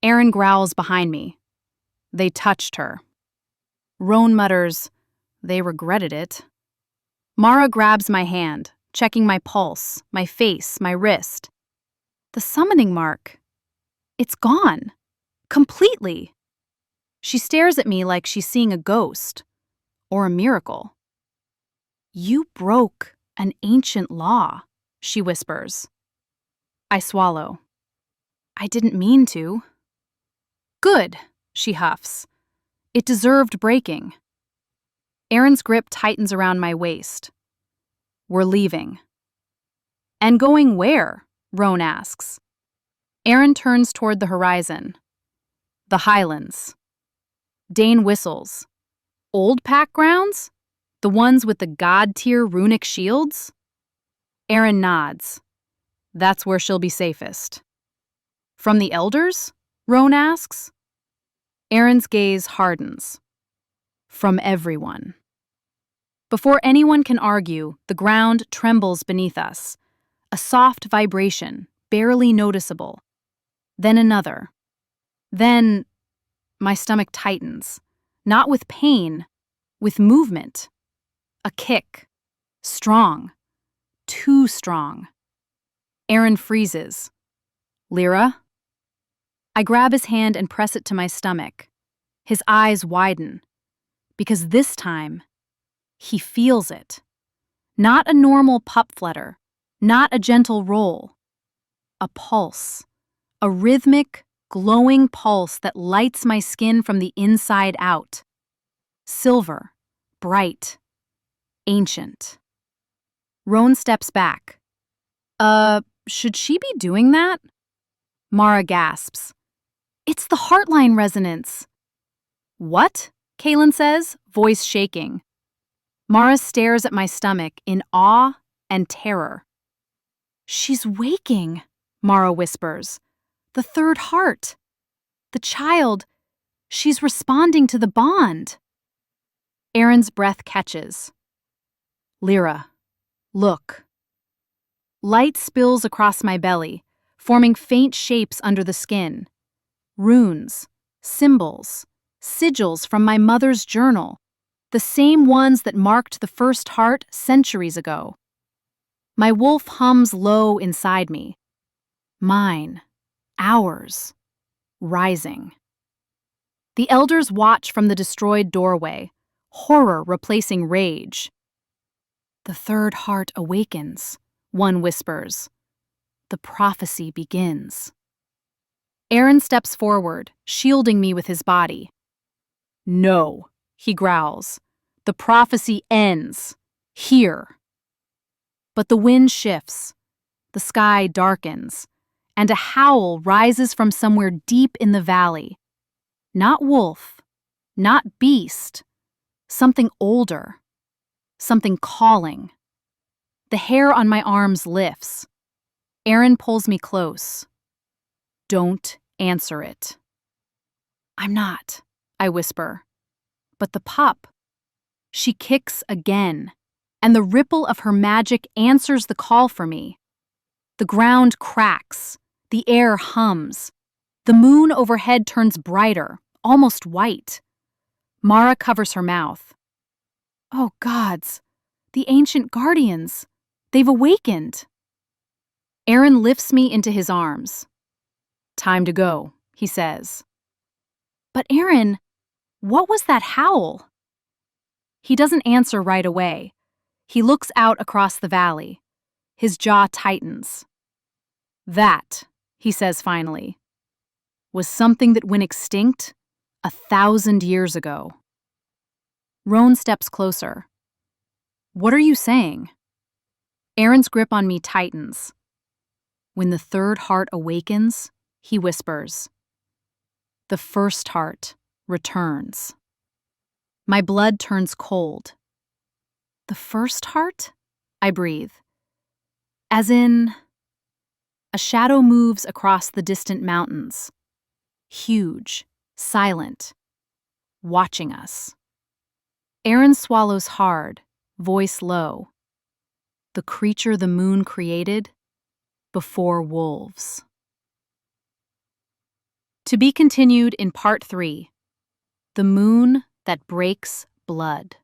Aren growls behind me. They touched her. Roan mutters, they regretted it. Mara grabs my hand, checking my pulse, my face, my wrist. The summoning mark. It's gone. Completely. She stares at me like she's seeing a ghost. Or a miracle. You broke an ancient law, she whispers. I swallow. I didn't mean to. Good, she huffs. It deserved breaking. Aren's grip tightens around my waist. We're leaving. And going where? Roan asks. Aren turns toward the horizon. The Highlands. Dane whistles. Old pack grounds? The ones with the god-tier runic shields? Aren nods. That's where she'll be safest. From the elders? Roan asks. Aren's gaze hardens. From everyone. Before anyone can argue, the ground trembles beneath us. A soft vibration, barely noticeable. Then another. Then my stomach tightens. Not with pain, with movement. A kick. Strong. Too strong. Aren freezes. Lira? I grab his hand and press it to my stomach. His eyes widen. Because this time, he feels it. Not a normal pup flutter. Not a gentle roll. A pulse. A rhythmic, glowing pulse that lights my skin from the inside out. Silver. Bright. Ancient. Roan steps back. Should she be doing that? Mara gasps. It's the Heartline resonance. What? Kaelin says, voice shaking. Mara stares at my stomach in awe and terror. She's waking, Mara whispers. The third heart. The child. She's responding to the bond. Aren's breath catches. Lira, look. Light spills across my belly, forming faint shapes under the skin. Runes, symbols, sigils from my mother's journal, the same ones that marked the first heart centuries ago. My wolf hums low inside me. Mine, ours, rising. The elders watch from the destroyed doorway, horror replacing rage. The third heart awakens, one whispers. The prophecy begins. Aren steps forward, shielding me with his body. No, he growls. The prophecy ends. Here. But the wind shifts. The sky darkens, and a howl rises from somewhere deep in the valley. Not wolf, not beast, something older, something calling. The hair on my arms lifts. Aren pulls me close. Don't answer it. I'm not, I whisper. But the pup. She kicks again, and the ripple of her magic answers the call for me. The ground cracks, the air hums. The moon overhead turns brighter, almost white. Mara covers her mouth. Oh gods, the ancient guardians. They've awakened. Aren lifts me into his arms. Time to go, he says. But Aren, what was that howl? He doesn't answer right away. He looks out across the valley. His jaw tightens. That, he says finally, was something that went extinct 1,000 years ago. Roan steps closer. What are you saying? Aren's grip on me tightens. When the third heart awakens, he whispers. The first heart returns. My blood turns cold. The first heart? I breathe. As in, a shadow moves across the distant mountains. Huge, silent, watching us. Aren swallows hard, voice low. The creature the moon created before wolves. To be continued in Part 3, The Moon That Breaks Blood.